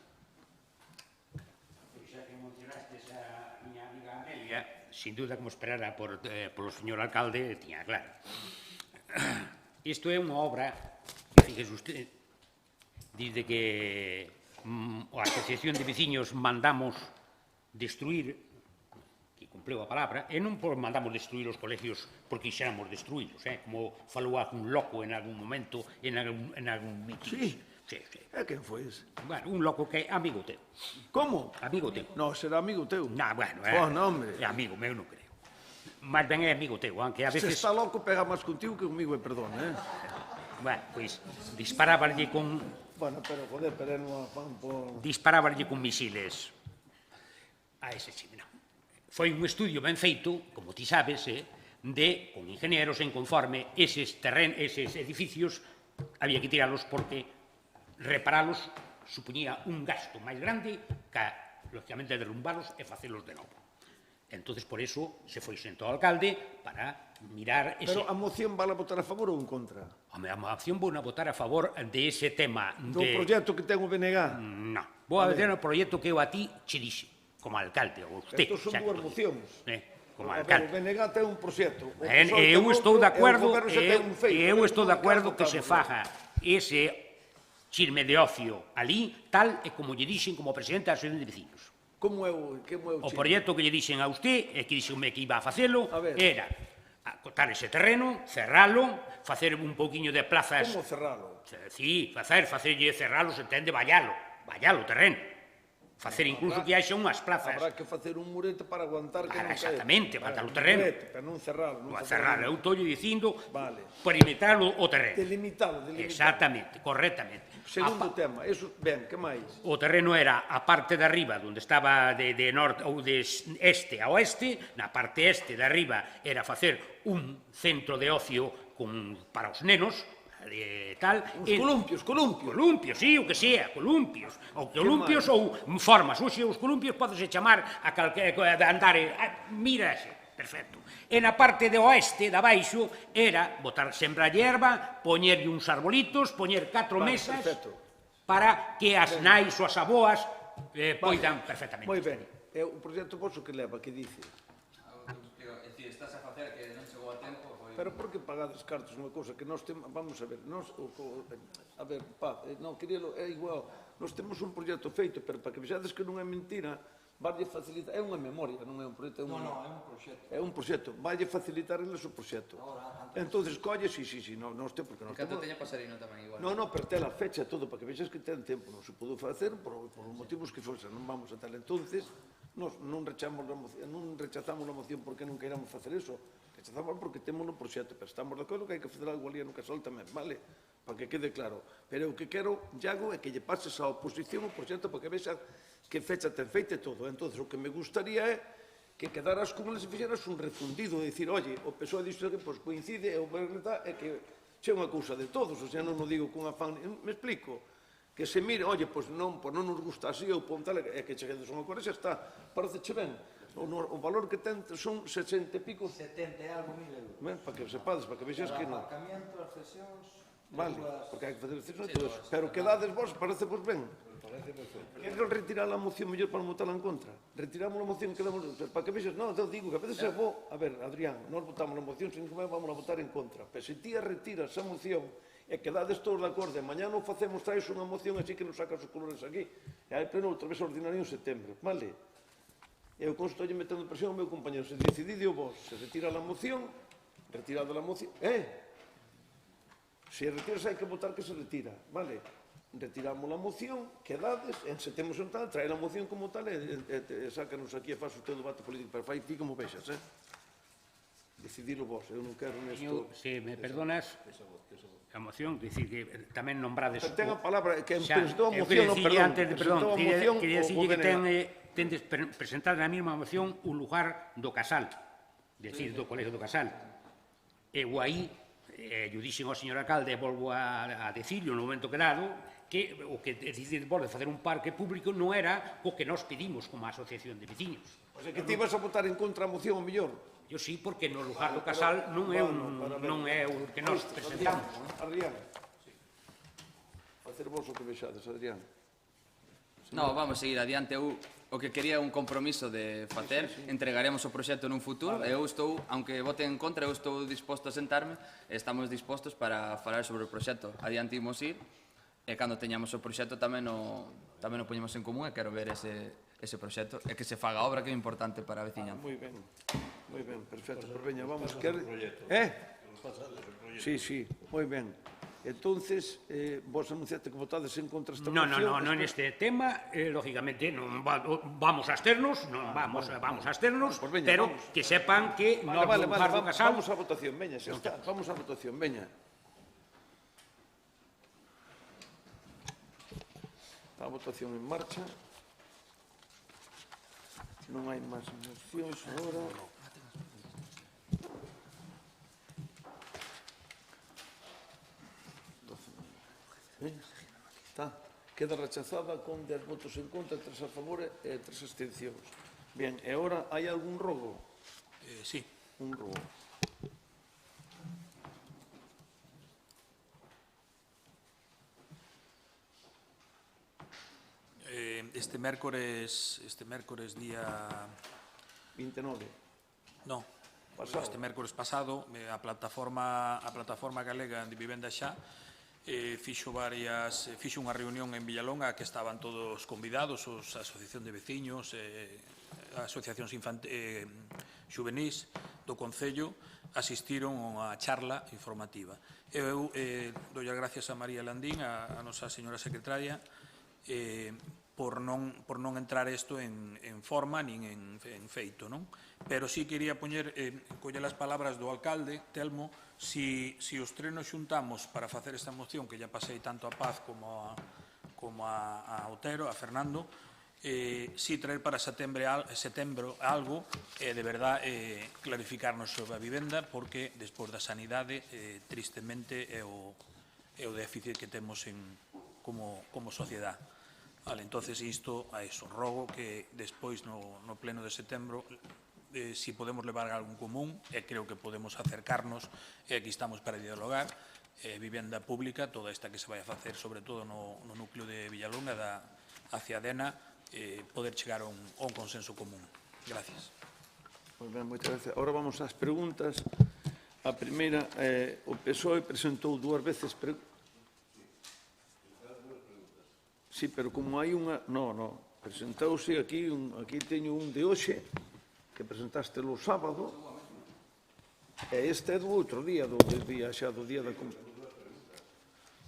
[SPEAKER 7] Sin duda, como esperara polo señor alcalde, tiña claro. Isto é unha obra, fíjese usted, desde que a Asociación de Veciños mandamos destruir, que cumpleu a palabra, e non mandamos destruir os colegios porque quixéramos destruílos, como falou algún loco en algún momento, en algún mitin.
[SPEAKER 1] Sí. E quen foi ese?
[SPEAKER 7] Bueno, un loco que é amigo teu.
[SPEAKER 1] Como?
[SPEAKER 7] Amigo teu.
[SPEAKER 1] Non, será amigo teu.
[SPEAKER 7] Non, bueno,
[SPEAKER 1] hombre.
[SPEAKER 7] É amigo meu, non creo. Máis ben é amigo teu, aunque a veces...
[SPEAKER 1] Se está loco, pega máis contigo que comigo, perdón,
[SPEAKER 7] Bueno, pois, disparáballe con...
[SPEAKER 1] Bueno, pero, joder, pero non van por...
[SPEAKER 7] Disparáballe con misiles a ese chime, non. Foi un estudio ben feito, como ti sabes, con ingenieros en conforme eses edificios había que tiralos porque reparalos supoñía un gasto máis grande que, lógicamente, derrumbalos e facelos de novo. Entón, por iso, se foi xento ao alcalde para mirar...
[SPEAKER 1] Pero a moción vale a votar a favor ou en contra?
[SPEAKER 7] A moción vou a votar a favor de ese tema.
[SPEAKER 1] Do proxecto que ten o BNG?
[SPEAKER 7] Non. Vou a votar o proxecto que eu a ti che dixe, como alcalde, ou usted.
[SPEAKER 1] Estos son dúas mocións.
[SPEAKER 7] Como alcalde.
[SPEAKER 1] O BNG ten un proxecto.
[SPEAKER 7] Eu estou de acordo que se faga ese xirme de ocio ali, tal e como lle dixen como presidente da Asociación de Veciños.
[SPEAKER 1] Como é o xirme?
[SPEAKER 7] O proxecto que lle dixen a usted, e que dixenme que iba a facelo, era acotar ese terreno, cerralo, facer un pouquiño de plazas...
[SPEAKER 1] Como cerralo?
[SPEAKER 7] Sí, facerlle cerralo, se entende, vallalo o terreno. Facer incluso que haxa unhas plazas.
[SPEAKER 1] Habrá que facer un murete para aguantar que non cae.
[SPEAKER 7] Exactamente, aguantar o terreno.
[SPEAKER 1] Para non cerralo.
[SPEAKER 7] Cerralo, eu estou dicindo perimetrar o terreno.
[SPEAKER 1] Delimitalo.
[SPEAKER 7] Exactamente, correctamente.
[SPEAKER 1] Segundo tema, eso, ben, que máis?
[SPEAKER 7] O terreno era a parte de arriba, onde estaba de norte ou de este a oeste, na parte este de arriba era facer un centro de ocio para os nenos, tal...
[SPEAKER 1] Os columpios.
[SPEAKER 7] Columpios, sí, o que sea, columpios. Ou columpios ou formas. Oxe, os columpios podese chamar a calquera de andar... Mira ese, perfecto. E na parte de oeste, de abaixo, era botar sembrar hierba, poñerlle uns arbolitos, poñer 4 mesas para que as nais ou as aboas poidan perfectamente.
[SPEAKER 1] Moi ben. O proxecto vosso que leva, que dice?
[SPEAKER 6] Estás a facer que non chegou a tempo...
[SPEAKER 1] Pero por que pagades cartos unha cousa que nós temos... Vamos a ver, é igual. Nós temos un proxecto feito, pero para que vexades que non é mentira, valle facilitar... É unha memoria, non é un proxecto.
[SPEAKER 9] Non, é un proxecto.
[SPEAKER 1] É un proxecto. Valle facilitar eles o proxecto. Entonces, colle, sí, nós temos...
[SPEAKER 6] Que te teña pasarino tamén igual.
[SPEAKER 1] Non, pero ten a fecha todo, para que vexas que ten tempo. Non se pudo facer por os motivos que fosen. Non vamos a tal. Entonces, nós non rechazamos a moción porque non queiramos facer eso. Rechazamos porque temos un proxecto, pero estamos de acordo que hai que facer algo ali no Casal tamén, vale? Para que quede claro. Pero o que quero, Iago, é que lle pases á oposición o proxecto para que vexa que fecha ten feita e todo. Entón, o que me gustaría é que quedaras con eles e fixeras un refundido, de dicir, oye, o PSOE dixo que coincide, e o verdad é que che é unha cousa de todos, o sea, non o digo con afán, me explico, que se mire, oye, pois non nos gusta así ou pon tal, é que cheguedes a unha cosa, xa está, pareceche ben. O valor que ten son 60 e pico.
[SPEAKER 9] 70 e algo mil euros.
[SPEAKER 1] Ben, para que sepades, para que vexas que non.
[SPEAKER 9] Aparcamiento, as cesións...
[SPEAKER 1] Vale, porque hai que facer cesións e todo eso. Pero que dades vos, parece vos ben.
[SPEAKER 9] Parece perfecto.
[SPEAKER 1] Queres retirar a moción mellor para votala en contra? Retiramos a moción que damos, para que vexas, non, te digo que a veces é bo, a ver, Adrián, nós votamos a moción, sin que vamos a votar en contra. Pero se ti retiras a moción e quedades todos de acordo, e mañá non facemos, traes unha moción así que nos sacas os colores aquí, e hai pleno outra vez ordinario en setembro, vale? Eu constolle metendo presión ao meu compañero, se decidido vos, se retira a moción, retirada a moción, se retiras hai que votar que se retira, vale? Retiramos a moción, quedades, en setembro en tal, trae a moción como tal e sácanos aquí e faz o teu debate político, pero fai ti como vexas, Decidilo vos, eu non quero nesto...
[SPEAKER 7] Se me perdonas, a moción, dicir que tamén nombrades...
[SPEAKER 1] Pero ten a palabra, que
[SPEAKER 7] xa,
[SPEAKER 1] presentou a
[SPEAKER 7] eu
[SPEAKER 1] moción, no, perdón,
[SPEAKER 7] presentou a moción, quería dicirlle que
[SPEAKER 1] tendes
[SPEAKER 7] presentar na mesma moción un lugar do Casal, decir, do Colegio do Casal. Eu aí, eu dixen ao señor alcalde, e volvo a decirlo no momento que dado, que o que decidir vos de facer un parque público non era o que nós pedimos como asociación de veciños.
[SPEAKER 1] Pois é que ti vas a votar en contra a moción, o mellor.
[SPEAKER 7] Eu sí, porque no lugar do Casal non é o que nós presentamos.
[SPEAKER 1] Adrián, facer vos o que vexades, Adrián.
[SPEAKER 6] No, vamos a seguir adiante. Eu o que quería un compromiso de facer, entregaremos o proxecto nun futuro, e eu estou, aunque voten en contra, eu estou disposto a sentarme, e estamos dispostos para falar sobre o proxecto. Adiante imos ir, e cando teñamos o proxecto tamén o poñemos en común, e quero ver ese proxecto, e que se faga a obra que é importante para a veciñanza.
[SPEAKER 1] Moi ben, perfecto. Pues veña, vamos. Sí, moi ben. Entonces, vos anunciaste que votades en contra esta moción?
[SPEAKER 7] Non, neste tema, lógicamente, non vamos a absternos, pero que sepan que no
[SPEAKER 1] vale,
[SPEAKER 7] Casal...
[SPEAKER 1] Vamos a votación, veña, xa está. Vamos a votación, veña. A votación en marcha. Non hai máis mocións agora. Está. Queda rechazada con 10 votos en contra, 3 a favor e 3 abstencións. Bien, e agora hai algún rogo?
[SPEAKER 4] Sí.
[SPEAKER 1] Un rogo.
[SPEAKER 4] Este mércores día...
[SPEAKER 1] 29.
[SPEAKER 4] No, este mércores pasado, a plataforma galega de Vivenda Xa fixo unha reunión en Villalonga que estaban todos convidados, a Asociación de Veciños, asociacións xuvenís do Concello, asistiron a unha charla informativa. Eu doi as gracias a María Landín, a nosa señora secretaria, por non entrar isto en forma nin en feito, non? Pero sí quería coller as palabras do alcalde, Telmo, si os tres nos xuntamos para facer esta moción, que ya pasei tanto a Paz como a Otero, a Fernando, si traer para setembro algo, de verdad, clarificarnos sobre a vivenda, porque despois da sanidade, tristemente, é o déficit que temos como sociedade. Vale, entonces isto a eso, rogo que despois no pleno de setembro si podemos levar algo en común, e creo que podemos acercarnos, e aquí estamos para dialogar, vivenda pública, toda esta que se vai a facer, sobre todo no núcleo de Villalonga, hacia Dena, poder chegar a un consenso común. Gracias.
[SPEAKER 1] Moi ben, moitas gracias. Ahora vamos ás preguntas. A primeira, o PSOE presentou 2 veces... Sí, pero como hai unha... Non, presentouse aquí teño un de hoxe, que presentaste o sábado, e este é do outro día, do día da...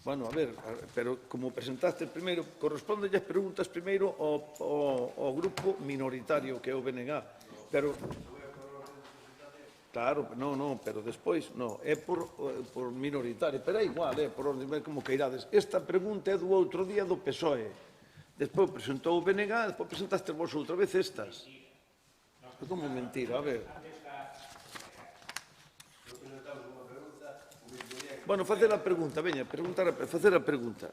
[SPEAKER 1] Bueno, a ver, pero como presentaste primeiro, corresponde as preguntas primeiro ao grupo minoritario, que é o BNG, pero... Claro, non, pero despois, non, é por minoritario, pero é igual, por orden, como que irades. Esta pregunta é do outro día do PSOE. Despois presentou o BNG, despois presentaste vos outra vez estas. Como mentira, a ver. Bueno, facer a pregunta, veña, facer a pregunta.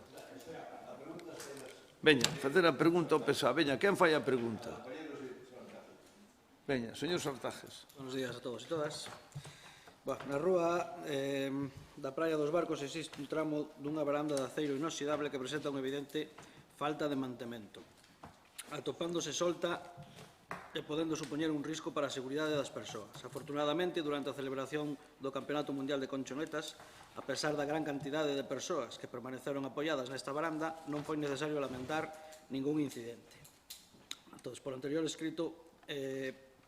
[SPEAKER 1] Veña, facer a pregunta ao pesado. Veña, quen fai a pregunta? Veña, señor Sartajes.
[SPEAKER 10] Buenos días a todos e todas. Na rúa da Praia dos Barcos existe un tramo dunha varanda de aceiro inoxidable que presenta unha evidente falta de mantemento, atopándose solta e podendo supoñer un risco para a seguridade das persoas. Afortunadamente, durante a celebración do Campeonato Mundial de Conchonetas, a pesar da gran cantidade de persoas que permaneceron apoiadas nesta varanda, non foi necesario lamentar ningún incidente. Entón, por anterior escrito,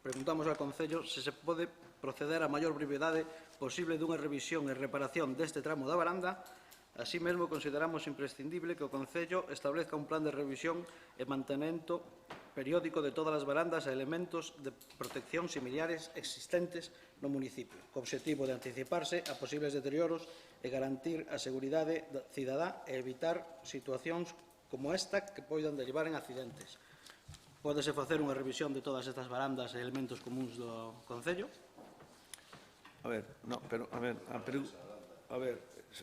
[SPEAKER 10] preguntamos ao Concello se se pode proceder a maior brevidade posible dunha revisión e reparación deste tramo da varanda. Así mesmo, consideramos imprescindible que o Concello establezca un plan de revisión e mantemento periódico de todas as varandas e elementos de protección similares existentes no municipio, co obxectivo de anticiparse a posibles deterioros e garantir a seguridade cidadá e evitar situacións como esta que poidan derivar en accidentes. Pódese facer unha revisión de todas estas varandas e elementos comuns do Concello?
[SPEAKER 1] A ver, no, pero, a ver,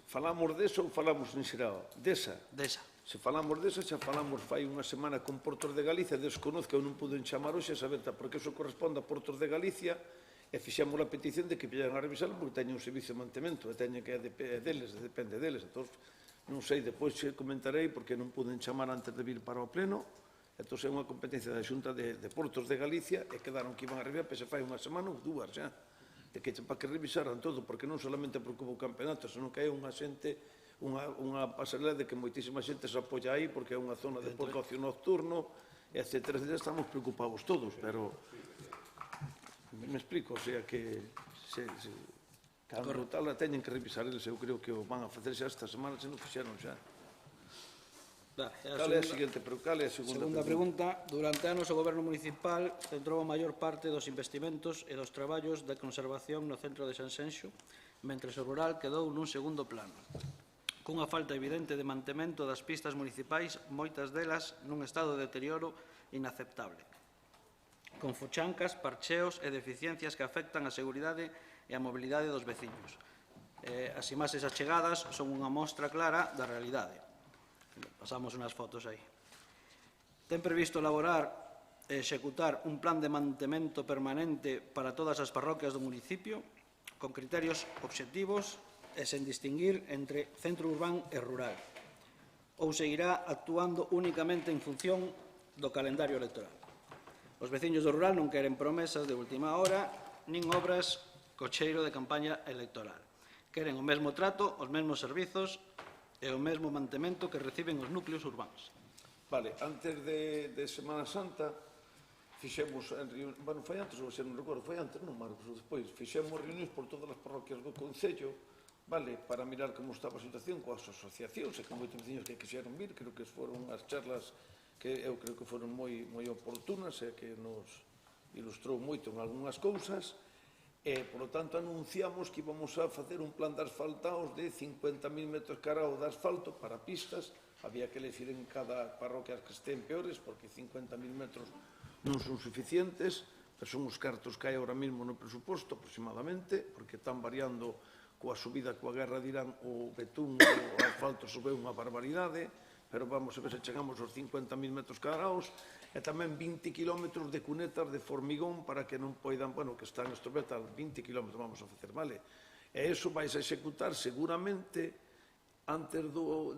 [SPEAKER 1] falamos deso ou falamos en xeral? Desa?
[SPEAKER 10] Desa.
[SPEAKER 1] Se falamos desa, xa falamos fai unha semana con Portos de Galicia, desconozco, eu non pude chamar hoxe, saber, porque iso corresponde a Portos de Galicia, e fixemos a petición de que pillan a revisarlo porque teñen un servicio de mantemento, e teñen que deles, depende deles. Entón, non sei, depois xe comentarei, porque non puden chamar antes de vir para o pleno, entón é unha competencia da Xunta de Portos de Galicia, e quedaron que iban a revisar, pero se fai unha semana ou dúas xa. E que para que revisaran todo, porque non solamente preocupa o campeonato, senón que hai unha xente, unha pasarela de que moitísima xente se apoia aí, porque é unha zona de pouco ocio nocturno, etc. Estamos preocupados todos, pero me explico, o sea que cando tal a teñen que revisar eles, eu creo que o van a facer xa esta semana, se non fixeron xa. Cal é a segunda
[SPEAKER 10] pregunta? Durante anos o Goberno Municipal centrou a maior parte dos investimentos e dos traballos de conservación no centro de Sanxenxo, mentre o rural quedou nun segundo plano, cunha falta evidente de mantemento das pistas municipais, moitas delas nun estado de deterioro inaceptable, con fochancas, parcheos e deficiencias que afectan a seguridade e a mobilidade dos veciños. As imaxes achegadas son unha mostra clara da realidade. Pasamos unhas fotos aí. Ten previsto elaborar e executar un plan de mantemento permanente para todas as parroquias do municipio, con criterios obxectivos e sen distinguir entre centro urbán e rural, ou seguirá actuando únicamente en función do calendario electoral. Os veciños do rural non queren promesas de última hora, nin obras cocheiro de campaña electoral. Queren o mesmo trato, os mesmos servizos e o mesmo mantemento que reciben os núcleos urbanos.
[SPEAKER 1] Vale, antes de Semana Santa, fixemos, bueno, foi antes, ou se non recordo, foi antes, non, Marcos, ou despois, fixemos reunións por todas as parroquias do Concello, vale, para mirar como estaba a situación coas asociacións e con moitos veciños que quixeron vir, creo que foron unhas charlas que eu creo que foron moi oportunas e que nos ilustrou moito en algunhas cousas, e, por lo tanto, anunciamos que íbamos a facer un plan de asfaltados de 50.000 metros carados de asfalto para pistas. Había que elegir en cada parroquia que estén peores, porque 50.000 metros non son suficientes, pero son os cartos que hai ahora mesmo no presuposto, aproximadamente, porque están variando coa subida, coa guerra de Irán, o betún, o asfalto sube unha barbaridade, pero vamos a ver se chegamos aos 50.000 metros carados, e tamén 20 kilómetros de cunetas de formigón para que non poidan, bueno, que están estropetas, 20 kilómetros vamos a facer, vale? E iso vais a executar seguramente antes do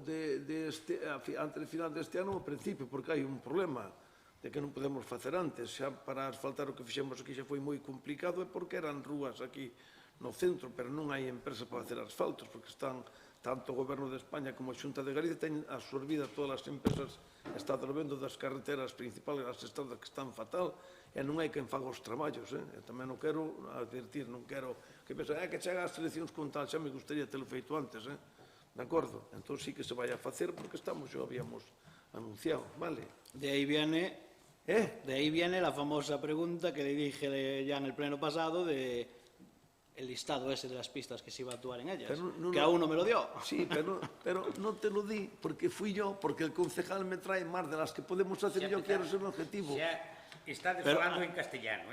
[SPEAKER 1] final deste ano, ao principio, porque hai un problema de que non podemos facer antes, xa para asfaltar o que fixemos aquí xa foi moi complicado, e porque eran rúas aquí no centro, pero non hai empresa para facer asfaltos, porque están tanto o Goberno de España como a Xunta de Galicia teñen absorbidas todas as empresas está absorbendo das carreteras principales, as estradas que están fatal, e non hai quen faga os traballos, e tamén non quero advertir, non quero que pensen, que chega as eleccións con tal, xa me gustaría telo feito antes, de acordo? Entón sí que se vai a facer porque estamos, xa habíamos anunciado, vale?
[SPEAKER 10] De aí viene la famosa pregunta que le dije ya en el pleno pasado de el listado ese de las pistas que se iba a actuar en ellas, que aún no me lo dio.
[SPEAKER 1] Sí, pero no te lo di porque fui yo, porque el concejal me trae más de las que podemos hacer, yo quiero ser un objetivo.
[SPEAKER 7] Estades
[SPEAKER 10] Pero,
[SPEAKER 7] falando en castellano,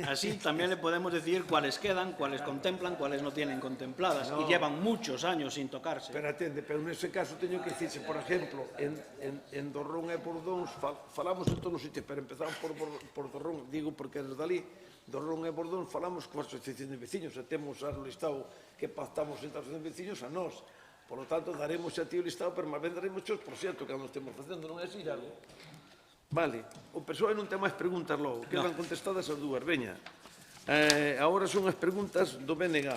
[SPEAKER 10] Así también le podemos decir cuáles quedan, cuáles contemplan, cuáles no tienen contempladas y llevan muchos años sin tocarse.
[SPEAKER 1] Pero atende, pero nese caso teño que dicirse, por exemplo, en Dorrón e Bordóns, falamos en todos os sitios, pero empezamos por Dorrón, digo porque eres dali, Dorrón e Bordóns falamos coa asociación de veciños, e temos o listado que pactamos entre as asociación de veciños a nós. Por lo tanto, daremos a ti o listado, pero máis ben daremos os proxectos que nos estemos facendo, non é así, algo? Vale, o persoal non ten máis preguntas logo, quedan contestadas as dúas, veña. Agora son as preguntas do BNG,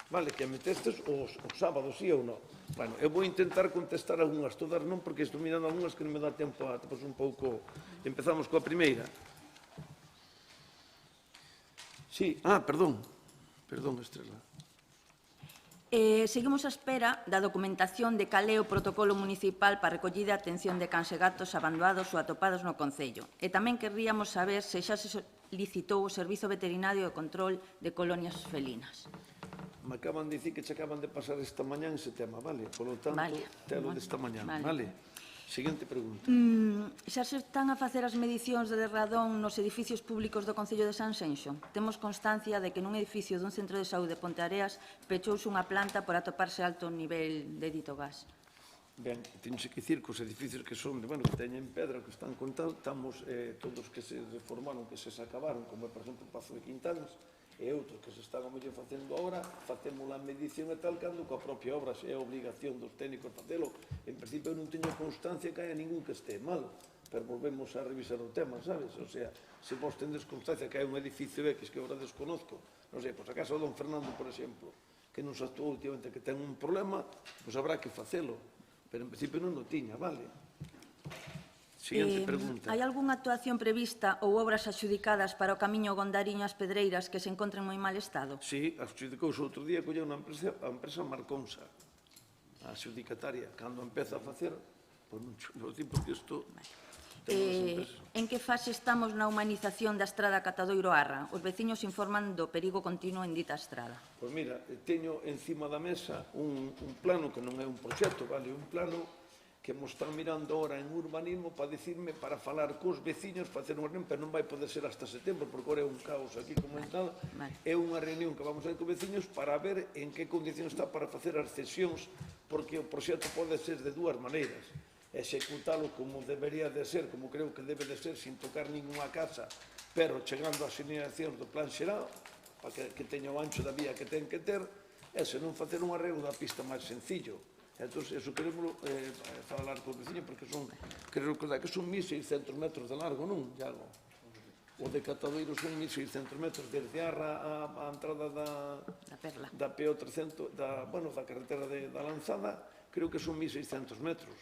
[SPEAKER 1] vale, que metestes os sábados, sí ou non? Bueno, eu vou intentar contestar algunhas, todas non, porque estou mirando algunhas que non me dá tempo a pues, un pouco. Empezamos coa primeira. Sí, perdón, Estrela.
[SPEAKER 8] Seguimos a espera da documentación de cal é o protocolo municipal para recollida e atención de cans e gatos abandonados ou atopados no Concello. E tamén querríamos saber se xa se licitou o Servizo Veterinario de Control de Colonias Felinas.
[SPEAKER 1] Me acaban de dicir que che acaban de pasar esta mañá ese tema, vale? Por lo tanto, telo desta mañá, vale? Seguinte pregunta.
[SPEAKER 8] Xa se están a facer as medicións de radón nos edificios públicos do Concello de Sanxenxo? Temos constancia de que nun edificio dun centro de saúde de Ponteareas pechouse unha planta por atoparse alto nivel de dito gas.
[SPEAKER 1] Ben, teño que dicir que os edificios que son, que teñen pedra, que están contados, estamos todos que se reformaron, que se acabaron, como por exemplo o Pazo de Quintanas, e outros que se están a mellor facendo agora, facemos a medición e tal, cando coa propia obra, se é a obligación dos técnicos facelo. En principio non teño constancia que haya ningún que este mal, pero volvemos a revisar o tema, sabes? O sea, se vos tendes constancia que hai un edificio X que agora desconozco, non sei, pois a casa do don Fernando, por exemplo, que nos actuou últimamente que ten un problema, pois habrá que facelo, pero en principio non o tiña, vale? Seguinte pregunta.
[SPEAKER 8] Hai algunha actuación prevista ou obras adxudicadas para o camiño Gondariño ás Pedreiras que se encontren en moi mal estado?
[SPEAKER 1] Sí, adxudicouse outro día, colleu a empresa Marconsa, a adxudicataria. Cando empeza a facer, pois non xo digo porque isto...
[SPEAKER 8] En que fase estamos na humanización da estrada Catadoiro-Arra? Os veciños informan do perigo continuo en dita estrada.
[SPEAKER 1] Pois mira, teño encima da mesa un plano que non é un proxecto, vale? Un plano que mo están mirando ahora en urbanismo para dicirme, para falar cos veciños, facer unha reunión, pero non vai poder ser hasta setembro, porque ahora é un caos aquí comentado. É unha reunión que vamos a ter con veciños para ver en que condición está para facer as cesións, porque o proxecto pode ser de dúas maneiras. Executalo como debería de ser, como creo que debe de ser, sin tocar ninguna casa, pero chegando ás alineacións do plan xeral, para que teña o ancho da vía que ten que ter, e se non facer un arreglo da pista máis sencillo. Entón, eso queremos falar con os veciños, porque creo que son 1.600 metros de largo, non? O de Catadoiro son 1.600 metros, desde Arra á entrada da PO300, da carretera da Lanzada, creo que son 1.600 metros.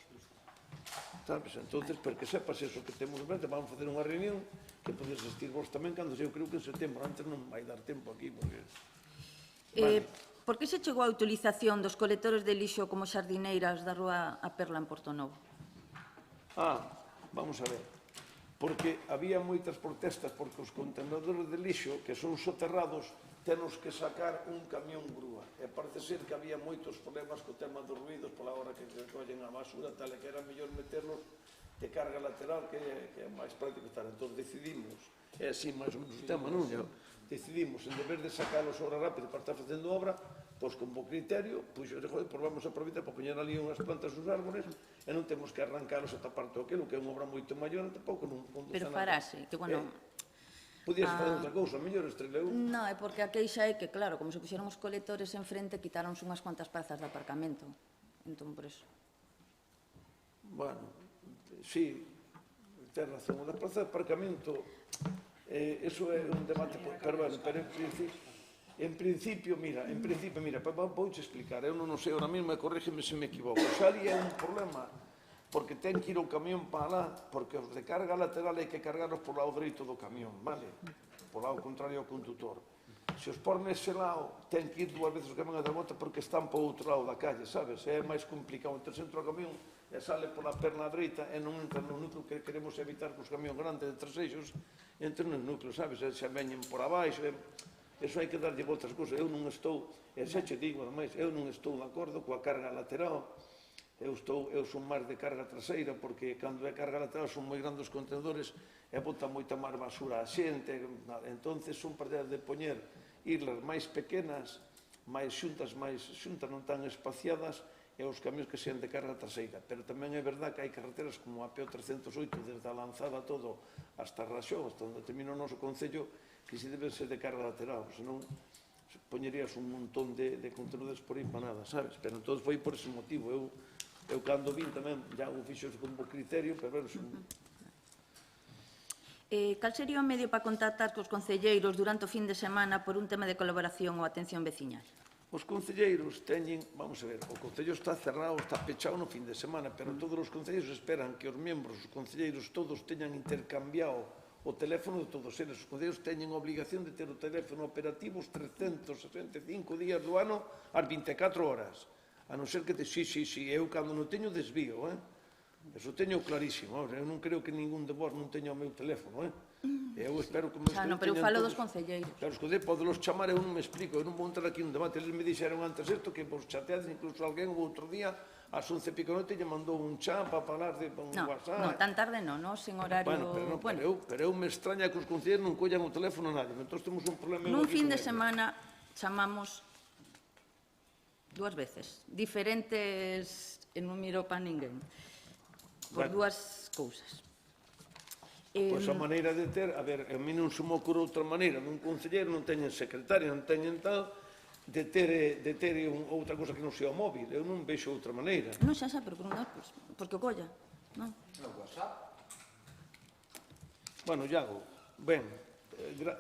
[SPEAKER 1] Sabes? Entón, porque sepas eso que temos en mente, vamos a facer unha reunión que podes asistir vos tamén, cando eu creo que en setembro, antes non vai dar tempo aquí, porque...
[SPEAKER 8] Por que se chegou a utilización dos colectores de lixo como xardineiras da rúa A Perla en Portonovo?
[SPEAKER 1] Vamos a ver. Porque había moitas protestas porque os contenedores de lixo que son soterrados tenos que sacar un camión grúa. E parece ser que había moitos problemas co tema dos ruidos pola hora que recollen a basura, tal e que era mellor meterlos de carga lateral que é máis práctico estar. Entón decidimos, é así máis ou menos o tema, non? Decidimos, en vez de sacarlos obra rápida para estar facendo obra, pois con bo criterio, pois vamos a aproveitar para poñer ali unhas plantas dos árboles e non temos que arrancalos a tapar todo aquilo, que é unha obra moito maior, tampouco non conduce
[SPEAKER 8] nada. Pero farase, que bueno...
[SPEAKER 1] Podías fazer outra cousa, mellor estreleu.
[SPEAKER 8] Non, é porque a queixa é que, claro, como se puxeron os colectores en frente, quitáronse unhas cuantas prazas de aparcamento. Entón, por eso.
[SPEAKER 1] Bueno, sí, ten razón. O da praza de aparcamento... Eso é un debate, pero en principio, mira, vouche explicar, eu non sei ahora mesmo, e corrígeme se me equivoco, xa ali é un problema, porque ten que ir o camión para lá, porque os de carga lateral hai que cargarlos por lado dereito do camión, vale? Por lado contrario ao condutor. Se os por nese lado, ten que ir dúas veces o camión a dar volta porque están para o outro lado da calle, sabes? É máis complicado, entón se entra o camión e sale pola perna dereita e non entra no núcleo que queremos evitar que os camións grandes de 3 eixos entren no núcleo, sabes? E xa veñen por abaixo, eso hai que darlle voltas cousas. Eu non estou, e xa che digo, ademais, eu non estou de acordo coa carga lateral Eu son máis de carga traseira, porque cando é carga lateral son moi grandes os contenedores e bota moita máis basura a xente. Entón, son partidas de poñer islas máis pequenas, máis xuntas, non tan espaciadas, e os camións que sean de carga traseira. Pero tamén é verdad que hai carreteras como a PO 308, desde a Lanzada todo hasta Raxó, hasta onde termina o noso concello, que si debe ser de carga lateral, senón poñerías un montón de contenedores por aí para nada, sabes? Pero entón foi por ese motivo. Eu cando vin tamén, ya o fixo como criterio, pero bueno,
[SPEAKER 8] Cal sería o medio para contactar cos concelleiros durante o fin de semana por un tema de colaboración ou atención veciñal?
[SPEAKER 1] Os concelleiros teñen, vamos a ver, o concello está cerrado, está pechado no fin de semana, pero todos os concelleiros esperan que os membros, os concelleiros todos teñan intercambiado o teléfono de todos eles. Os concelleiros teñen a obligación de ter o teléfono operativo os 365 días do ano ás 24 horas. A non ser que sí, eu cando non teño desvío, eso teño clarísimo. Eu non creo que ningún de vos non teña o meu teléfono, Eu espero que...
[SPEAKER 8] Pero eu falo dos concelleiros.
[SPEAKER 1] Claro, os concelleiros podelos chamar, eu non me explico, eu non vou entrar aquí un debate. Eles me dixeron antes isto, que vos chateades, incluso alguén o outro día, ás 11 e pico noite, lle mandou un chat para falar de un WhatsApp.
[SPEAKER 8] Non, tan tarde non, sen horario...
[SPEAKER 1] Pero eu me extraña que os concelleiros non collan o teléfono a nadie. Entón temos un problema...
[SPEAKER 8] Nun fin de semana chamamos 2 veces, diferentes, e non miro para ninguén, por 2 cousas.
[SPEAKER 1] Pois a maneira de ter, a ver, a mí non se me ocurre outra maneira, nun concelleiro non teñen secretario, non teñen tal, de ter outra cosa que non sea o móvil, eu non vexo outra maneira.
[SPEAKER 8] Non xa, pero por un lado, porque o colla, non?
[SPEAKER 9] No WhatsApp.
[SPEAKER 1] Bueno, Iago, ben,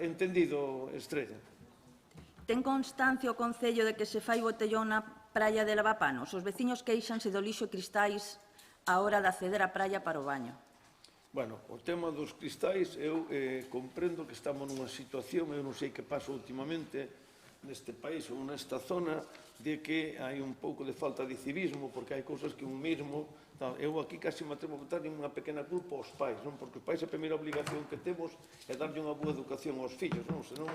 [SPEAKER 1] entendido, Estrella.
[SPEAKER 8] Ten constancia o Concello de que se fai botellón na praia de Lavapanos? Os veciños queixanse do lixo e cristais á hora de acceder á praia para o baño.
[SPEAKER 1] Bueno, o tema dos cristais, eu comprendo que estamos nunha situación, eu non sei que pasa últimamente neste país ou nesta zona, de que hai un pouco de falta de civismo, porque hai cousas que un mesmo... Eu aquí casi me atrevo a botar unha pequena culpa aos pais, non? Porque os pais a primeira obligación que temos é darlle unha boa educación aos fillos, non? Senón,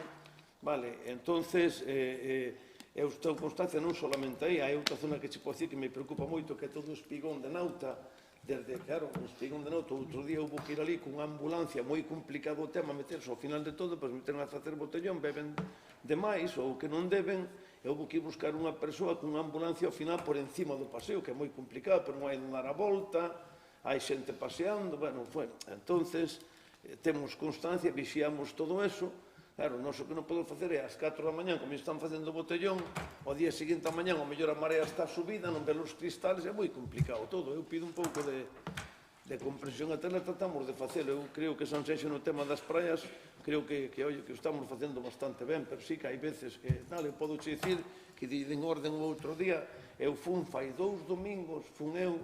[SPEAKER 1] vale, entonces, eu estou constancia non solamente aí, hai outra zona que che podo dicir que me preocupa moito, que é todo o espigón de Nauta, desde, claro, o espigón de Nauta, outro día houve que ir ali con unha ambulancia, moi complicado o tema, meterse ao final de todo, pois meteron a facer botellón, beben demais ou que non deben, e houve que ir buscar unha persoa con unha ambulancia ao final por encima do paseo, que é moi complicado, pero non hai de dar a volta, hai xente paseando, bueno, entonces temos constancia, vixiamos todo eso. Claro, o que non podo facer é ás 4 da mañán, como están facendo botellón, ao día seguinte a mañán, ao mellor a marea está subida, non ver os cristales, é moi complicado todo. Eu pido un pouco de comprensión, até nós tratamos de facelo. Eu creo que Sanxenxo no tema das praias, creo que estamos facendo bastante ben, pero sí que hai veces que, eu podo che dicir que en orden o outro día, eu fai 2 domingos, eu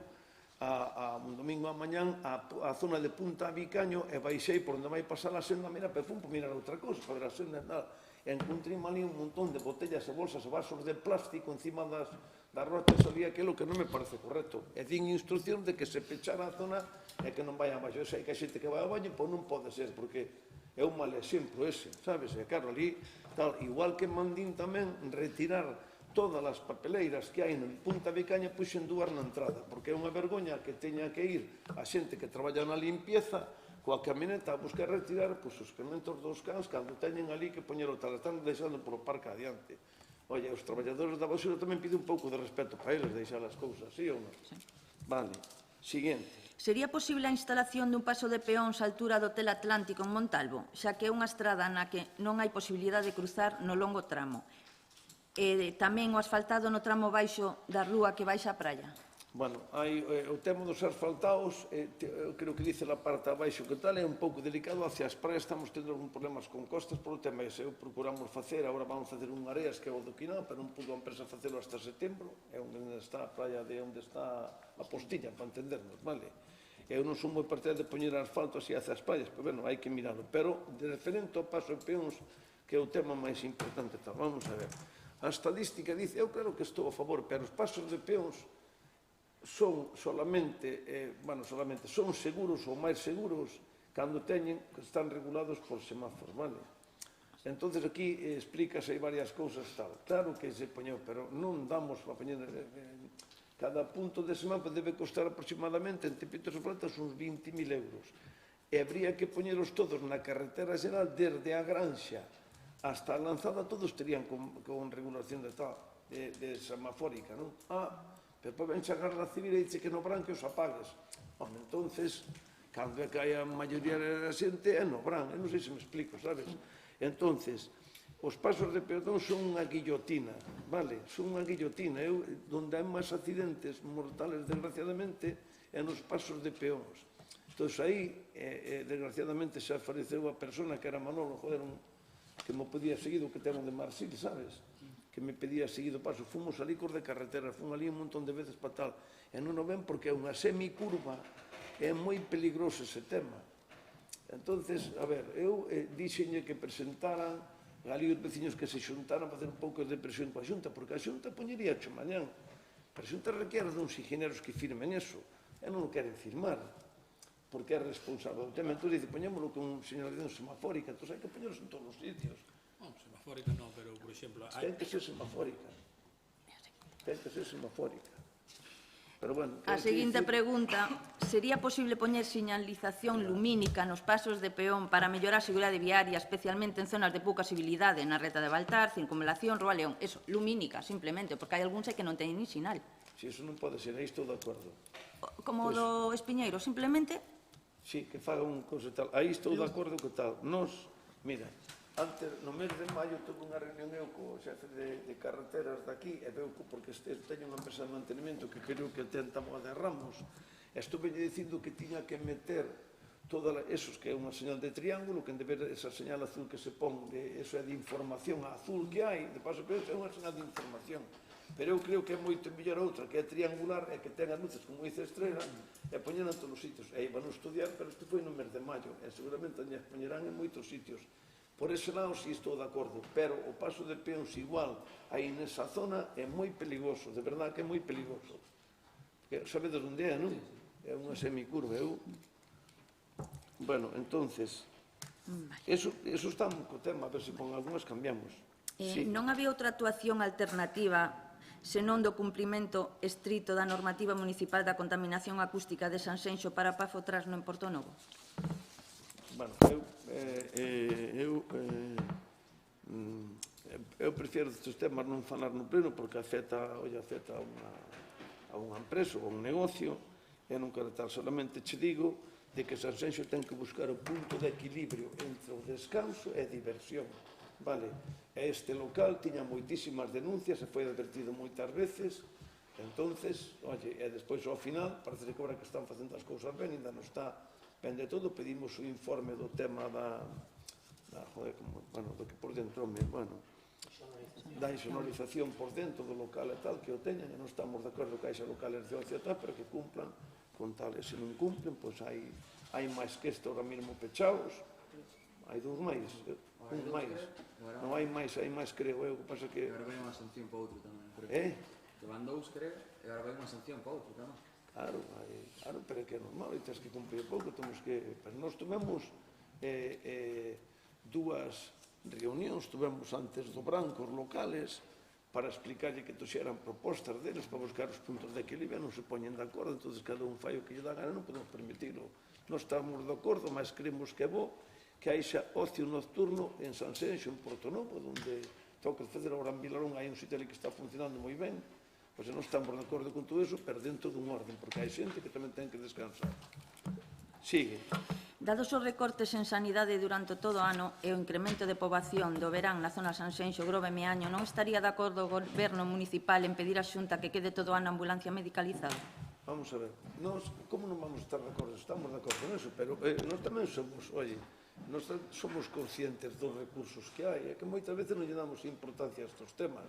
[SPEAKER 1] un domingo a mañán a zona de Punta Vicaño e baixei por onde vai pasar a senda, mira, pero fun por mirar outra cosa, para ver a senda e tal. E encontrei ali un montón de botellas e bolsas e vasos de plástico encima das rochas, ali aquilo que non me parece correcto. E din instrucción de que se pechara a zona e que non vai a baixo. Eu sei que a xente que vai a baño, pois non pode ser, porque é un mal exemplo ese, sabes? E claro, ali, tal, igual que mandín tamén retirar todas as papeleiras que hai en Punta Vicaña, puxen 2 na entrada, porque é unha vergoña que teña que ir a xente que traballa na limpieza coa camioneta a buscar retirar os excrementos dos cans cando teñen ali que poñer o tal, están deixando polo parque adiante. Oye, os traballadores da basura tamén piden un pouco de respeto para eles, deixar as cousas, sí ou non? Vale, siguiente.
[SPEAKER 8] Sería posible a instalación dun paso de peóns á altura do Hotel Atlántico en Montalvo, xa que é unha estrada na que non hai posibilidade de cruzar no longo tramo. E tamén o asfaltado no tramo baixo da rúa que baixa a praia?
[SPEAKER 1] Bueno, o tema dos asfaltados, eu creo que dice a parte abaixo que tal, é un pouco delicado hacia as praias, estamos tendo algún problemas con costas por o tema ese, eu procuramos facer, agora vamos facer un Areas que é o do Quinao, pero non pudo a empresa facelo hasta setembro, é onde está a praia de onde está a Postilla, para entendernos, vale? Eu non son moi partidario de poñer asfalto así hacia as praias, pero bueno, hai que mirarlo, pero de referente ao paso de peóns, que é o tema máis importante, tal, vamos a ver. A estadística dice, eu claro que estou a favor, pero os pasos de peóns son son seguros ou máis seguros cando teñen que están regulados por semáforos, vale? Entonces aquí explícase varias cousas tal. Claro que se poñeu, pero non damos a poñer Cada punto dese mapa debe costar aproximadamente, entre pitos e flautas, uns 20.000 euros. E habría que poñelos todos na carretera xeral, desde a Granxa hasta a Lanzada, todos terían con regulación de semafórica, non? Pero ven a Garda Civil e dice que no Bran que os apagues. Home, entonces, cando é que hai a maioría da xente, é no Bran. Eu non sei se me explico, sabes? Entonces, os pasos de peatón son unha guillotina, vale? Son unha guillotina. Donde hai máis accidentes mortales, desgraciadamente, é nos pasos de peóns. Entón, aí, desgraciadamente, xa faleceu a persona que era Manolo, joder, que me pedía seguido que temos de Marsil, sabes? Que me pedía seguido paso. Fomos ali cor de carretera, fomos ali un montón de veces para tal. E non o ven porque é unha semicurva, é moi peligroso ese tema. Entonces, a ver, eu dixenlle que presentaran ali os veciños que se xuntaran para facer un pouco de presión coa Xunta, porque a Xunta poñería cho mañán. Pero a Xunta requiere duns ingenieros que firmen eso, e non o queren firmar, porque é responsable do tema. Entón, dice, poñémolo con señalización semafórica, entón hai que poñeros en todos os sitios.
[SPEAKER 4] Non, semafórica non, pero, por exemplo...
[SPEAKER 1] Ten que ser semafórica. Ten que ser semafórica. Pero, bueno...
[SPEAKER 8] A seguinte pregunta, sería posible poñer señalización lumínica nos pasos de peón para mellorar a seguridade viaria, especialmente en zonas de pouca visibilidade, na reta de Baltar, Circunvalación, Rúa León? Eso, lumínica, simplemente, porque hai algúns que non teñen ni sinal.
[SPEAKER 1] Si, eso non pode ser, aí estou de acordo.
[SPEAKER 8] Como do Espiñeiro, simplemente...
[SPEAKER 1] Sí, que faga un cousa tal. Aí estou de acordo que tal. Nos, mira, antes, no mes de maio, tuve unha reunión eu co xefe de carreteras daqui, e veu porque teño unha empresa de mantenimento que creo que ten Taboada de Ramos, e estuve dicindo que tiña que meter todas esos que é unha señal de triángulo, que en de ver esa señal azul que se pon, eso é de información azul que hai, de paso que é unha señal de información. Pero eu creo que é moito mellor outra, que é triangular, e que ten as luces, como dice Estrela, e poñeran en todos os sitios. E iban a estudiar, pero este foi no mes de maio, e seguramente as poñerán en moitos sitios. Por ese lado, si estou de acordo, pero o paso de peóns igual, aí nesa zona, é moi peligroso, de verdad que é moi peligroso. Sabedes onde é, non? É unha semicurva, Bueno, entonces, eso está co tema, a ver se con algunhas cambiamos.
[SPEAKER 8] Non había outra actuación alternativa senón do cumprimento estrito da normativa municipal da contaminación acústica de Sanxenxo para Pafo Trasno en Portonovo?
[SPEAKER 1] Bueno, eu prefiero estes temas non falar no pleno porque afecta a unha empresa ou a un negocio, e non quero tal, solamente che digo de que Sanxenxo ten que buscar o punto de equilibrio entre o descanso e a diversión. Vale, este local tiña moitísimas denuncias e foi advertido moitas veces, entonces, oye, e despois ao final, parece que agora que están facendo as cousas ben, ainda non está ben de todo, pedimos o informe do tema do que por dentro, da insonorización por dentro do local e tal, que o teñan, e non estamos de acordo que haixa locales de ocio e tal, pero que cumplan con tal, e se non cumplen, pois hai máis que este ahora mesmo pechados, hai dous máis, un máis. Non hai máis, creo eu, que pasa que...
[SPEAKER 6] E agora vai unha sanción para outro tamén. Que van dous, creo, e agora vai unha sanción para outro tamén.
[SPEAKER 1] Claro, pero é que é normal, e tens que cumprir pouco, temos que... Pero nós tivemos dúas reunións, tivemos antes do Branco, os locales, para explicarlle que toxeran propostas deles para buscar os puntos de equilibrio, non se poñen de acordo, entón cada un fai o que lle dá gana, non podemos permitirlo. Nós estamos de acordo, mas creemos que é bo que haixa ocio nocturno en Sanxenxo, en Portonovo, onde toca facer agora en Vilarón, hai un sitio ali que está funcionando moi ben, pois non estamos de acordo con todo eso, pero dentro dun orden, porque hai xente que tamén ten que descansar. Sigue.
[SPEAKER 8] Dados os recortes en sanidade durante todo o ano e o incremento de poboación do verán na zona Sanxenxo, Grove e Meaño, non estaría de acordo o Goberno municipal en pedir á Xunta que quede todo o ano a ambulancia medicalizada?
[SPEAKER 1] Vamos a ver, nós, como non vamos a estar de acordo? Estamos de acordo con eso, pero nós tamén somos, oye, nós somos conscientes dos recursos que hai, e que moitas veces non lle damos importancia a estes temas.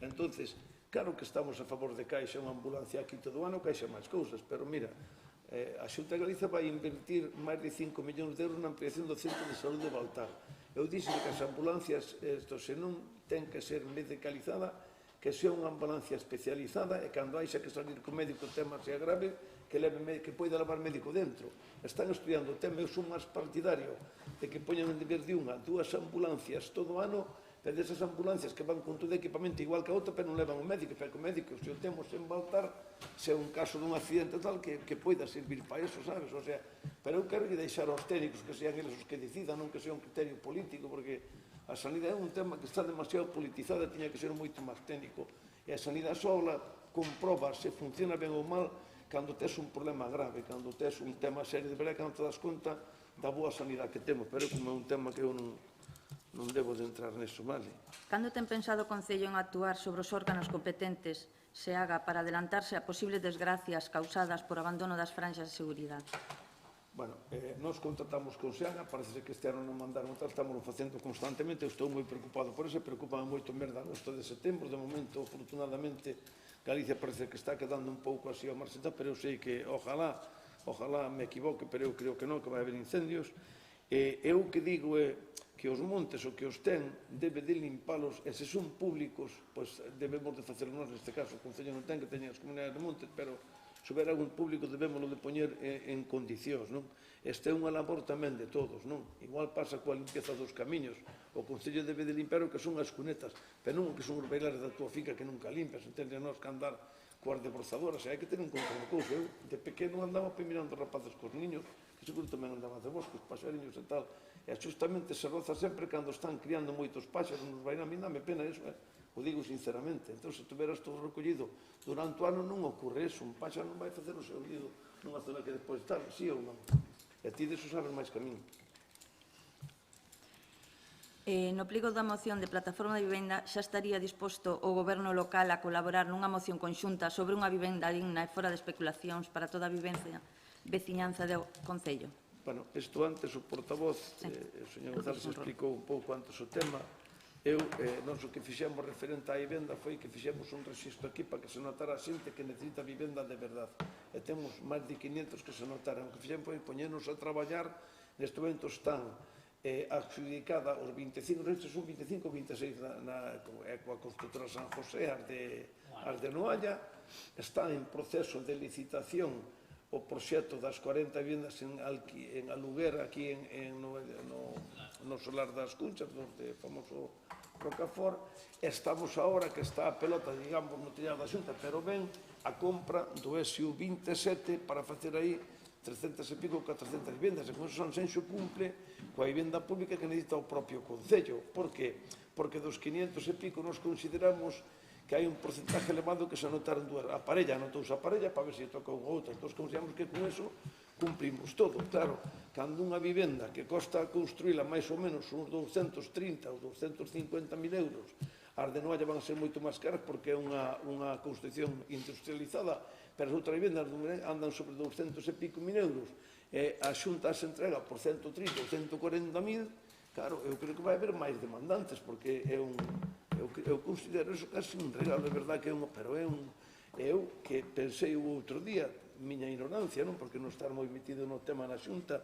[SPEAKER 1] Entonces, claro que estamos a favor de que haixa unha ambulancia aquí todo o ano, que haixa máis cousas, pero mira, a Xunta de Galiza vai invertir máis de 5 millóns de euros na ampliación do Centro de Saúde de Baltar. Eu dixo que as ambulancias, se non ten que ser medicalizada, que sea unha ambulancia especializada e cando haixa que salir co médico o tema sea grave, que poida levar médico dentro. Están estudiando o tema, eu son máis partidario de que poñan en deber de unha, dúas ambulancias todo o ano, E desas ambulancias que van con todo equipamento igual que a outra, pero non levan o médico, pero que o médico, se o temos en Baltar, se é un caso dun accidente tal, que poida servir para eso, sabes? O sea, pero eu quero deixar aos técnicos que sean eles os que decidan, non que sea un criterio político, porque a sanidade é un tema que está demasiado politizada e tiña que ser moito máis técnico. E a sanidade só la comproba se funciona ben ou mal cando tes un problema grave, cando tes un tema serio de verdade, cando te das conta da boa sanidade que temos, pero como é un tema que eu non debo de entrar neso, vale?
[SPEAKER 8] Cando ten pensado o Concello en actuar sobre os órganos competentes se haga para adelantarse a posibles desgracias causadas por abandono das franxas de seguridade?
[SPEAKER 1] Bueno, nós contratamos con Seaga, parece que este ano non mandaron tal, estamos facendo constantemente, eu estou moi preocupado por eso, preocupa moito mes de agosto de setembro, de momento, afortunadamente, Galicia parece que está quedando un pouco así ao marxen, pero eu sei que, ojalá me equivoque, pero eu creo que non, que vai haber incendios. Eu que digo é que os montes o que os ten debe de limpalos e se son públicos, pois debemos de facer nós, neste caso, o Concello non ten que teñer as comunidades de montes, pero se houver algún público debémoslo de poñer en condicións, non? Este é unha labor tamén de todos, non? Igual pasa coa limpieza dos camiños, o Concello debe de limpiar o que son as cunetas, pero non o que son os bailares da tua finca que nunca limpias, entende nós que andar coas debrozadoras, hai que ter en conta unha cousa, eu de pequeno andaba mirando rapaces cos niños, que seguro tamén andaba de vos, cos paxariños e tal, e justamente se roza sempre cando están criando moitos páxaros nos vai, a mí dame pena eso, o digo sinceramente. Entón, se tuveras todo recollido durante o ano non ocorre eso, un páxaro non vai facer o seu nido nunha zona que despois está, sí ou non? E ti deso sabes máis que a min.
[SPEAKER 8] No pliego da moción de Plataforma de Vivenda xa estaría disposto o Goberno local a colaborar nunha moción conxunta sobre unha vivenda digna e fora de especulacións para toda a veciñanza do Concello?
[SPEAKER 1] Bueno, isto antes o portavoz, o señor González, explicou un pouco antes o tema. Nós o que fixemos referente á vivenda foi que fixemos un registro aquí para que se notara a xente que necesita vivenda de verdade. E temos máis de 500 que se notaran. O que fixemos foi poñernos a traballar, neste momento están adjudicada os 25, estes son 25 ou 26 coa constructora San José, as de Noalla, está en proceso de licitación o proxecto das 40 vivendas en aluguer aquí no solar das Cunchas, do famoso Rocafort. Estamos agora que está a pelota, digamos, no tellado da Xunta, pero ben a compra do SU 27 para facer aí 300 e pico, 400 vivendas, e con eso Sanxenxo cumple coa vivenda pública que necesita o propio Concello. Por que? Porque dos 500 e pico nos consideramos que hai un porcentaje elevado que se anotaron dúas. A parella anotouse a parella para ver se toca unha outra. Entón, consideramos que con eso cumprimos todo. Claro, cando unha vivenda que costa construíla máis ou menos uns 230 ou 250.000 euros, as de Noalla van a ser moito máis caras porque é unha construcción industrializada, pero as outras vivendas andan sobre 200 e pico mil euros. A Xunta se entrega por 130 ou 140.000, claro, eu creo que vai haber máis demandantes porque é un... Eu considero eso casi un regalo, é verdade que é un... Pero é un... Eu que pensei o outro día, miña ignorancia, non? Porque non estar moi metido no tema na Xunta,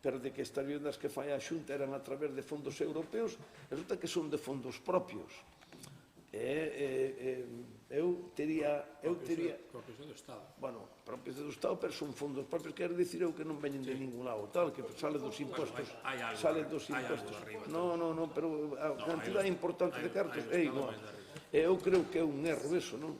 [SPEAKER 1] pero de que estas vivendas que fai a Xunta eran a través de fondos europeos, resulta que son de fondos propios. Eu tería...
[SPEAKER 4] Propios do Estado.
[SPEAKER 1] Bueno, propios do Estado, pero son fondos propios, quero dicir eu que non veñen de ningún lado, tal, que sale dos impostos. Sale dos impostos. Non, pero a cantidade importante de cartos é igual. Eu creo que é un erro eso, non?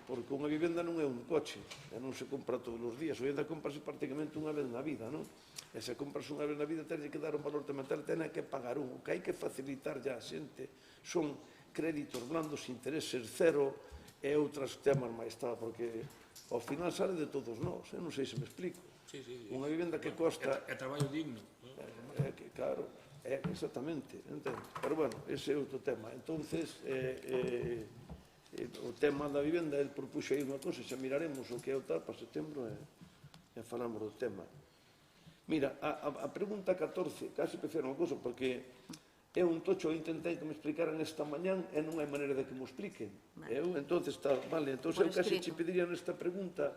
[SPEAKER 1] Porque unha vivenda non é un coche, e non se compra todos os días. A vivenda comprase prácticamente unha vez na vida, non? E se compras unha vez na vida, tens que dar un valor tamén, tens que pagar un. O que hai que facilitar ya a xente son créditos blandos, intereses cero e outros temas máis tal, porque ao final sale de todos nós, non sei se me explico. Unha vivenda que costa...
[SPEAKER 4] É traballo digno.
[SPEAKER 1] Claro, exactamente, entendo. Pero bueno, ese é outro tema. Entonces, o tema da vivenda, el propuxo aí unha cosa, xa miraremos o que é o tal para setembro e falamos do tema. Mira, a pregunta 14, casi prefiero unha cosa, porque é un tocho, eu intentei que me explicaran esta mañán e non hai maneira de que me expliquen. Entonces, vale, eu casi che pediría nesta pregunta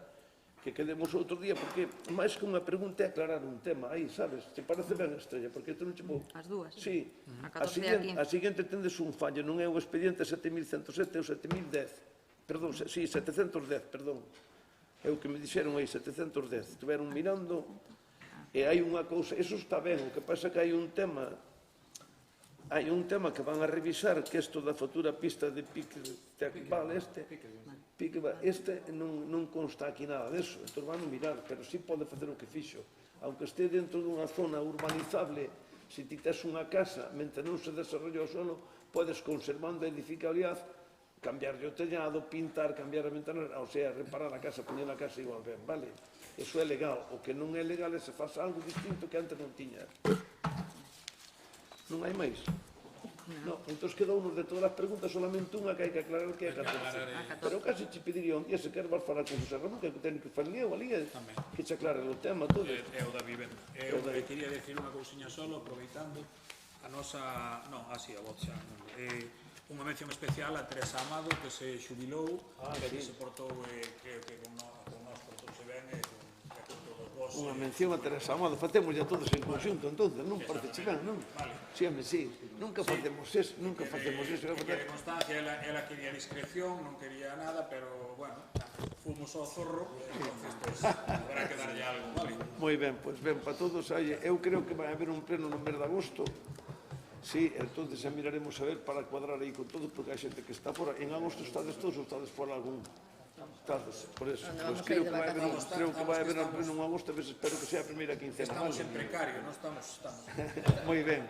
[SPEAKER 1] que quedemos outro día, porque máis que unha pregunta é aclarar un tema aí, sabes? Te parece ben, Estrella? Porque te non che vou...
[SPEAKER 8] As dúas.
[SPEAKER 1] Sí. A seguinte tendes un fallo, non é o expediente 7107, é o 7010. Perdón, sí, 710, perdón. É o que me dixeron aí, 710. Estiveron mirando e hai unha cousa... Eso está ben, o que pasa que hai un tema... hai un tema que van a revisar, que isto da futura pista de Piqueval, este non consta aquí nada deso, entón van a mirar, pero sí pode facer o que fixo. Aunque este dentro dunha zona urbanizable, se ti tes unha casa, mentre non se desarrolla o solo, podes, conservando a edificabilidade, cambiar o tellado, pintar, cambiar a ventana, ou sea, reparar a casa, poñer a casa igual ben, vale? Eso é legal. O que non é legal é se faz algo distinto que antes non tiña. Non hai máis? Non, entón quedounos de todas as preguntas solamente unha que hai que aclarar, que é a 14. Pero casi te pediría un día se quer vas falar con José Ramón, que ten que falar eu ali, que che aclare o tema todo.
[SPEAKER 4] É o da vivenda. Eu quería decir unha cousiña solo, aproveitando a nosa... Non, así, a voz xa. Unha mención especial a Teresa Amado, que se xubilou, que se portou, creo que con nós portouse ben, e con todos vos.
[SPEAKER 1] Unha mención a Teresa Amado, facemos ya todos en conxunto, entonces, non? Parece chegar, non? Sí, home, sí. Nunca facemos eso, nunca facemos eso.
[SPEAKER 4] Que de constancia, ela quería discreción, non quería nada, pero, bueno, fomos ao zorro, entonces, pues, habrá que darlle algo, vale?
[SPEAKER 1] Moi ben, pois ben, para todos, eu creo que vai haber un pleno no mes de agosto. Sí, entonces xa miraremos a ver para cuadrar aí con todo, porque hai xente que está fora. En agosto estades todos ou estades fora algún? Estades, por eso. Pois creo que vai haber un pleno en agosto, espero que sea a primeira quincena.
[SPEAKER 4] Estamos en precario, non estamos...
[SPEAKER 1] Moi ben.